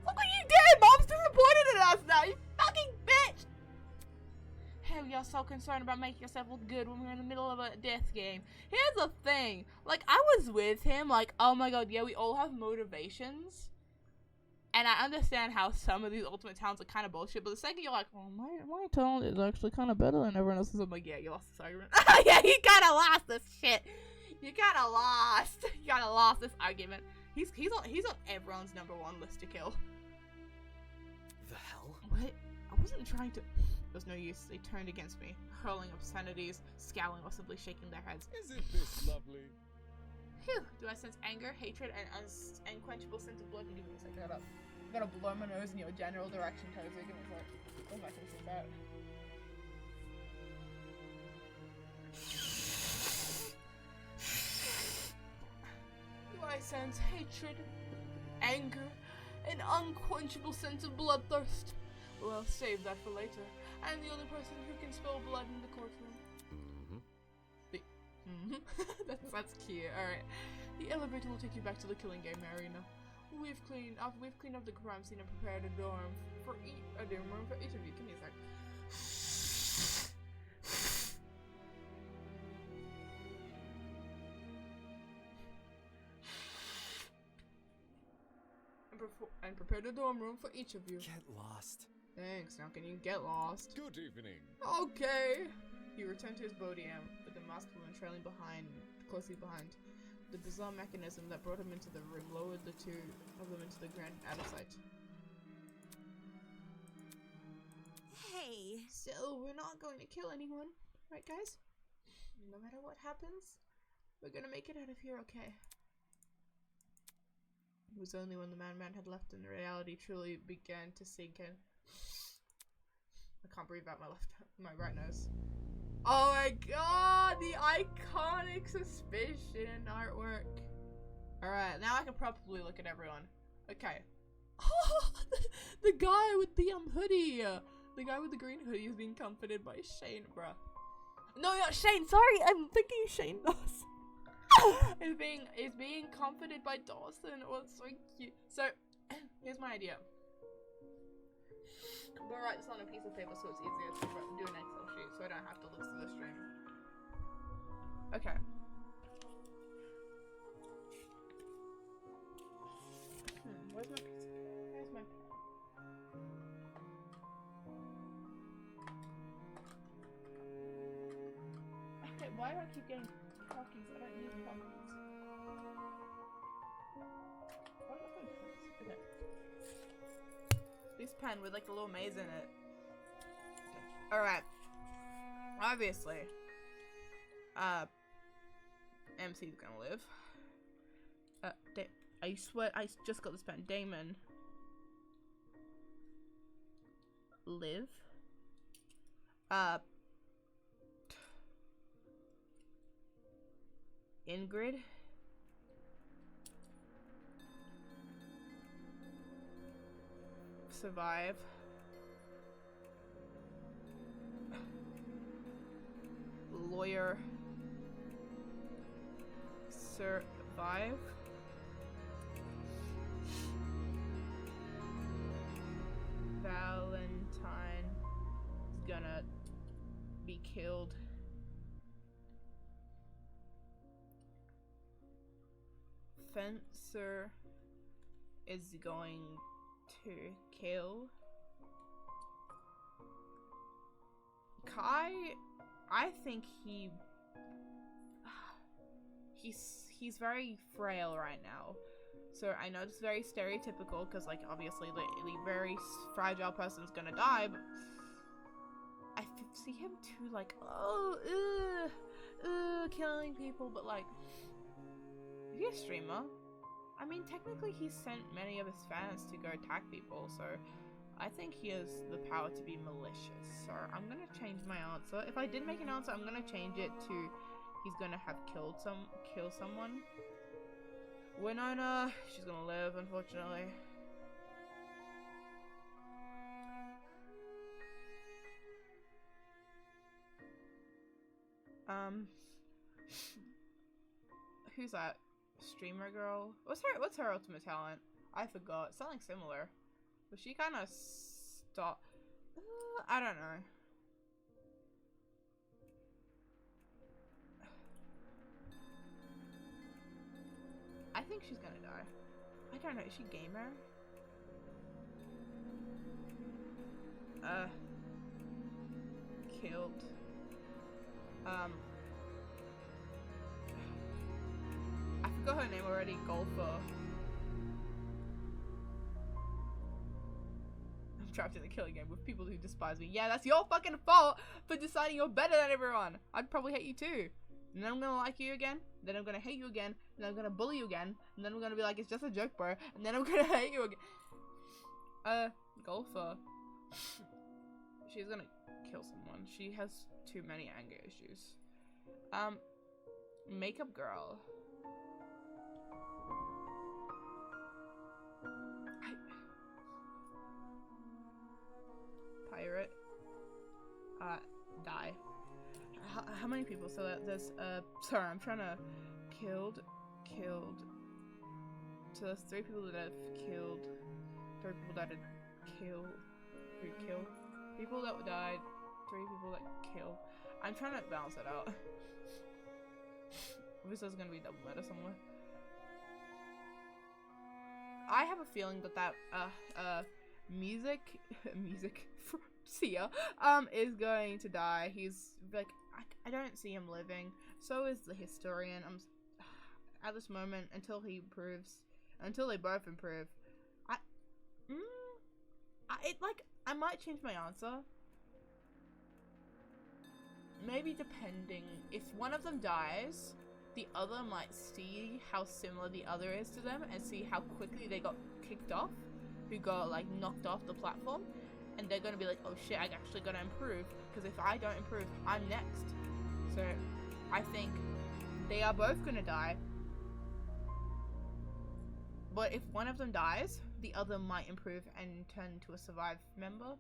Look what you did! Mom's disappointed in us now, you fucking bitch! Hell, you're so concerned about making yourself look good when we're in the middle of a death game. Here's the thing. Like, I was with him, like, oh my god, yeah, we all have motivations. And I understand how some of these ultimate talents are kind of bullshit, but the second you're like, oh, my talent is actually kind of better than everyone else's, I'm like, yeah, you lost this argument. Yeah, you kinda lost this shit. You kinda lost this argument. He's on everyone's #1 list to kill. The hell? What? I wasn't trying to. There was no use. They turned against me, hurling obscenities, scowling, or simply shaking their heads. Isn't this lovely? Phew! Do I sense anger, hatred, and unquenchable sense of blood? Give me a second. I gotta blow my nose in your general direction, Tozy. Give me a sec. What am I supposed to say that? Do I sense hatred, anger, an unquenchable sense of bloodthirst? Well, I'll save that for later. I'm the only person who can spill blood in the courtroom. That's cute. Alright. The elevator will take you back to the killing game arena. We've cleaned up the crime scene and prepared a dorm room for each of you. Give me a sec. And prepared a dorm room for each of you. Get lost. Thanks, now can you get lost? Good evening. Okay. He returned to his podium, with the masked woman trailing closely behind. The bizarre mechanism that brought him into the room lowered the two of them into the ground out of sight. Hey. So, we're not going to kill anyone, right guys? No matter what happens, we're gonna make it out of here okay. It was only when the madman had left and reality truly began to sink in. I can't breathe out my right nose. Oh my god, the iconic suspicion artwork. Alright, now I can properly look at everyone. Okay. Oh, the guy with the hoodie. The guy with the green hoodie is being comforted by Shane, bruh. No, not Shane, sorry, I'm thinking Shane Dawson. is being comforted by Dawson. Oh, it's so cute. So, here's my idea. We'll write this on a piece of paper so it's easier to do an Excel sheet so I don't have to look through the stream. Okay. Where's my piece of paper? Where's my pen? Okay, why do I keep getting cockies? I don't need cockies. What are my pens? Okay. This pen with like a little maze in it. Alright. Obviously. MC's gonna live. I swear I just got this pen. Damon. Live. Ingrid. Survive. lawyer survive? Valentine is gonna be killed. Fencer is going to kill Kai. I think he's very frail right now. So I know it's very stereotypical because, like, obviously the very fragile person's gonna die, but I see him too, like, killing people, but like, is he a streamer? I mean, technically he's sent many of his fans to go attack people, so I think he has the power to be malicious. So I'm gonna change my answer. If I did make an answer, I'm gonna change it to he's gonna have kill someone. Winona, she's gonna live, unfortunately. Who's that? Streamer girl? What's her ultimate talent? I forgot. Something similar. But she kind of stopped. I don't know. I think she's gonna die. I don't know. Is she gamer? Killed. I forgot her name already. Golfer. I'm trapped in the killing game with people who despise me. Yeah, that's your fucking fault for deciding you're better than everyone. I'd probably hate you too. And then I'm gonna like you again. Then I'm gonna hate you again. And then I'm gonna bully you again. And then I'm gonna be like, it's just a joke, bro. And then I'm gonna hate you again. Golfer. She's gonna kill someone. She has too many anger issues. Makeup girl. Pirate. Die. How many people? So there's sorry, I'm trying to killed. So there's 3 people that have killed. 3 people that had killed. People that died. 3 people that killed. I'm trying to balance it out. Obviously there's gonna be double meta somewhere. I have a feeling that music Sia is going to die. He's like, I don't see him living. So is the historian. I'm at this moment until they both improve. I might change my answer. Maybe depending if one of them dies, the other might see how similar the other is to them and see how quickly they got kicked off, who got like knocked off the platform, and they're gonna be like, oh shit, I actually gotta improve, because if I don't improve, I'm next. So I think they are both gonna die, but if one of them dies, the other might improve and turn into a survived member.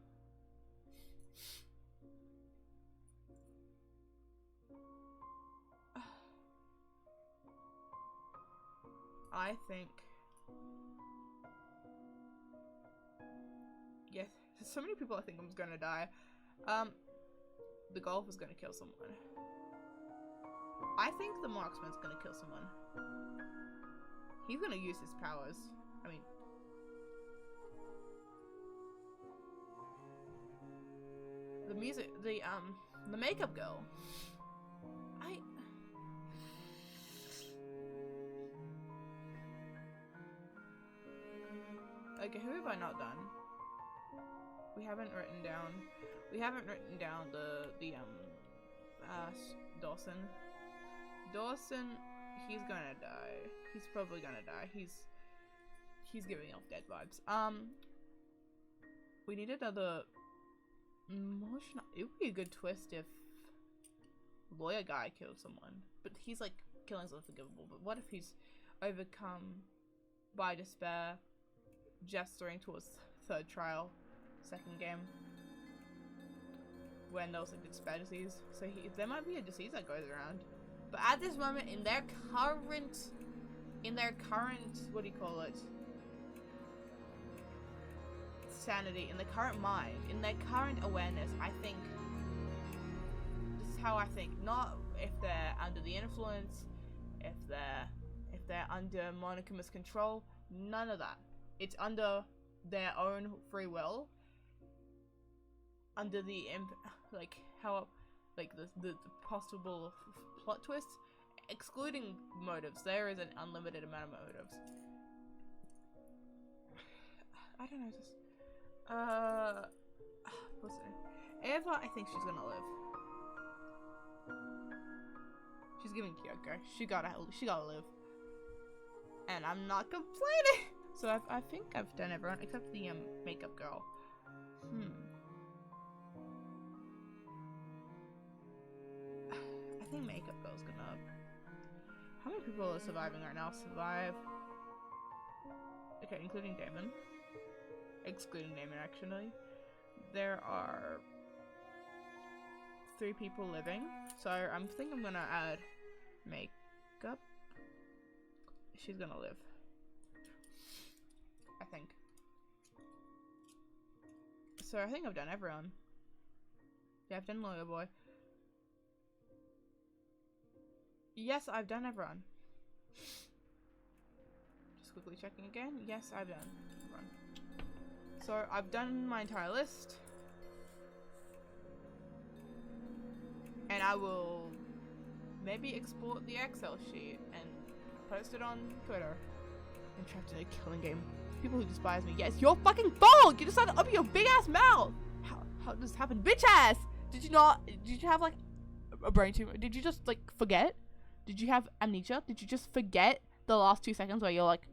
I think, yes, so many people I think I'm gonna die. The golf is gonna kill someone. I think the marksman's gonna kill someone. He's gonna use his powers. I mean, the makeup girl. Okay, who have I not done? We haven't written down the Dawson. Dawson, he's gonna die. He's probably gonna die. He's giving off dead vibes. We need another emotional. It would be a good twist if lawyer guy killed someone, but he's like, killing's unforgivable. But what if he's overcome by despair, gesturing towards 3rd trial, 2nd game? when there was a disease. So there might be a disease that goes around. But at this moment, in their current, what do you call it? Sanity, in the current mind, in their current awareness, I think, this is how I think, not if they're under the influence, if they're under monogamous control, none of that. It's under their own free will, under the the possible plot twists, excluding motives. There is an unlimited amount of motives. I don't know, just what's her name? Eva, I think she's gonna live. She's giving Kyoko. She gotta live. And I'm not complaining! So I think I've done everyone except the makeup girl. I think makeup girl's gonna... How many people are surviving right now? Survive. Okay, including Damon. Excluding Damon, actually. There are 3 people living. So I think I'm gonna add makeup. She's gonna live. I think. So I think I've done everyone. Yeah, I've done Lawyer Boy. Yes, I've done everyone. Just quickly checking again. Yes, I've done everyone. So I've done my entire list. And I will maybe export the Excel sheet and post it on Twitter. I'm trapped in a killing game. People who despise me. Yeah, it's your fucking fault! You decided to open your big ass mouth! How did this happen? Bitch ass! Did you have like a brain tumor? Did you just like forget? Did you have amnesia? Did you just forget the last 2 seconds where you're like,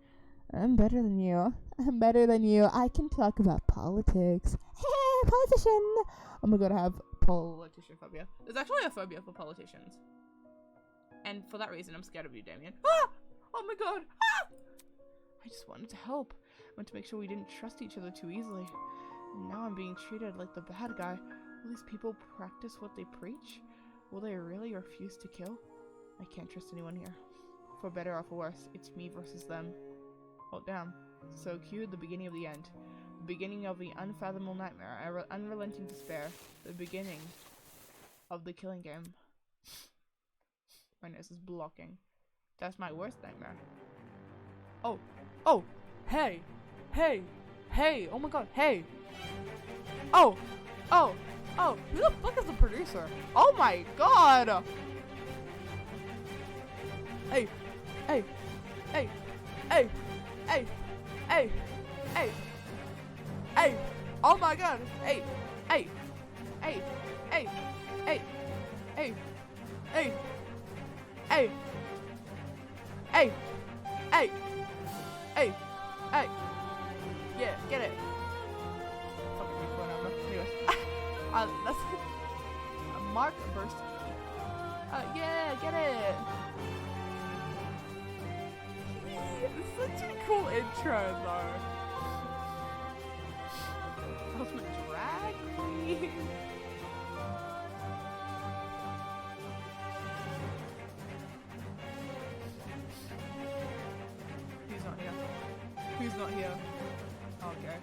I'm better than you. I'm better than you. I can talk about politics. Hey, politician! Oh my god, I have politician phobia. There's actually a phobia for politicians. And for that reason, I'm scared of you, Damien. Ah! Oh my god! Ah! I just wanted to help. I wanted to make sure we didn't trust each other too easily. And now I'm being treated like the bad guy. Will these people practice what they preach? Will they really refuse to kill? I can't trust anyone here. For better or for worse, it's me versus them. Oh damn. So cue the beginning of the end. The beginning of the unfathomable nightmare, unrelenting despair. The beginning of the killing game. My nose is blocking. That's my worst nightmare. Oh. Oh. Hey. Hey. Hey. Oh my god. Hey. Oh. Oh. Oh. Who the fuck is the producer? Oh my god. Hey. Hey. Hey. Hey. Hey. Hey. Hey. Hey. Oh my god. Hey. Hey. Hey. Hey. Hey. Hey. Hey. Hey. Hey. Hey. Hey. Hey. Yeah, get it. Fucking record over. Anyways. That's a Mark burst. Yeah, get it. It's such a cool intro, though. Ultimate drag queen. Who's not here? Who's not here? Okay.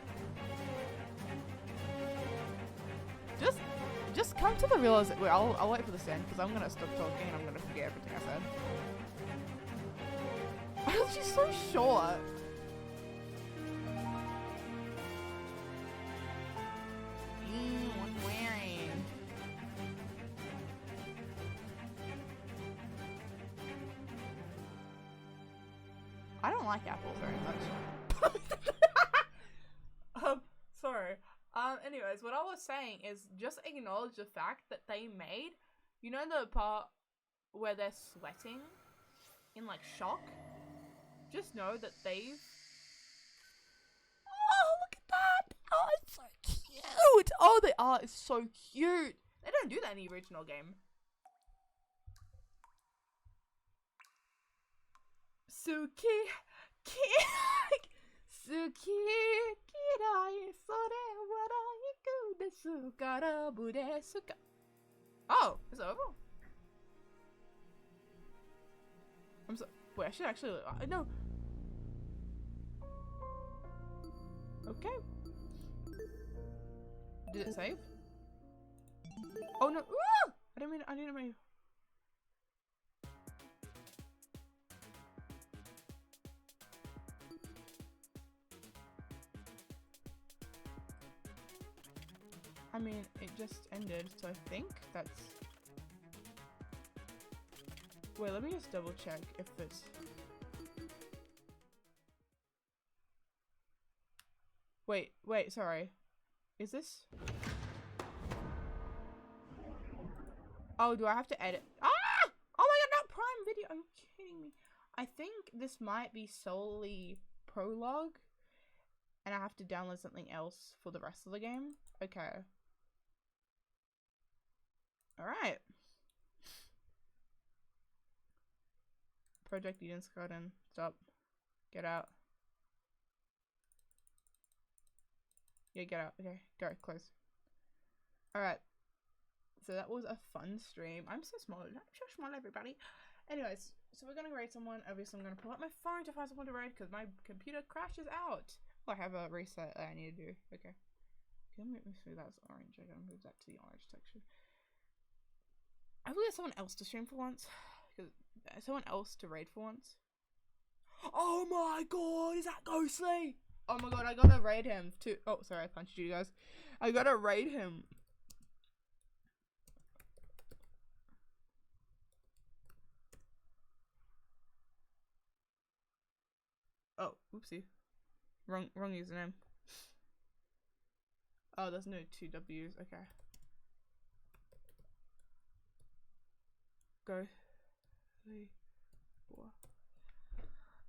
Just come to the realization. Wait, I'll wait for this end because I'm gonna stop talking and I'm gonna forget everything I said. She's so short. What's wearing? I don't like apples very much. Sorry. Anyways, what I was saying is just acknowledge the fact that they made, you know the part where they're sweating in like shock? Just know that they've... Oh, look at that! Oh, it's so cute! Oh, the art is so cute! They don't do that in the original game. Suki, Suki, kirai sore wa iku desu kara bude suka. Oh, it's over? I'm so wait, I should actually no. Okay. Did it save? Oh no! Ah! I didn't mean. I mean, it just ended, so I think that's... Wait, let me just double check if it's... Wait, sorry. Is this... Oh, do I have to edit? Ah! Oh my god, not Prime Video! Are you kidding me? I think this might be solely prologue, and I have to download something else for the rest of the game. Okay. Alright. Project Eden's Garden. Stop. Get out. Yeah, get out. Okay, go. Close. Alright. So that was a fun stream. I'm so small. I'm so small, everybody. Anyways, so we're gonna raid someone. Obviously, I'm gonna pull out my phone to find someone to raid because my computer crashes out. Oh, I have a reset that I need to do. Okay. Can you make me that's orange? I gotta move that to the orange texture. I will get someone else to stream for once. Because someone else to raid for once. Oh my god, is that Ghostly? Oh my god, I gotta raid him too. Oh, sorry, I punched you guys. I gotta raid him. Oh, oopsie. Wrong username. Oh, there's no 2 W's. Okay. Go. 3, 4.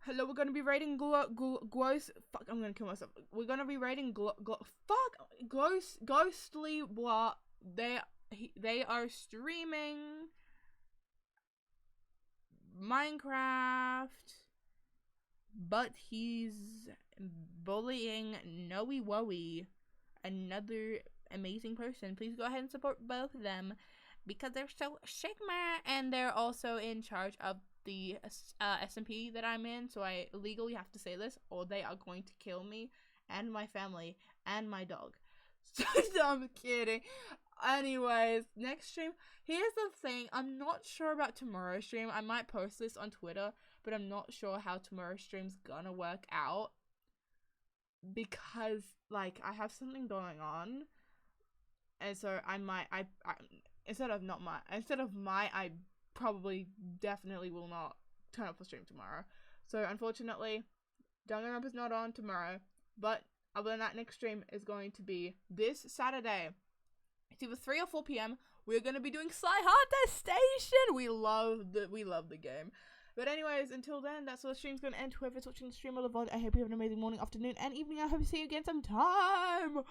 Hello, we're gonna be raiding Glows. Fuck, I'm gonna kill myself. We're gonna be raiding Ghostly. What? They are streaming Minecraft, but he's bullying Noe Wowie, another amazing person. Please go ahead and support both of them because they're so Sigma, and they're also in charge of the SMP that I'm in, so I legally have to say this or they are going to kill me and my family and my dog. So I'm kidding. Anyways, next stream, here's the thing, I'm not sure about tomorrow's stream. I might post this on Twitter, but I'm not sure how tomorrow's stream's gonna work out because like I have something going on, and so I probably definitely will not turn up for stream tomorrow. So unfortunately, Danganronpa's not on tomorrow, but other than that, next stream is going to be this Saturday. It's either 3 or 4 p.m. We're gonna be doing Sly Hard Station. We love the game. But anyways, until then, that's where the stream's gonna end. Whoever's watching the stream or the VOD, I hope you have an amazing morning, afternoon, and evening. I hope to see you again sometime.